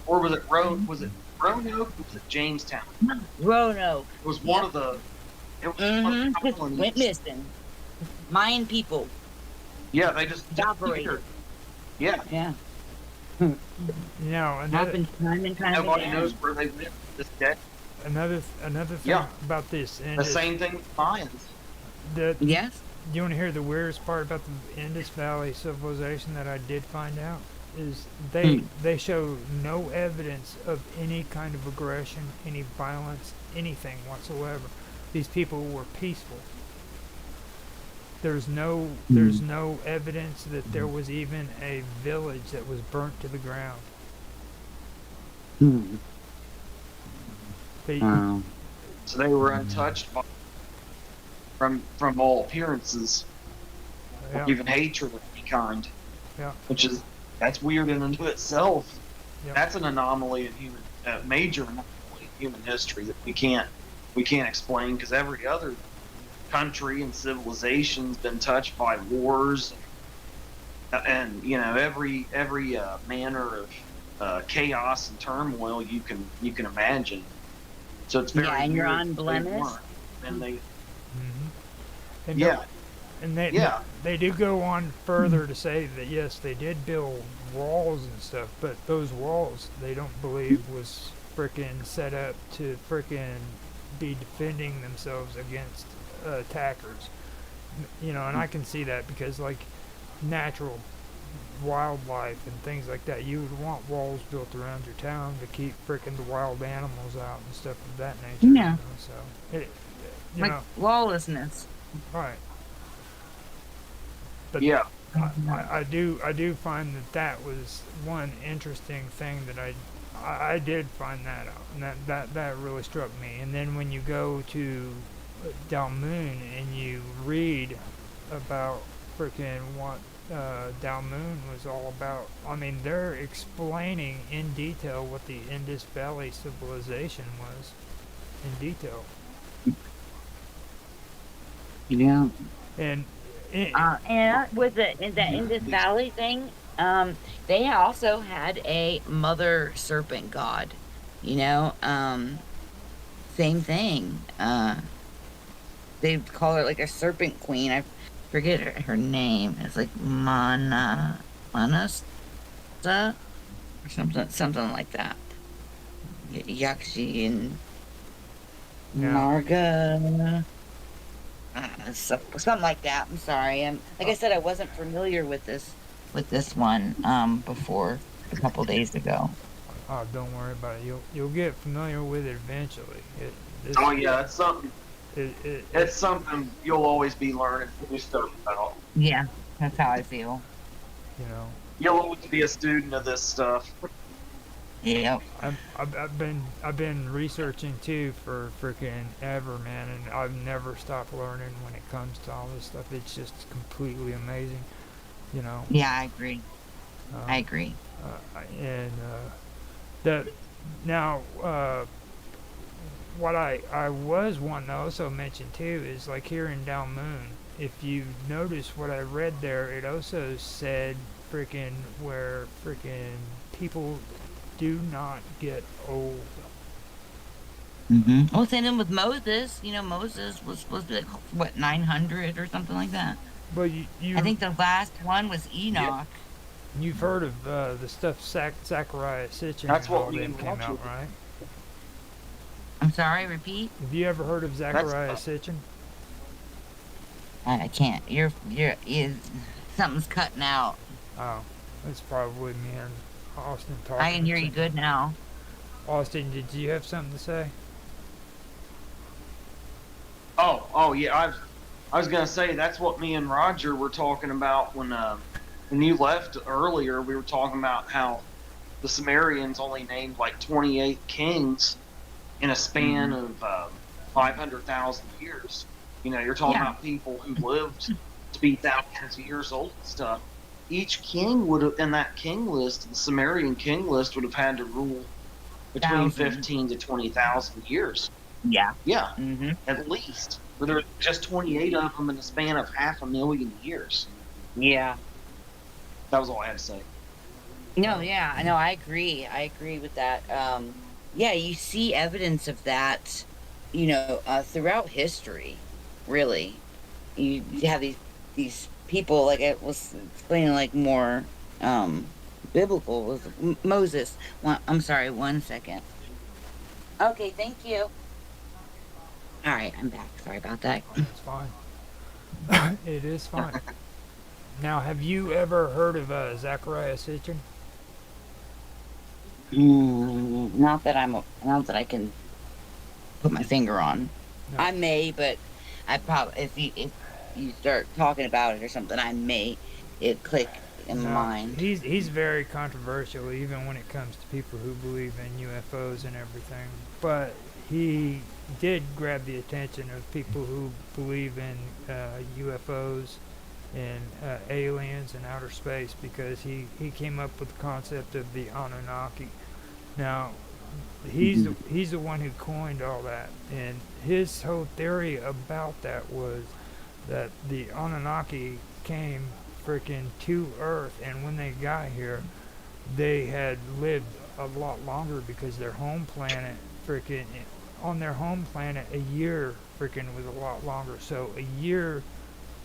S3: or was it Roanoke? Was it Jamestown?
S5: Roanoke.
S3: It was one of the. It was one of the colonies.
S5: Went missing. Mayan people.
S3: Yeah, they just
S5: Evaporated.
S3: disappeared. Yeah.
S5: Yeah.
S1: You know, another,
S5: Happened time and time
S3: Nobody
S5: again.
S3: knows where they live this day.
S1: another thing
S3: Yeah.
S1: about this
S3: The
S1: Indus.
S3: same thing with Mayans.
S5: Yes.
S1: Do you want to hear the weirdest part about the Indus Valley civilization that I did find out? Is they show no evidence of any kind of aggression, any violence, anything whatsoever. These people were peaceful. There's no evidence that there was even a village that was burnt to the ground. They,
S3: So they were untouched from all appearances,
S1: yeah,
S3: even hatred of any kind.
S1: Yeah.
S3: That's weird in and of itself.
S1: Yeah.
S3: That's an anomaly in major anomaly in human history that we can't explain, because every other country and civilization's been touched by wars and every manner of chaos and turmoil you can imagine. So it's very
S5: and you're
S3: weird
S5: on
S3: that they
S5: blemish.
S3: weren't. And they
S1: and
S3: yeah.
S1: And they do go on further to say that yes, they did build walls and stuff, but those walls they don't believe was frickin' set up to frickin' be defending themselves against attackers. You know, and I can see that because like natural wildlife and things like that, you would want walls built around your town to keep frickin' the wild animals out and stuff of that nature.
S5: Yeah.
S1: You know, so
S5: Like lawlessness.
S1: right. But
S3: yeah.
S1: I do find that was one interesting thing that I did find that out, and that really struck me. And then when you go to Dalmoon and you read about frickin' what Dalmoon was all about, I mean they're explaining in detail what the Indus Valley civilization was in detail.
S5: Yeah.
S1: And
S5: with the Indus Valley thing, they also had a mother serpent god. You know, same thing. They call her like a serpent queen. I forget her name. It's like Manasa or something like that. Yakshi and Marga. Something like that. I'm sorry. Like I said, I wasn't familiar with this one before a couple days ago.
S1: Oh, don't worry about it. You'll get familiar with it eventually.
S3: It's something. It's something you'll always be learning new stuff about.
S5: Yeah, that's how I feel.
S1: You know.
S3: You'll always be a student of this stuff.
S5: Yep.
S1: I've been researching too for freaking ever, man, and I've never stopped learning when it comes to all this stuff. It's just completely amazing, you know.
S5: Yeah, I agree. I agree.
S1: What I was wanting to also mention too is like here in Dalmoon, if you notice what I read there, it also said freaking where freaking people do not get old.
S5: Mm-hmm. Well, same thing with Moses. You know, Moses was supposed to be like, what, 900 or something like that.
S1: But
S5: I think the last one was Enoch.
S3: Yeah.
S1: You've heard of the stuff Zachariah Sitchin.
S3: That's what
S1: all
S3: we
S1: them came out, right?
S5: sorry, repeat.
S1: Have you ever heard of Zachariah Sitchin?
S5: I can't. Something's cutting out.
S1: Oh, it's probably me and Austin talking.
S5: I can hear you good now.
S1: Austin, did you have something to say?
S3: Oh yeah. I was gonna say that's what me and Roger were talking about when you left earlier. We were talking about how the Sumerians only named like 28 kings in a span of 500,000 years. You know, you're talking about people who lived to be thousands of years old and stuff. Each king would have, in that king list, the Sumerian king list would have had to rule between 15 to 20,000 years.
S5: Yeah.
S3: Yeah, at least. But there were just 28 of them in the span of 500,000 years.
S5: Yeah.
S3: That was all I had to say.
S5: No, yeah, I know. I agree. I agree with that. Yeah, you see evidence of that, throughout history. Really, you have these people, like I was explaining, like more biblical with Moses. I'm sorry, 1 second. Okay, thank you. All right, I'm back. Sorry about that.
S1: It's fine. It is fine. Now, have you ever heard of Zachariah Sitchin?
S5: Not that I can put my finger on.
S1: No.
S5: I may, but I probably if you start talking about it or something, I may it click in my mind.
S1: He's very controversial, even when it comes to people who believe in UFOs and everything. But he did grab the attention of people who believe in UFOs and aliens and outer space, because he came up with the concept of the Anunnaki. Now, he's the one who coined all that, and his whole theory about that was that the Anunnaki came freaking to Earth, and when they got here, they had lived a lot longer, because their home planet on their home planet, a year freaking was a lot longer. So a year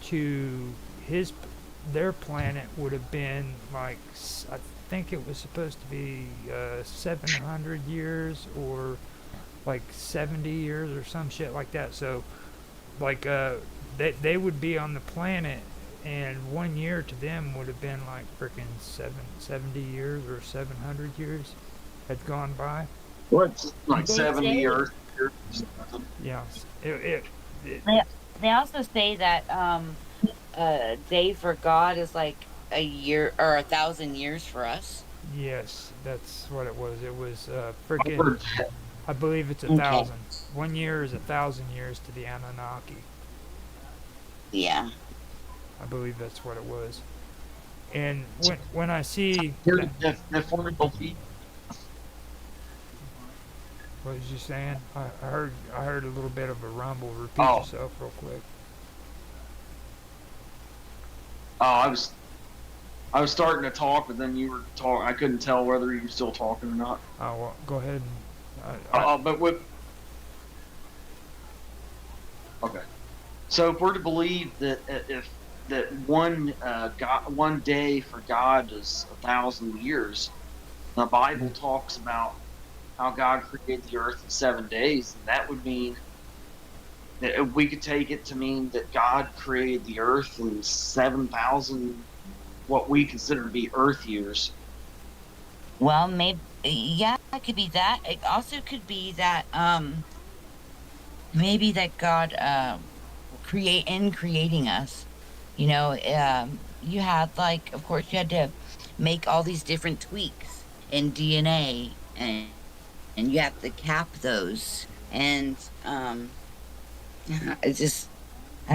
S1: to their planet would have been like, I think it was supposed to be 700 years or like 70 years or some shit like that. So like they would be on the planet, and 1 year to them would have been like freaking 70 years or 700 years had gone by.
S3: What's like 70 years?
S1: Yeah.
S5: They also say that a day for God is like a year or 1,000 years for us.
S1: Yes, that's what it was. It was freaking. I believe it's 1,000. 1 year is 1,000 years to the Anunnaki.
S5: Yeah.
S1: I believe that's what it was. And when I see. What was you saying? I heard a little bit of a rumble. Repeat yourself real quick.
S3: Oh, I was starting to talk, but then you were talking. I couldn't tell whether you were still talking or not.
S1: Oh, well, go ahead.
S3: Okay. So if we're to believe that one day for God is 1,000 years, the Bible talks about how God created the earth in 7 days, and that would mean that we could take it to mean that God created the earth in 7,000, what we consider to be Earth years.
S5: Well, maybe, yeah, it could be that. It also could be that maybe that God creating us, you had, like, of course you had to make all these different tweaks in DNA, and you have to cap those, and I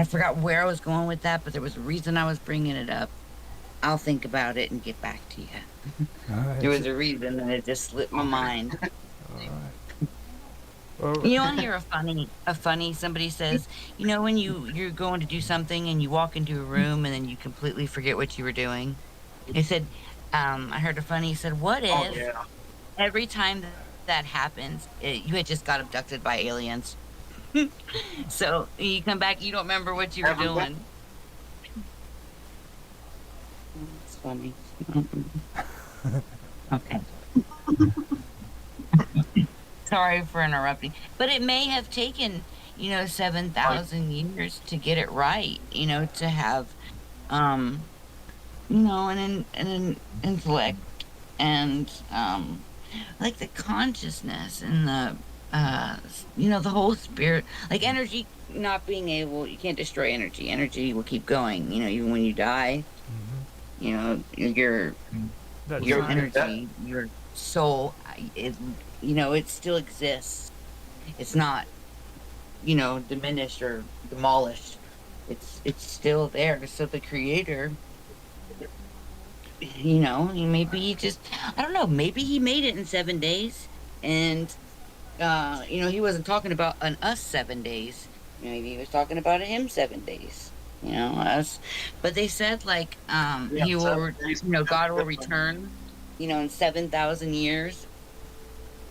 S5: forgot where I was going with that, but there was a reason I was bringing it up. I'll think about it and get back to you. There was a reason, and it just slipped my mind.
S1: All right. Well,
S5: You want to hear a funny, somebody says, when you're going to do something and you walk into a room and then you completely forget what you were doing. They said, I heard a funny, he said, what if every time that happens, you had just got abducted by aliens? So you come back, you don't remember what you were doing. It's funny. Okay. Sorry for interrupting, but it may have taken 7,000 years to get it right. To have an intellect and like the consciousness and the whole spirit, like energy not being able, you can't destroy energy. Energy will keep going. Even when you die, your
S1: That's
S5: your
S1: right.
S5: energy, your soul, it still exists. It's not, diminished or demolished. It's still there. So the creator, maybe he just, I don't know, maybe he made it in 7 days, and he wasn't talking about an us 7 days. Maybe he was talking about a him 7 days. Us. But they said like he will, God will return, in 7,000 years.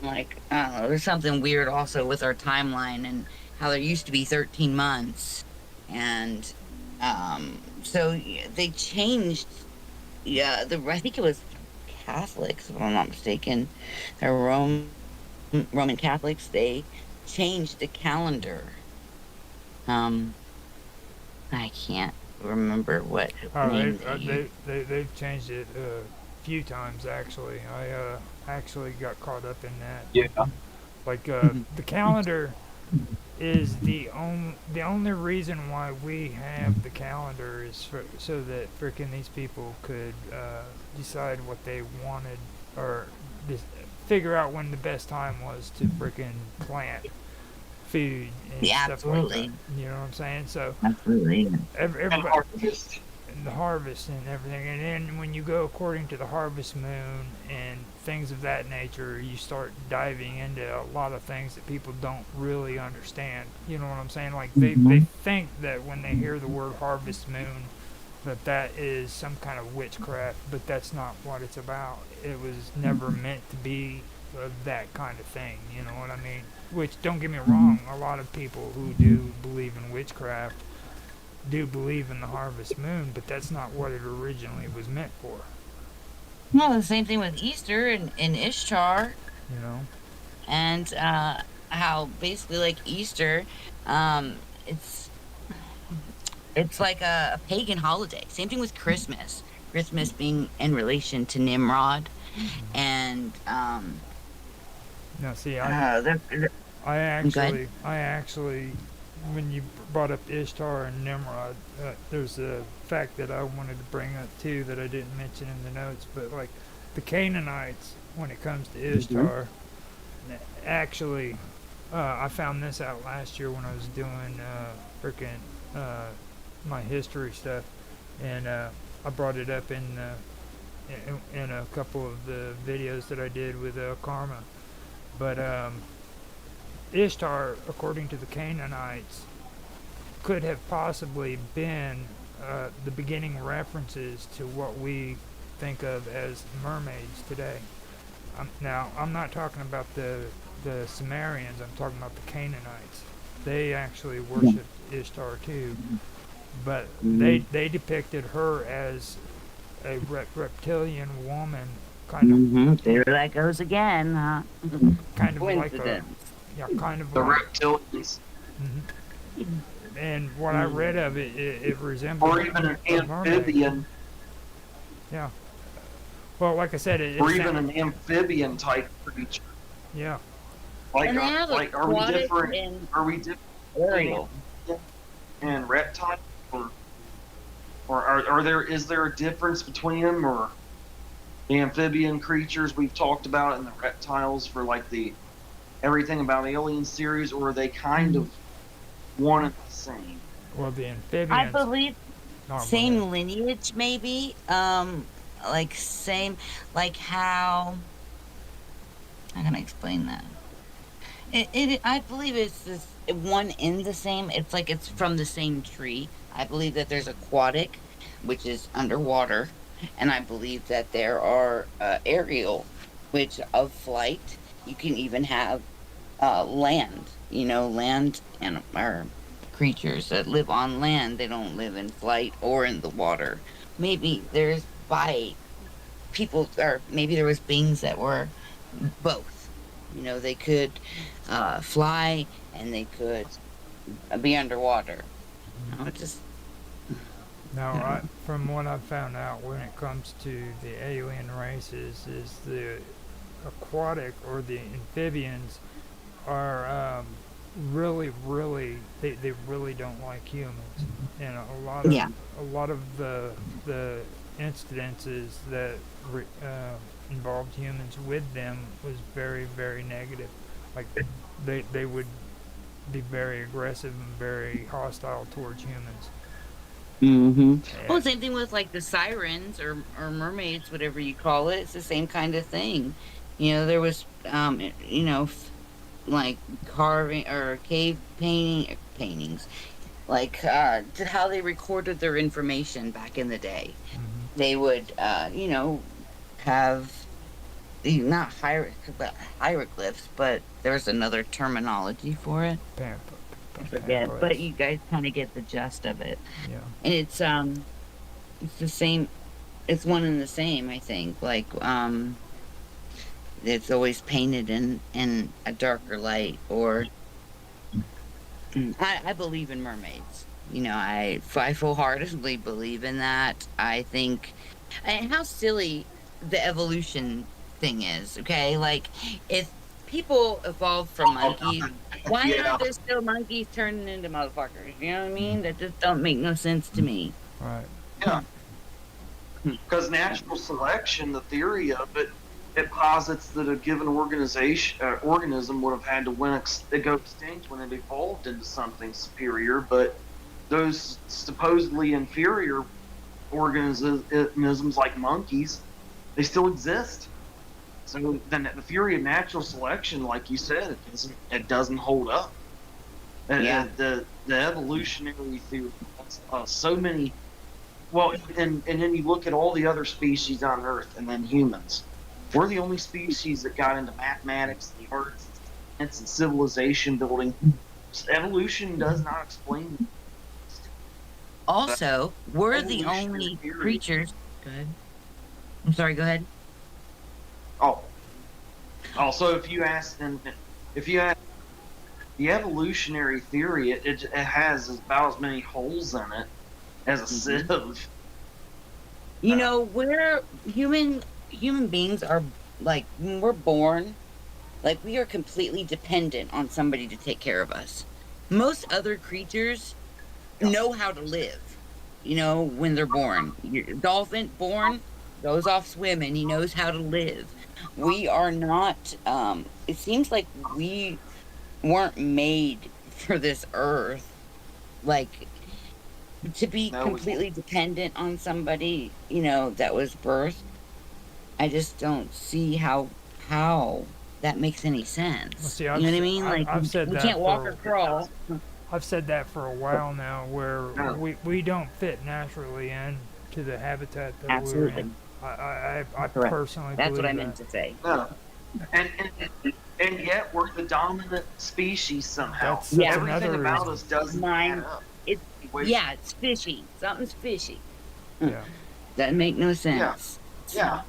S5: Like, I don't know, there's something weird also with our timeline and how there used to be 13 months. And so they changed, I think it was Catholics, if I'm not mistaken, the Roman Catholics, they changed the calendar. I can't remember what name
S1: They've changed it a few times actually. I actually got caught up in that.
S3: Yeah.
S1: Like the calendar is the only reason why we have the calendar is so that frickin' these people could decide what they wanted or figure out when the best time was to frickin' plant food and
S5: Yeah,
S1: stuff like
S5: absolutely.
S1: that. You know what I'm saying? So
S5: Absolutely.
S1: everybody,
S3: Harvest.
S1: and the harvest and everything. And then when you go according to the harvest moon and things of that nature, you start diving into a lot of things that people don't really understand. You know what I'm saying? Like they think that when they hear the word harvest moon, that is some kind of witchcraft, but that's not what it's about. It was never meant to be that kind of thing. You know what I mean? Which, don't get me wrong, a lot of people who do believe in witchcraft do believe in the harvest moon, but that's not what it originally was meant for.
S5: No, the same thing with Easter and Ishtar,
S1: You know?
S5: and how basically like Easter, it's like a pagan holiday. Same thing with Christmas. Christmas being in relation to Nimrod, and
S1: Now, see,
S5: they're-
S1: I actually, when you brought up Ishtar and Nimrod, there's a fact that I wanted to bring up too that I didn't mention in the notes, but like the Canaanites, when it comes to Ishtar, actually, I found this out last year when I was doing my history stuff, and I brought it up in a couple of the videos that I did with Karma. But Ishtar, according to the Canaanites, could have possibly been the beginning references to what we think of as mermaids today. Now, I'm not talking about the Sumerians, I'm talking about the Canaanites. They actually worshipped Ishtar too, but they depicted her as a reptilian woman, kind of.
S5: There that goes again, huh?
S1: Kind of like a,
S5: Coincidence.
S1: yeah, kind of
S3: The
S1: like.
S3: reptilians.
S1: And what I read of it, it resembles
S3: Or even an
S1: a mermaid.
S3: amphibian.
S1: Yeah. Well, like I said,
S3: Or even an amphibian type creature.
S1: Yeah.
S3: Like,
S5: And they have
S3: are we
S5: aquatic
S3: different?
S5: and
S3: Are we different
S5: aerial.
S3: and reptile? Or is there a difference between them, or the amphibian creatures we've talked about and the reptiles for like the everything about Alien series, or are they kind of one and the same?
S1: Well, the
S5: I
S1: amphibians.
S5: believe
S1: Oh,
S5: same
S1: well,
S5: lineage, maybe. Like same, like how can I explain that? I believe it's this one in the same. It's like it's from the same tree. I believe that there's aquatic, which is underwater, and I believe that there are aerial, which of flight. You can even have land. Land and or creatures that live on land. They don't live in flight or in the water. Maybe there's by people, or maybe there was beings that were both. You know, they could fly and they could be underwater. You know, just
S1: Now, from what I've found out when it comes to the alien races, is the aquatic or the amphibians are they really don't like humans, and
S5: yeah,
S1: a lot of the incidences that involved humans with them was very negative. Like they would be very aggressive and very hostile towards humans.
S5: hmm
S1: And,
S5: well, same thing with like the sirens or mermaids, whatever you call it. It's the same kind of thing. You know, there was you know, like carving or cave paintings, like to how they recorded their information back in the day.
S1: mhm.
S5: They would you know, have not hieroglyphs, but there's another terminology for it. I forget, but
S1: Pamphlets.
S5: you guys kind of get the gist of it.
S1: Yeah.
S5: And it's the same, it's one and the same, I think. Like it's always painted in a darker light. Or I believe in mermaids. You know, I full-heartedly believe in that. I think, and how silly the evolution thing is. Okay, like if people evolved from monkeys, why
S3: Yeah.
S5: aren't there still monkeys turning into motherfuckers? You know what I mean? That just don't make no sense to me.
S1: Right.
S3: Yeah. Because natural selection, the theory of it, it posits that a given organism would have had to go extinct when it evolved into something superior, but those supposedly inferior organisms like monkeys, they still exist. So then the theory of natural selection, like you said, it doesn't hold up.
S5: Yeah.
S3: The evolutionary theory, so many. Well, and then you look at all the other species on Earth, and then humans. We're the only species that got into mathematics, the arts, and civilization building. Evolution does not explain.
S5: Also, we're the
S3: Evolutionary
S5: only
S3: theory.
S5: creatures. Go ahead. I'm sorry. Go ahead.
S3: Oh, also, if you ask the evolutionary theory, it has about as many holes in it as a sieve.
S5: You know, we're human beings are like when we're born, like we are completely dependent on somebody to take care of us. Most other creatures know how to live, you know, when they're born. Your dolphin born goes off swimming, he knows how to live. We are not it seems like we weren't made for this earth. Like to be
S3: No,
S5: completely dependent on somebody, you know, that was birthed. I just don't see how that makes any
S1: Well,
S5: sense.
S1: see,
S5: You know what I mean? Like
S1: I've said
S5: we
S1: that
S5: can't walk or crawl.
S1: I've said that for a while now, where
S3: No.
S1: we don't fit naturally into the habitat that we're
S5: Absolutely.
S1: in. I
S5: Correct.
S1: personally
S5: That's what I
S1: believe
S5: meant
S1: that.
S5: to say.
S3: no. And, and yet we're the dominant species somehow.
S1: That's
S5: Yeah.
S3: Everything
S1: another
S3: about
S1: reason.
S3: us doesn't
S5: Mine.
S3: add up.
S5: It's
S3: Wait.
S5: yeah, it's fishy. Something's fishy.
S1: Yeah.
S5: Doesn't make no sense.
S3: Yeah.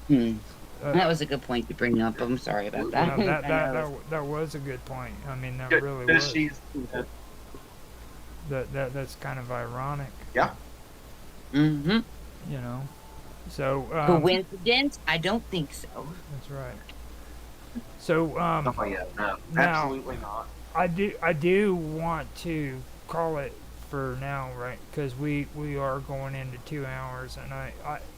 S5: Hmm.
S1: Uh,
S5: That was a good point to bring up. I'm sorry about that.
S1: no,
S5: I know.
S1: that was a good point. I mean, that
S3: Good
S1: really was.
S3: species.
S1: That's kind of ironic,
S3: Yeah.
S5: Mm-hmm.
S1: you know. So
S5: Coincidence? I don't think so.
S1: that's right. So
S3: Oh yeah. No.
S1: now
S3: Absolutely not.
S1: I do want to call it for now, right? Because we are going into 2 hours, and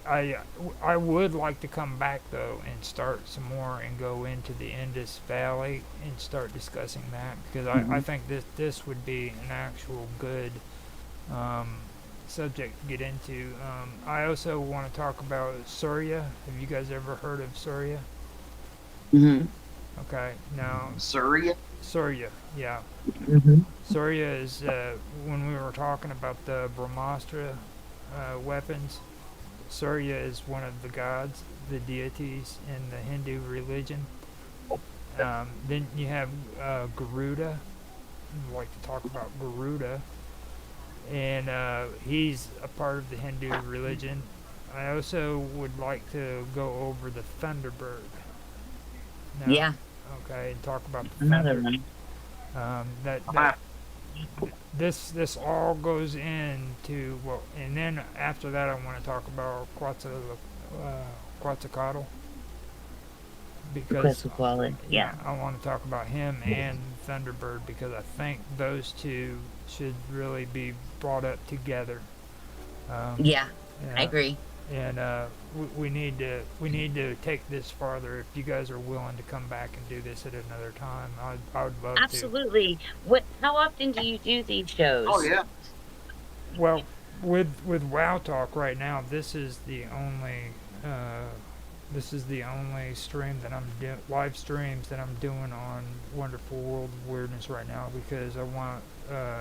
S1: I would like to come back though and start some more and go into the Indus Valley and start discussing that, because I think this would be an actual good subject to get into. I also want to talk about Surya. Have you guys ever heard of Surya?
S5: Mm-hmm.
S1: Okay, now
S3: Surya.
S1: Surya, yeah.
S5: Mm-hmm.
S1: Surya is when we were talking about the Brahmastra weapons. Surya is one of the gods, the deities in the Hindu religion. Then you have Garuda. I'd like to talk about Garuda, and he's a part of the Hindu religion. I also would like to go over the Thunderbird. now.
S5: Yeah.
S1: Okay, and talk about the
S5: Another
S1: Thunder.
S5: one.
S1: This all goes into and then after that I want to talk about Quetzalcoatl because
S5: Quetzalcoatl. Yeah.
S1: I want to talk about him and Thunderbird because I think those two should really be brought up together.
S5: Yeah, I agree.
S1: And we need to take this farther. If you guys are willing to come back and do this at another time, I would love to.
S5: Absolutely. How often do you do these shows?
S3: Oh yeah.
S1: Well, with WOW Talk right now, this is the only stream that live streams that I'm doing on Wonderful World of Weirdness right now because I want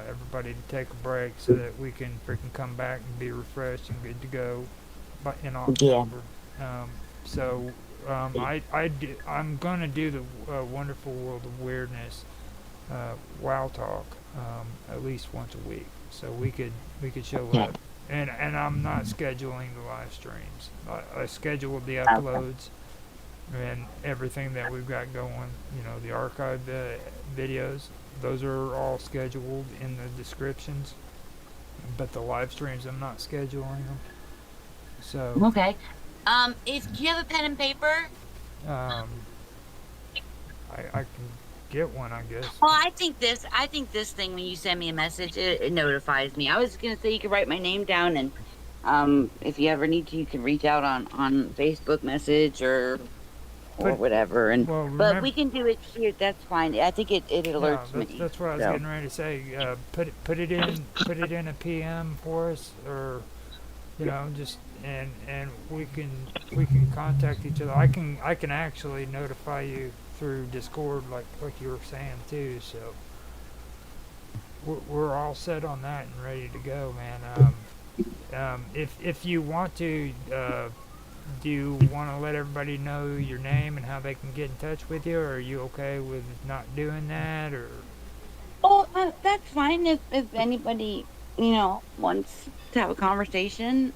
S1: everybody to take a break so that we can freaking come back and be refreshed and good to go in October. I'm gonna do the Wonderful World of Weirdness WOW Talk at least once a week, so we could show up. And I'm not scheduling the live streams. I scheduled the uploads and everything that we've got going. You know, the archive videos. Those are all scheduled in the descriptions. But the live streams, I'm not scheduling them. So.
S5: Okay. Do you have a pen and paper?
S1: I can get one, I guess.
S5: Well, I think this thing, when you send me a message, it notifies me. I was gonna say you could write my name down, and if you ever need to, you can reach out on Facebook message or whatever. And but we can do it here. That's fine. I think it alerts me.
S1: That's what I was getting ready to say. Put it in a PM for us, or just and we can contact each other. I can actually notify you through Discord, like you were saying too. So we're all set on that and ready to go, man. If you want to, do you want to let everybody know your name and how they can get in touch with you, or are you okay with not doing that, or?
S5: Oh, that's fine. If anybody wants to have a conversation,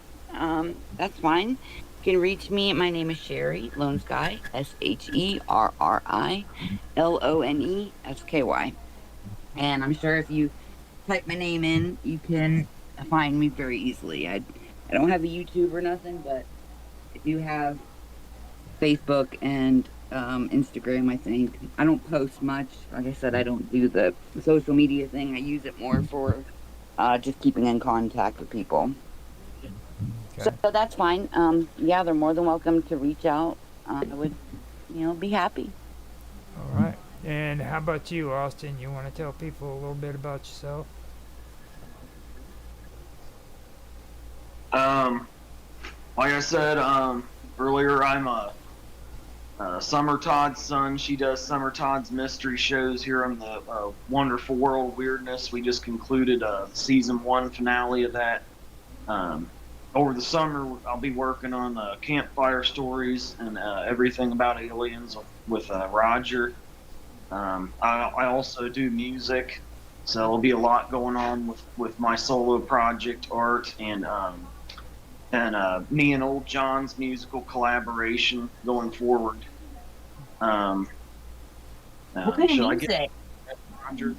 S5: that's fine. You can reach me. My name is Sherry Lone Sky, SherryLonesky, and I'm sure if you type my name in, you can find me very easily. I don't have a YouTube or nothing, but if you have Facebook and Instagram, I think I don't post much. Like I said, I don't do the social media thing. I use it more for just keeping in contact with people. Okay. So that's fine. Yeah, they're more than welcome to reach out. I would, be happy.
S1: All right. And how about you, Austin? You want to tell people a little bit about yourself?
S3: Like I said earlier, I'm Summer Todd's son. She does Summer Todd's mystery shows here on the Wonderful World of Weirdness. We just concluded season 1 finale of that. Over the summer, I'll be working on Campfire stories and everything about aliens with Roger. I also do music, so there'll be a lot going on with my solo project, art, and me and Old John's musical collaboration going forward.
S5: What kind of music?
S3: I get Roger?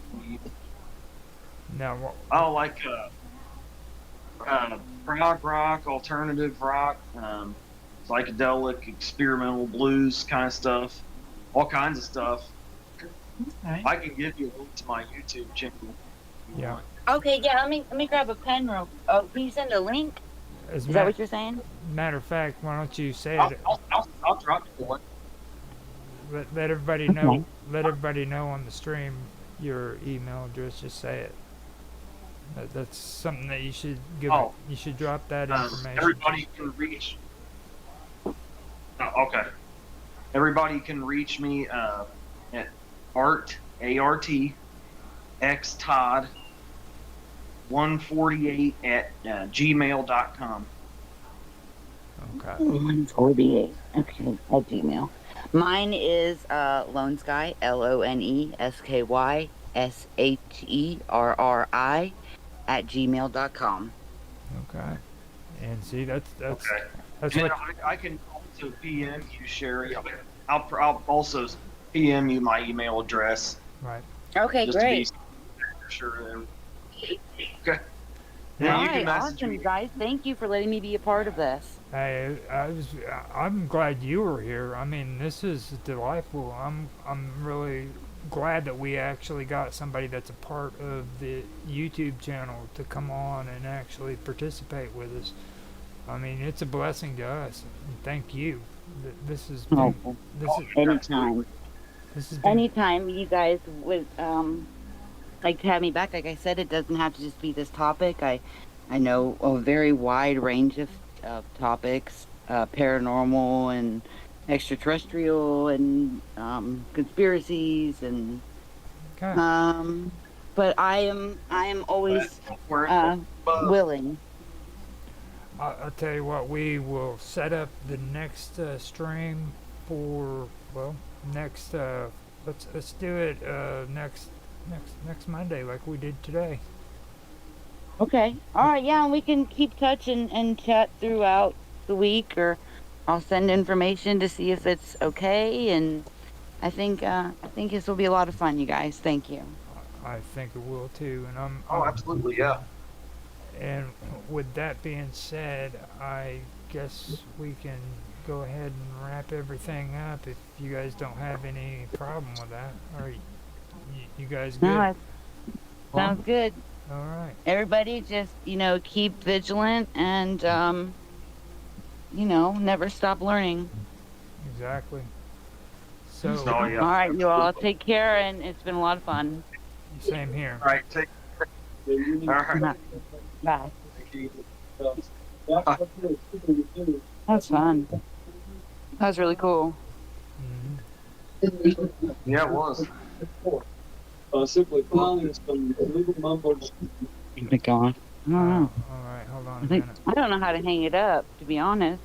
S1: No.
S3: Oh, like prog rock, alternative rock, psychedelic, experimental blues kind of stuff, all kinds of stuff. Okay. I can give you a link to my YouTube channel.
S1: Yeah.
S5: Okay, yeah, let me grab a pen real. Oh, can you send a link? Is that what you're saying?
S1: Matter of fact, why don't you say it?
S3: I'll drop you one.
S1: Let everybody know. Okay. Let everybody know on the stream your email address. Just say it. That's something that you should give. You should drop that information.
S3: Everybody can reach. Okay. Everybody can reach me at X Todd 148 at gmail.com.
S1: Okay.
S5: 148. Okay, at Gmail. Mine is Lone Sky, LONESKYSHERRI at gmail.com.
S1: Okay. And see, that's
S3: okay. That's what I can also PM you, Sherry. I'll also PM you my email address.
S1: Right.
S5: Okay,
S3: Just
S5: great.
S3: to be sure. Okay.
S5: All
S3: Yeah, you
S5: right,
S3: can message
S5: awesome,
S3: me.
S5: guys. Thank you for letting me be a part of this.
S1: Hey, I'm glad you were here. I mean, this is delightful. I'm really glad that we actually got somebody that's a part of the YouTube channel to come on and actually participate with us. I mean, it's a blessing to us. And thank you. This has been,
S5: Oh,
S1: this is
S5: anytime.
S1: this has been
S5: Anytime you guys would like to have me back, like I said, it doesn't have to just be this topic. I know a very wide range of topics, paranormal and extraterrestrial and conspiracies and
S1: okay.
S5: but I am always willing.
S1: I'll tell you what, we will set up the next stream for, well, next let's do it next Monday like we did today.
S5: Okay. All right. Yeah, we can keep touch and chat throughout the week, or I'll send information to see if it's okay. And I think this will be a lot of fun, you guys. Thank you.
S1: I think it will too, and
S3: Oh, absolutely, yeah.
S1: And with that being said, I guess we can go ahead and wrap everything up if you guys don't have any problem with that. Are you guys good?
S5: No, sounds good.
S1: All right.
S5: Everybody just, keep vigilant and, never stop learning.
S1: Exactly. So,
S3: Oh, yeah.
S5: All right, you all take care, and it's been a lot of fun.
S1: same here.
S3: All right, take care. All right.
S5: Bye. That's fun. That was really cool.
S1: Mm-hmm.
S3: Yeah, it was.
S6: Simply calling some legal mumbo.
S5: Oh my God. I don't know.
S1: All right, hold on a minute.
S5: I don't know how to hang it up, to be honest.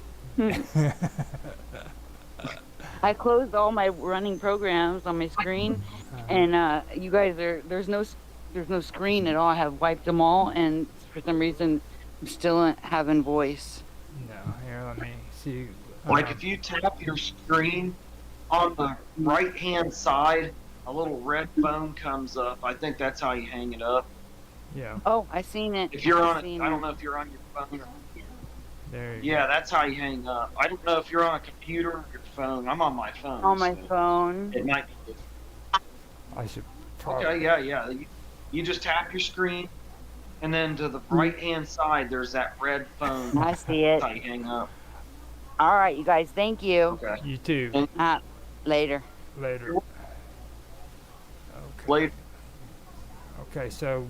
S5: I closed all my running programs on my screen, and you guys there's no screen at all. I have wiped them all, and for some reason, I'm still having voice.
S1: No, here, let me see.
S3: Like if you tap your screen on the right-hand side, a little red phone comes up. I think that's how you hang it up.
S1: Yeah.
S5: Oh, I seen it.
S3: If you're on
S5: I
S3: it, I don't know if you're on your phone or
S1: There you
S3: yeah, that's how you hang up. I don't know if you're on a computer or your phone. I'm on my phone.
S5: On my
S3: so
S5: phone.
S3: It might be.
S1: I should probably.
S3: Okay, yeah. You just tap your screen, and then to the right-hand side, there's that red phone.
S5: I see it.
S3: That's how you hang up.
S5: All right, you guys. Thank you.
S3: Okay.
S1: You too.
S5: Later.
S1: Later. Okay.
S3: Later.
S1: Okay, so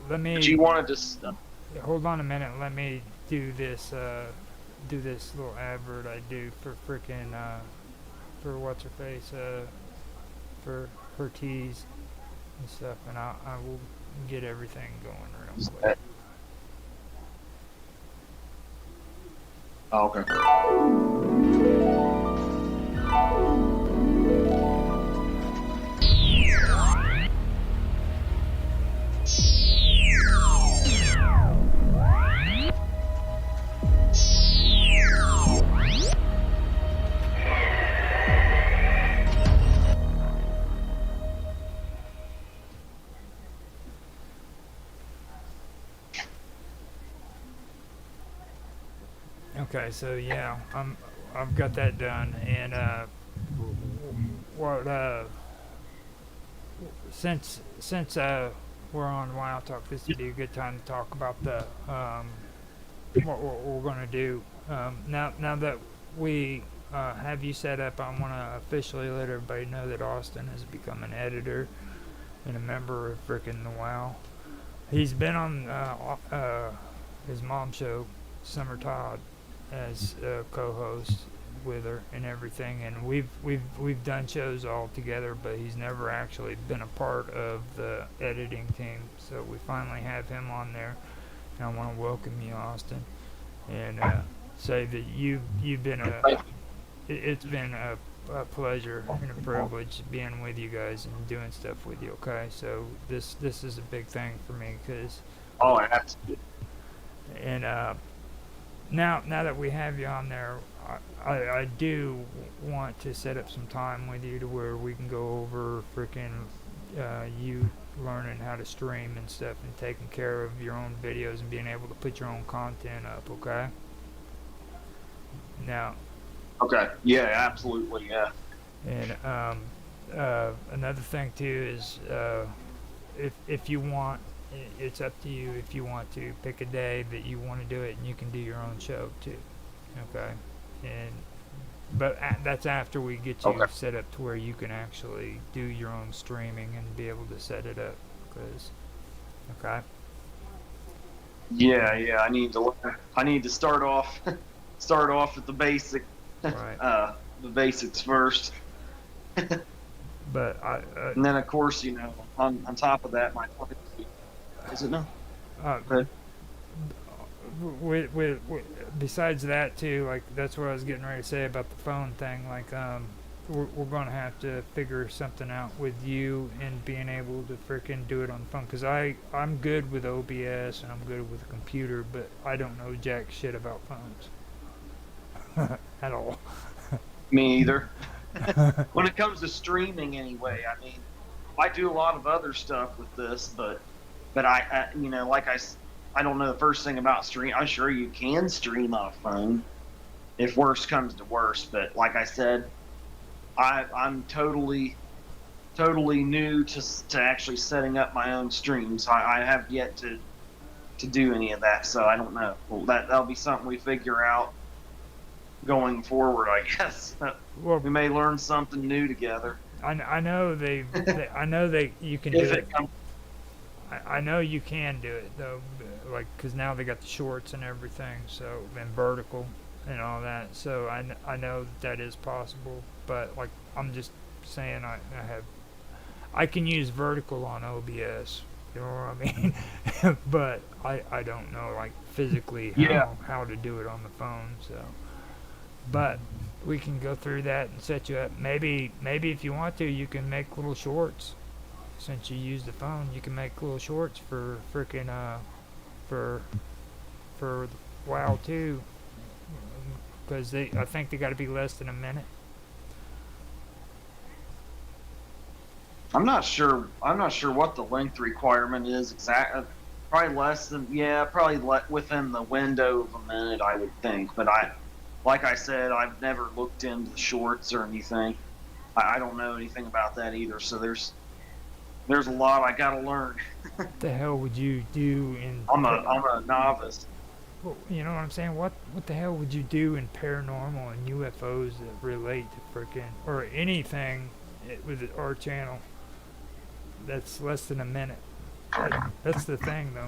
S1: let me.
S3: But you wanted to.
S1: Hold on a minute. Let me do this little advert I do for frickin' for what's her face for her teas and stuff, and I will get everything going real quick.
S3: Oh, okay.
S1: Okay, so yeah, I've got that done, and since we're on WWOW Talk, this would be a good time to talk about the what we're gonna do. Now that we have you set up, I want to officially let everybody know that Austin has become an editor and a member of frickin' the WWOW. He's been on his mom show, Summer Todd, as a co-host with her and everything, and we've done shows all together, but he's never actually been a part of the editing team. So we finally have him on there, and I want to welcome you, Austin, and say that you've been it's been a pleasure and a privilege being with you guys and doing stuff with you. Okay, so this is a big thing for me, because
S3: absolutely.
S1: and now that we have you on there, I do want to set up some time with you to where we can go over freaking you learning how to stream and stuff and taking care of your own videos and being able to put your own content up, okay? Now.
S3: Okay. Yeah, absolutely. Yeah.
S1: And another thing too is if you want, it's up to you if you want to pick a day that you want to do it, and you can do your own show too. Okay. But that's after we get you set up to where you can actually do your own streaming and be able to set it up. Okay.
S3: Yeah. I need to start off at the basic.
S1: Right.
S3: The basics first.
S1: But
S3: and then of course, on top of that, my is it no?
S1: With besides that too, like that's what I was getting ready to say about the phone thing. Like we're gonna have to figure something out with you and being able to freaking do it on the phone. Cause I'm good with OBS and I'm good with a computer, but I don't know jack shit about phones at all.
S3: Me either. When it comes to streaming, anyway, I mean, I do a lot of other stuff with this, but I I don't know the first thing about stream. I'm sure you can stream off phone if worse comes to worse, but like I said, I'm totally new to actually setting up my own streams. I have yet to do any of that, so I don't know. Well, that'll be something we figure out going forward, I guess.
S1: Well,
S3: we may learn something new together.
S1: I know I know you can do it. I know you can do it though, like because now they got the shorts and everything, so and vertical and all that. So I know that is possible, but like I'm just saying I can use vertical on OBS. You know what I mean? But I don't know like physically how to do it on the phone. So, but we can go through that and set you up. Maybe if you want to, you can make little shorts. Since you use the phone, you can make little shorts for freaking for WWOW 2, because I think they got to be less than a minute.
S3: I'm not sure what the length requirement is exactly. Probably less than within the window of a minute, I would think. But like I said, I've never looked into the shorts or anything. I don't know anything about that either. So there's a lot I gotta learn.
S1: What the hell would you do in?
S3: I'm a novice.
S1: Well, you know what I'm saying? What the hell would you do in paranormal and UFOs that relate to frickin' or anything with our channel that's less than a minute? That's the thing, though.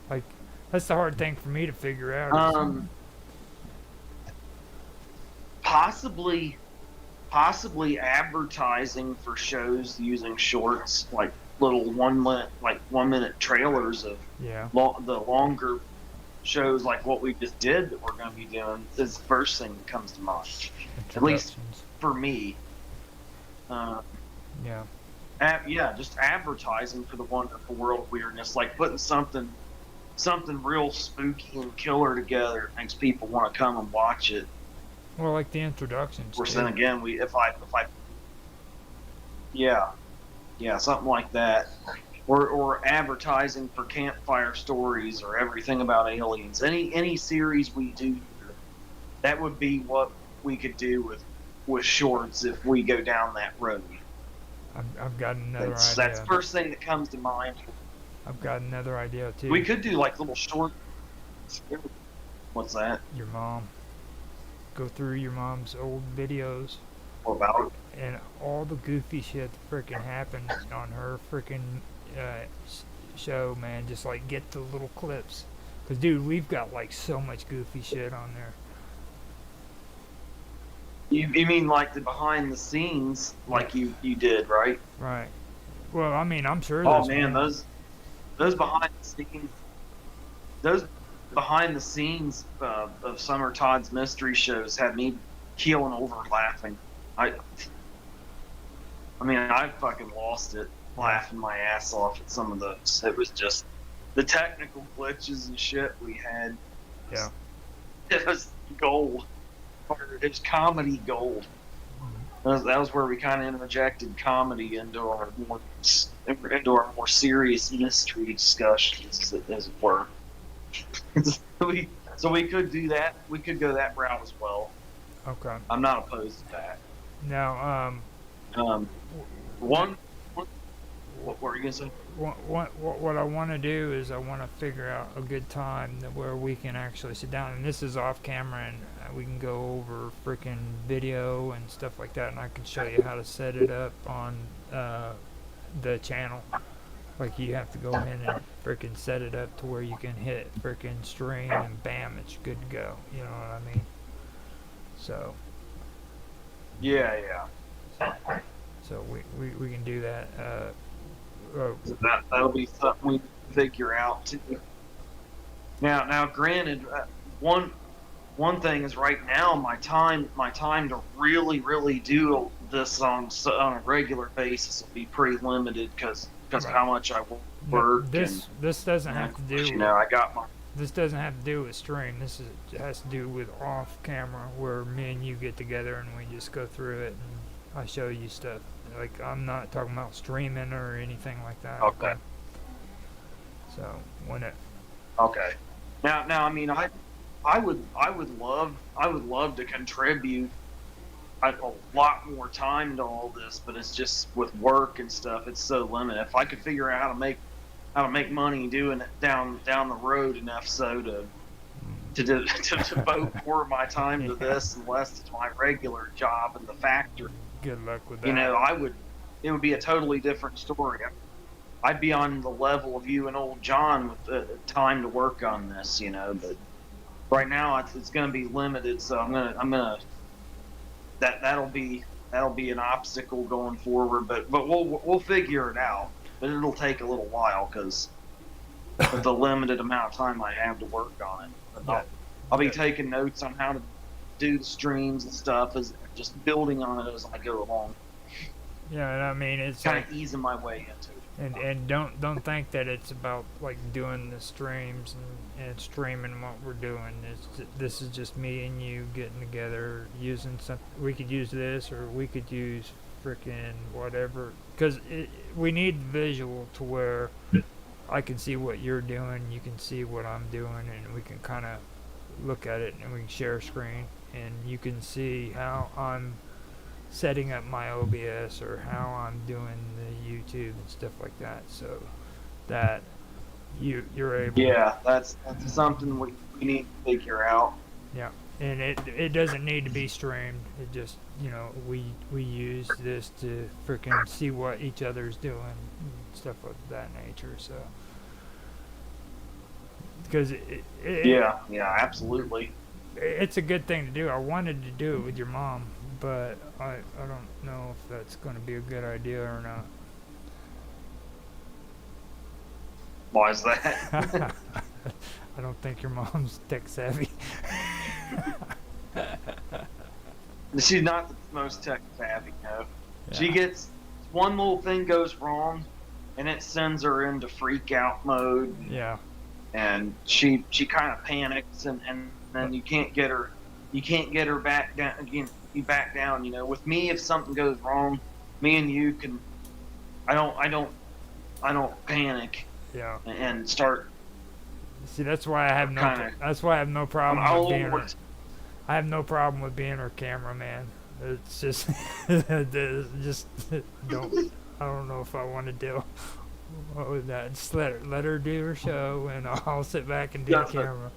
S1: Like, that's the hard thing for me to figure out.
S3: Possibly advertising for shows using shorts, like little 1 minute trailers of the longer shows, like what we just did that we're going to be doing, is the first thing that comes to mind. At least for me. Just advertising for the wonderful world of weirdness, like putting something real spooky and killer together makes people want to come and watch it.
S1: Well, like the introductions.
S3: Of course, then again, something like that, or advertising for Campfire stories or everything about aliens. Any series we do, that would be what we could do with shorts if we go down that road.
S1: I've got another idea.
S3: That's the first thing that comes to mind.
S1: I've got another idea too.
S3: We could do like little short. What's that?
S1: Your mom. Go through your mom's old videos.
S3: What about it?
S1: And all the goofy shit that freaking happened on her freaking show, man. Just like get the little clips. Cause dude, we've got like so much goofy shit on there.
S3: You mean like the behind the scenes, like you did, right?
S1: Right. Well, I mean, I'm sure.
S3: Oh man, those behind the scenes of Summer Todd's mystery shows had me keeling over laughing. I mean, I fucking lost it laughing my ass off at some of those. It was just the technical glitches and shit we had.
S1: Yeah.
S3: It was gold. it was comedy gold. That was where we kind of interjected comedy into our more serious mystery discussions, as it were. So we could do that. We could go that route as well.
S1: Okay.
S3: I'm not opposed to that.
S1: Now,
S3: what were you gonna say?
S1: What I want to do is I want to figure out a good time where we can actually sit down, and this is off camera, and we can go over freaking video and stuff like that, and I can show you how to set it up on the channel. Like, you have to go in and freaking set it up to where you can hit freaking stream, and bam, it's good to go. You know what I mean? So.
S3: Yeah.
S1: So we can do that.
S3: That'll be something we figure out too. Now, granted, one thing is right now my time to really do this on a regular basis will be pretty limited because of how much I work.
S1: This doesn't have to do.
S3: I got my.
S1: This doesn't have to do with stream. Has to do with off camera, where me and you get together and we just go through it and I show you stuff. Like, I'm not talking about streaming or anything like that.
S3: Okay.
S1: So when it.
S3: Okay. Now, I mean, I would love to contribute a lot more time to all this, but it's just with work and stuff, it's so limited. If I could figure out how to make money doing it down the road enough so to devote more of my time to this and less to my regular job in the factory.
S1: Good luck with that.
S3: It would be a totally different story. I'd be on the level of you and old John with the time to work on this, but right now it's going to be limited, so I'm gonna that'll be an obstacle going forward, but we'll figure it out. But it'll take a little while because of the limited amount of time I have to work on it. But I'll be taking notes on how to do the streams and stuff, as just building on it as I go along.
S1: Yeah, and I mean, it's
S3: kind of easing my way into it.
S1: And don't think that it's about like doing the streams and streaming what we're doing. This is just me and you getting together, using something. We could use this, or we could use freaking whatever, because we need visual to where I can see what you're doing, you can see what I'm doing, and we can kind of look at it, and we can share a screen, and you can see how I'm setting up my OBS or how I'm doing the YouTube and stuff like that, so that you're able.
S3: Yeah, that's something we need to figure out.
S1: Yeah, and it doesn't need to be streamed. It just, we use this to freaking see what each other's doing and stuff of that nature. So, because
S3: yeah, absolutely.
S1: It's a good thing to do. I wanted to do it with your mom, but I don't know if that's going to be a good idea or not.
S3: Why is that?
S1: I don't think your mom's tech savvy.
S3: She's not the most tech savvy, no.
S1: Yeah.
S3: She gets one little thing goes wrong, and it sends her into freak out mode.
S1: Yeah.
S3: And she kind of panics, and then you can't get her back down again. You back down, With me, if something goes wrong, me and you can. I don't panic.
S1: Yeah.
S3: And start.
S1: See, that's why I have no problem with being. I have no problem with being her cameraman. It's just, just don't. I don't know if I want to deal with that. Just let her do her show, and I'll sit back and do the camera.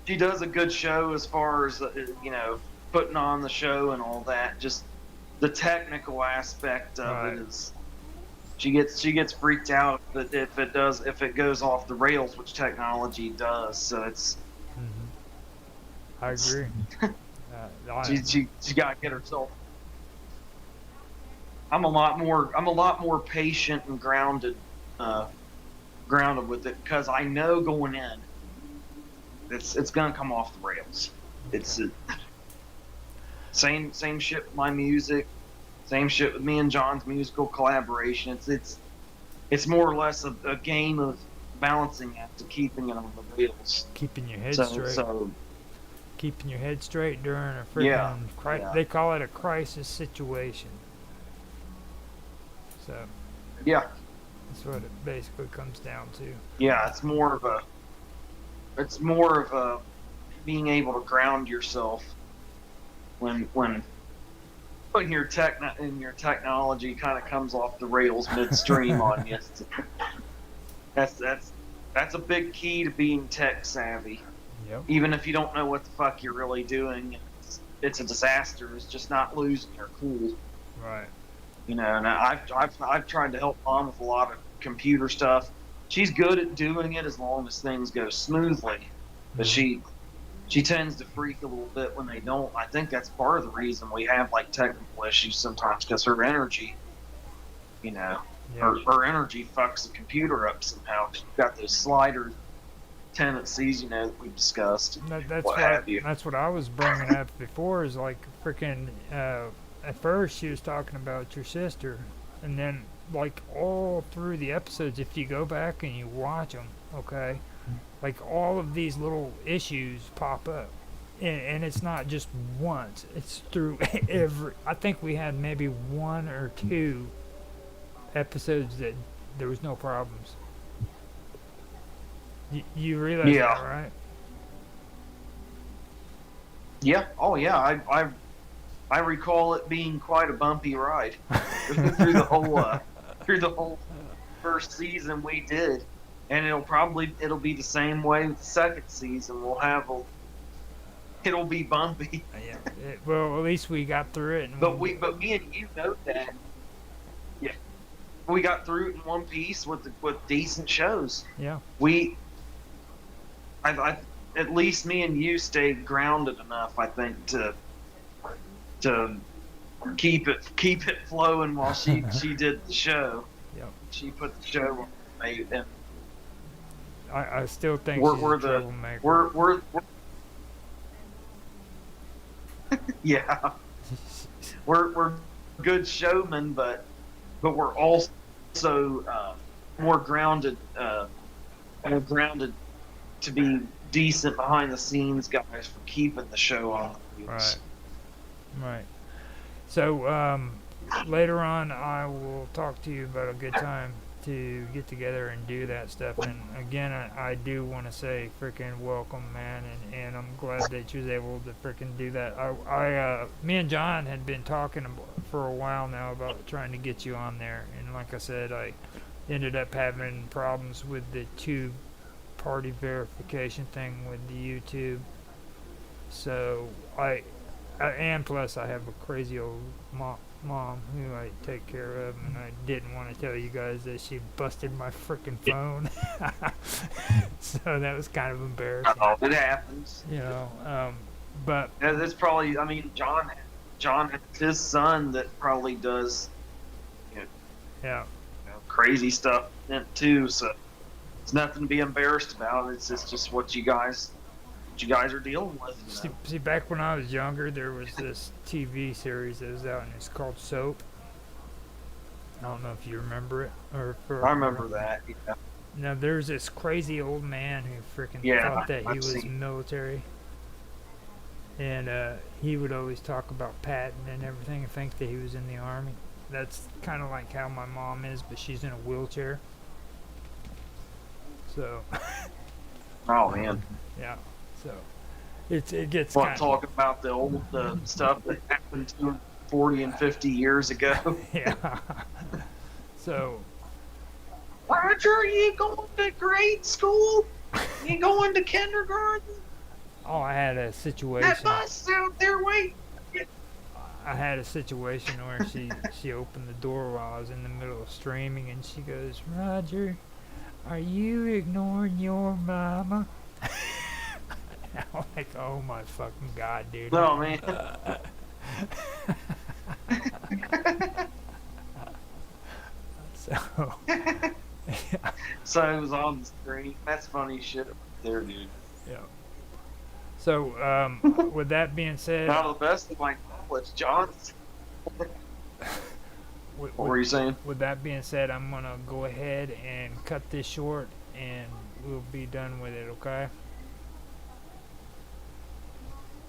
S1: She does a good show as far as putting on the show and all that. Just the technical aspect of it is. She gets freaked out if it goes off the rails, which technology does. So it's. Mm-hmm. I agree.
S3: She got to get herself. I'm a lot more patient and grounded with it, because I know going in, it's gonna come off the rails. It's same shit with my music. Same shit with me and John's musical collaboration. It's more or less a game of balancing act to keeping it on the rails.
S1: Keeping your head straight.
S3: So
S1: keeping your head straight during a freaking they call it a crisis situation. So
S3: yeah,
S1: that's what it basically comes down to.
S3: Yeah, it's more of a being able to ground yourself when your technology kind of comes off the rails midstream on you. That's a big key to being tech savvy.
S1: Yep.
S3: Even if you don't know what the fuck you're really doing, it's a disaster. It's just not losing your cool.
S1: Right.
S3: You know, and I've tried to help Mom with a lot of computer stuff. She's good at doing it as long as things go smoothly, but she tends to freak a little bit when they don't. I think that's part of the reason we have like technical issues sometimes, because her energy, you know, her energy fucks the computer up somehow. She's got those slider tendencies, you know, that we've discussed.
S1: That's what I was bringing up before. Is like freaking. At first, she was talking about your sister, and then like all through the episodes, if you go back and you watch them, okay, like all of these little issues pop up, and it's not just once; it's through every. I think we had maybe 1 or 2 episodes that there was no problems. You realize that, right?
S3: Yeah. Oh, yeah. I recall it being quite a bumpy ride through the whole first season we did, and it'll be the same way with the second season. It'll be bumpy.
S1: Yeah. Well, at least we got through it.
S3: But me and you know that. Yeah. We got through it in one piece with decent shows.
S1: Yeah.
S3: At least me and you stayed grounded enough, I think, to keep it flowing while she did the show.
S1: Yeah.
S3: She put the show on, and
S1: I still think she's a troublemaker.
S3: We're yeah. We're good showmen, but we're also more grounded to be decent behind the scenes guys for keeping the show on the wheels.
S1: Right. So later on, I will talk to you about a good time to get together and do that stuff. And again, I do want to say freaking welcome, man, and I'm glad that you was able to freaking do that. Me and John had been talking for a while now about trying to get you on there, and like I said, I ended up having problems with the two-party verification thing with the YouTube. So and plus I have a crazy old mom who I take care of, and I didn't want to tell you guys that she busted my freaking phone. So that was kind of embarrassing.
S3: Oh, it happens.
S1: You know, but
S3: that's probably. I mean, John, his son that probably does, crazy stuff too. So it's nothing to be embarrassed about. It's just what you guys are dealing with.
S1: See, back when I was younger, there was this TV series that was out, and it's called Soap. I don't know if you remember it,
S3: I remember that. Yeah.
S1: Now there's this crazy old man who freaking thought that he was military, and he would always talk about Patton and everything, and think that he was in the army. That's kind of like how my mom is, but she's in a wheelchair. So.
S3: Oh man.
S1: Yeah. So it gets.
S3: Well, talking about the stuff that happened 40 and 50 years ago.
S1: Yeah. So.
S3: Roger, you going to grade school? You going to kindergarten?
S1: Oh, I had a situation.
S3: That bus out there waiting.
S1: I had a situation where she opened the door while I was in the middle of streaming, and she goes, "Roger, are you ignoring your mama?" I'm like, oh my fucking god, dude.
S3: No, man.
S1: So. Yeah.
S3: So it was on the screen. That's funny shit there, dude.
S1: Yeah. So, with that being said.
S3: Not the best of my knowledge, John. What were you saying?
S1: With that being said, I'm going to go ahead and cut this short, and we'll be done with it, okay?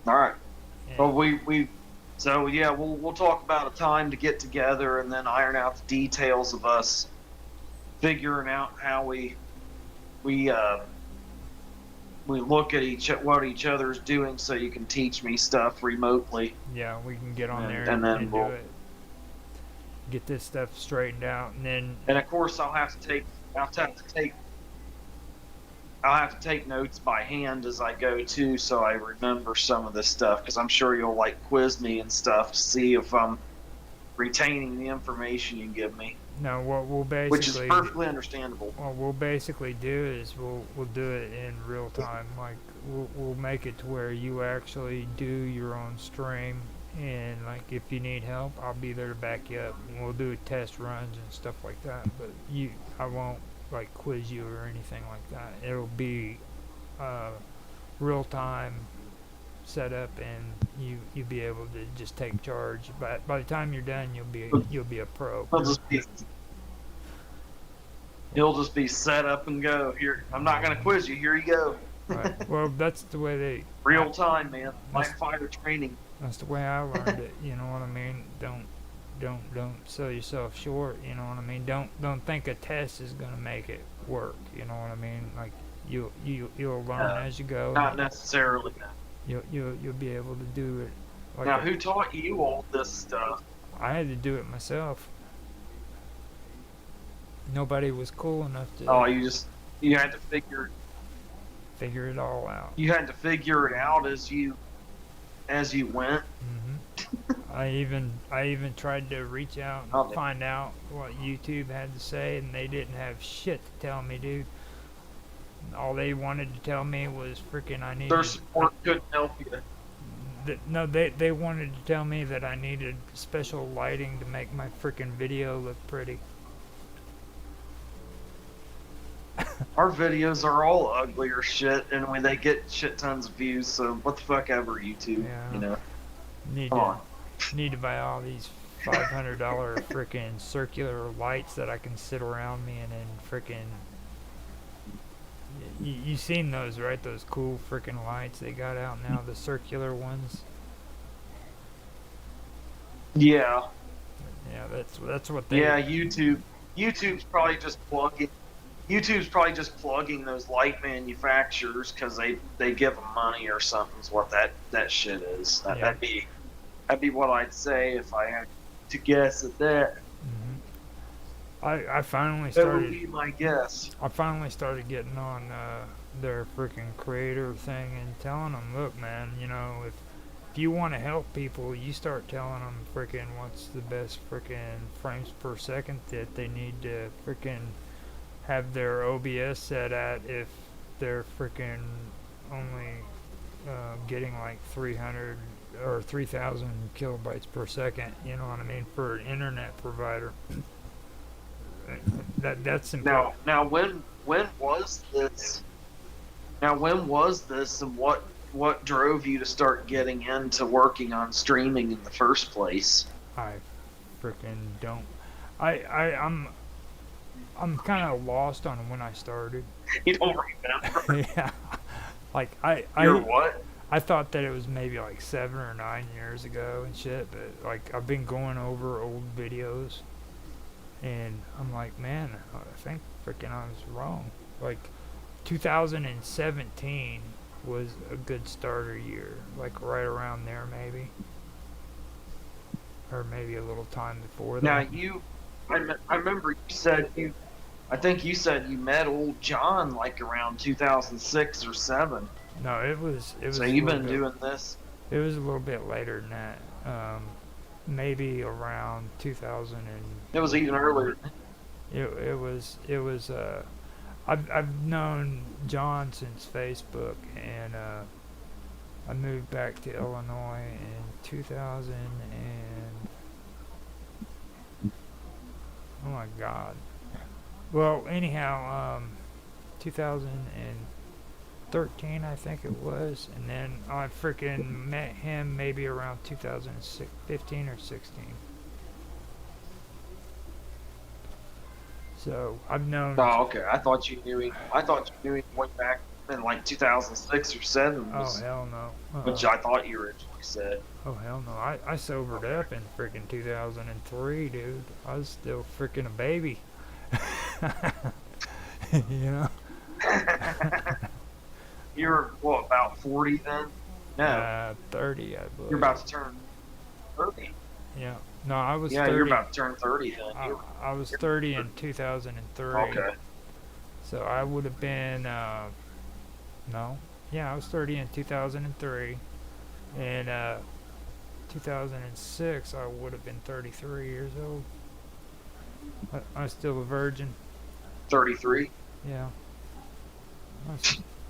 S3: All right.
S1: And,
S3: Well, so yeah, we'll talk about a time to get together and then iron out the details of us figuring out how we look at what each other's doing, so you can teach me stuff remotely.
S1: yeah, we can get on there
S3: and then
S1: and do it. Get this stuff straightened out, and then.
S3: And of course, I'll have to take notes by hand as I go too, so I remember some of this stuff. Because I'm sure you'll like quiz me and stuff to see if I'm retaining the information you give me.
S1: No, what we'll basically.
S3: Which is perfectly understandable.
S1: What we'll basically do is we'll do it in real time. Like we'll make it to where you actually do your own stream, and like if you need help, I'll be there to back you up. And we'll do test runs and stuff like that. But I won't like quiz you or anything like that. It'll be real time setup, and you'll be able to just take charge. But by the time you're done, you'll be a pro.
S3: You'll just be set up and go. Here, I'm not gonna quiz you. Here you go.
S1: Right. Well, that's the way they.
S3: Real time, man. Like fire training.
S1: That's the way I learned it. You know what I mean? Don't sell yourself short. You know what I mean? Don't think a test is gonna make it work. You know what I mean? Like you'll learn as you go.
S3: Not necessarily.
S1: You'll be able to do it. Like
S3: Now, who taught you all this stuff?
S1: I had to do it myself. Nobody was cool enough to.
S3: Oh, you had to figure
S1: it all out.
S3: You had to figure it out as you went.
S1: Mm-hmm. I even tried to reach out and find out what YouTube had to say, and they didn't have shit to tell me, dude. All they wanted to tell me was freaking I needed.
S3: Their support couldn't help you.
S1: No, they wanted to tell me that I needed special lighting to make my freaking video look pretty.
S3: Our videos are all ugly or shit, and when they get shit tons of views, so what the fuck ever, YouTube,
S1: Yeah.
S3: you know.
S1: Need to buy all these $500 freaking circular lights that I can sit around me, and then freaking. You seen those, right? Those cool freaking lights they got out now, the circular ones.
S3: Yeah.
S1: Yeah, that's what they.
S3: Yeah, YouTube's probably just plugging those light manufacturers because they give them money or something. Is what that shit is. That'd be what I'd say if I had to guess at that.
S1: I finally started.
S3: That would be my guess.
S1: I finally started getting on their freaking creator thing and telling them, look, man, you know, if you want to help people, you start telling them freaking what's the best freaking frames per second that they need to freaking have their OBS set at if they're freaking only getting like 300 or 3,000 kilobytes per second. You know what I mean, for an internet provider. That's important.
S3: Now when was this? Now when was this, and what drove you to start getting into working on streaming in the first place?
S1: I freaking don't. I'm kind of lost on when I started.
S3: You don't remember?
S1: Yeah. Like
S3: You're what?
S1: I thought that it was maybe like 7 or 9 years ago and shit, but like I've been going over old videos. And I'm like, man, I think freaking I was wrong. Like, 2017 was a good starter year. Like, right around there, maybe. Or maybe a little time before that.
S3: Now, I remember I think you said you met old John, like, around 2006 or 7.
S1: No, it was.
S3: So you've been doing this?
S1: It was a little bit later than that. Maybe around 2000 and.
S3: It was even earlier.
S1: It was. I've known John since Facebook, and I moved back to Illinois in 2000 and. Oh my God. Well, anyhow, 2013 I think it was, and then I freaking met him maybe around 2015 or 16. So I've known.
S3: Oh, okay. I thought you knew him way back in like 2006 or 7.
S1: Oh hell no.
S3: Which I thought you originally said.
S1: Oh hell no. I sobered up in freaking 2003, dude. I was still freaking a baby. You know.
S3: You're what, about 40 then? No.
S1: 30, I believe.
S3: You're about to turn 30.
S1: Yeah. No, I was 30.
S3: Yeah, you're about to turn 30 then.
S1: I was 30 in 2003.
S3: Okay.
S1: So I would have been, no. Yeah, I was 30 in 2003. In 2006, I would have been 33 years old. I'm still a virgin.
S3: 33?
S1: Yeah.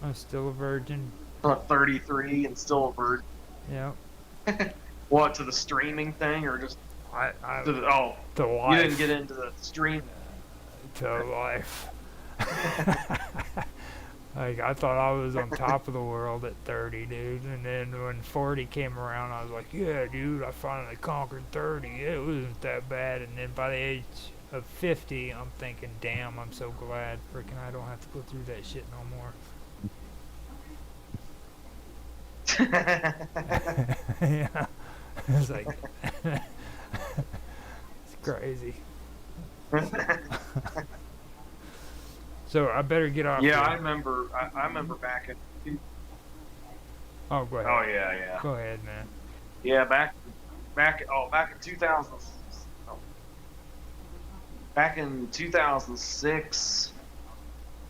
S1: I'm still a virgin.
S3: 33 and still a virgin.
S1: Yeah.
S3: What, to the streaming thing or just to life. You didn't get into the stream.
S1: To life. Like, I thought I was on top of the world at 30, dude. And then when 40 came around, I was like, yeah, dude, I finally conquered 30. It wasn't that bad. And then by the age of 50, I'm thinking, damn, I'm so glad freaking I don't have to go through that shit no more. Yeah. It's like, it's crazy. So I better get off.
S3: Yeah, I remember back in.
S1: Oh, go ahead.
S3: Oh yeah.
S1: Go ahead, man.
S3: Yeah, back in 2000. Back in 2006,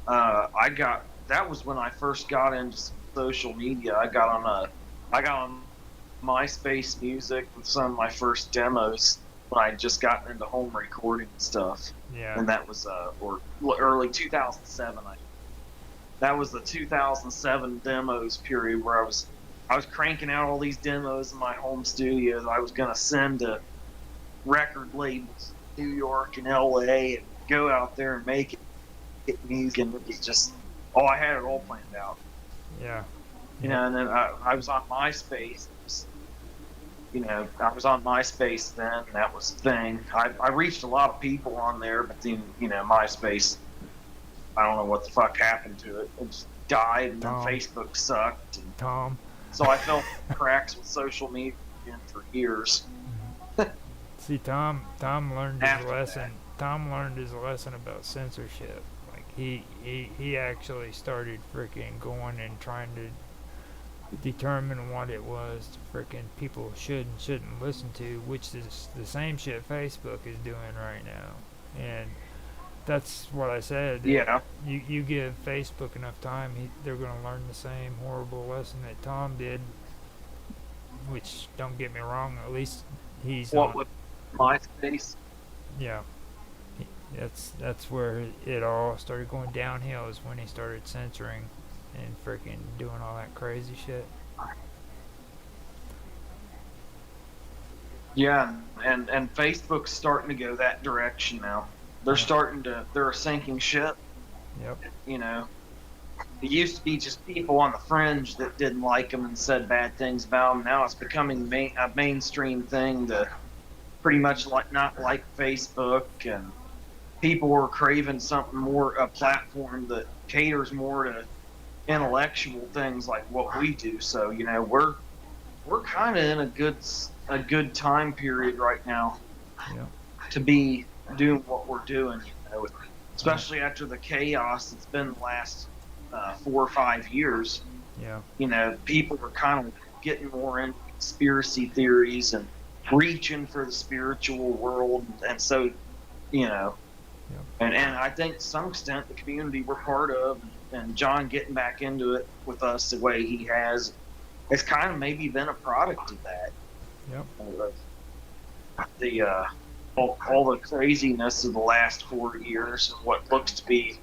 S3: that was when I first got into social media. I got on MySpace Music with some of my first demos when I just gotten into home recording stuff.
S1: Yeah.
S3: And that was early 2007. That was the 2007 demos period where I was cranking out all these demos in my home studio that I was gonna send to record labels in New York and LA and go out there and make it music, and it was just I had it all planned out.
S1: Yeah.
S3: You know, and then I was on MySpace. I was on MySpace then, and that was the thing. I reached a lot of people on there, but then, MySpace, I don't know what the fuck happened to it. It just died, and then Facebook sucked. And so I fell cracks with social media for years.
S1: See, Tom learned his lesson. Tom learned his lesson about censorship. Like, he actually started freaking going and trying to determine what it was freaking people should and shouldn't listen to, which is the same shit Facebook is doing right now. And that's what I said.
S3: Yeah.
S1: You give Facebook enough time, they're going to learn the same horrible lesson that Tom did, which, don't get me wrong, at least he's
S3: with MySpace?
S1: Yeah. That's where it all started going downhill, is when he started censoring and freaking doing all that crazy shit.
S3: Yeah, and Facebook's starting to go that direction now. They're a sinking ship.
S1: Yep.
S3: It used to be just people on the fringe that didn't like them and said bad things about them. Now it's becoming a mainstream thing to pretty much not like Facebook, and people are craving something more, a platform that caters more to intellectual things like what we do. So we're kind of in a good time period right now to be doing what we're doing, especially after the chaos that's been the last 4 or 5 years. People are kind of getting more into conspiracy theories and reaching for the spiritual world, and so and I think to some extent the community we're part of, and John getting back into it with us the way he has, it's kind of maybe been a product of that. All the craziness of the last 4 years, and what looks to be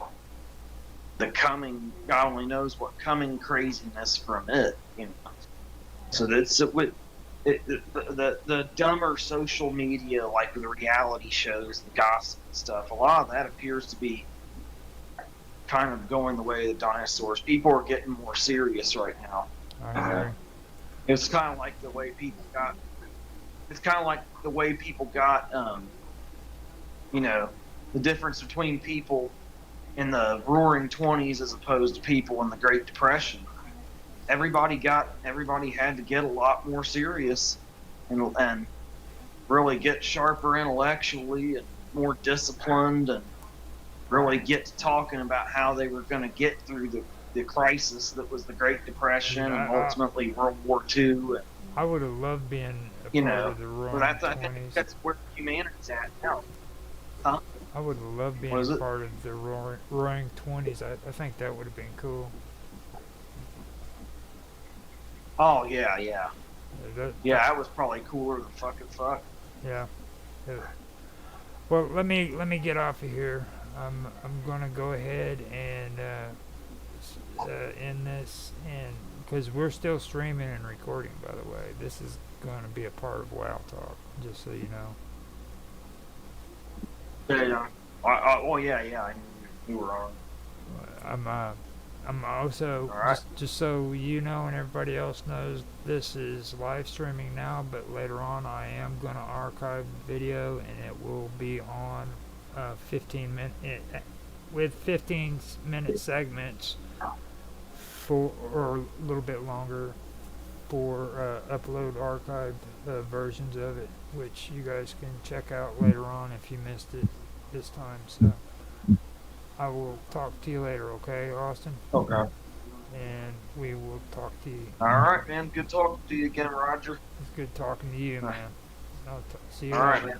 S3: the coming, God only knows what coming craziness from it. So that's the dumber social media, like the reality shows, the gossip and stuff. A lot of that appears to be kind of going the way of the dinosaurs. People are getting more serious right now. It's kind of like the way people got. It's kind of like the way people got. The difference between people in the Roaring '20s as opposed to people in the Great Depression. Everybody had to get a lot more serious and really get sharper intellectually and more disciplined and really get to talking about how they were going to get through the crisis that was the Great Depression and ultimately World War II. And,
S1: I would have loved being a part of the Roaring
S3: I
S1: 20s.
S3: think that's where humanity's at now. Huh?
S1: I would have loved being a part of the Roaring 20s. I think that would have been cool.
S3: Oh, yeah. That was probably cooler than fucking fuck.
S1: Yeah. Well, let me get off of here. I'm gonna go ahead and end this, and because we're still streaming and recording, by the way. This is going to be a part of WWOW Talk, just so you know.
S3: Yeah. I knew you were on.
S1: I'm also,
S3: right.
S1: just so you know and everybody else knows, this is live streaming now, but later on I am going to archive the video, and it will be on 15-minute segments or a little bit longer for upload archived versions of it, which you guys can check out later on if you missed it this time. So I will talk to you later, okay, Austin?
S3: Okay.
S1: And we will talk to you.
S3: All right, man. Good talking to you again, Roger.
S1: It's good talking to you, man. I'll see you
S3: All
S1: later.
S3: right, man.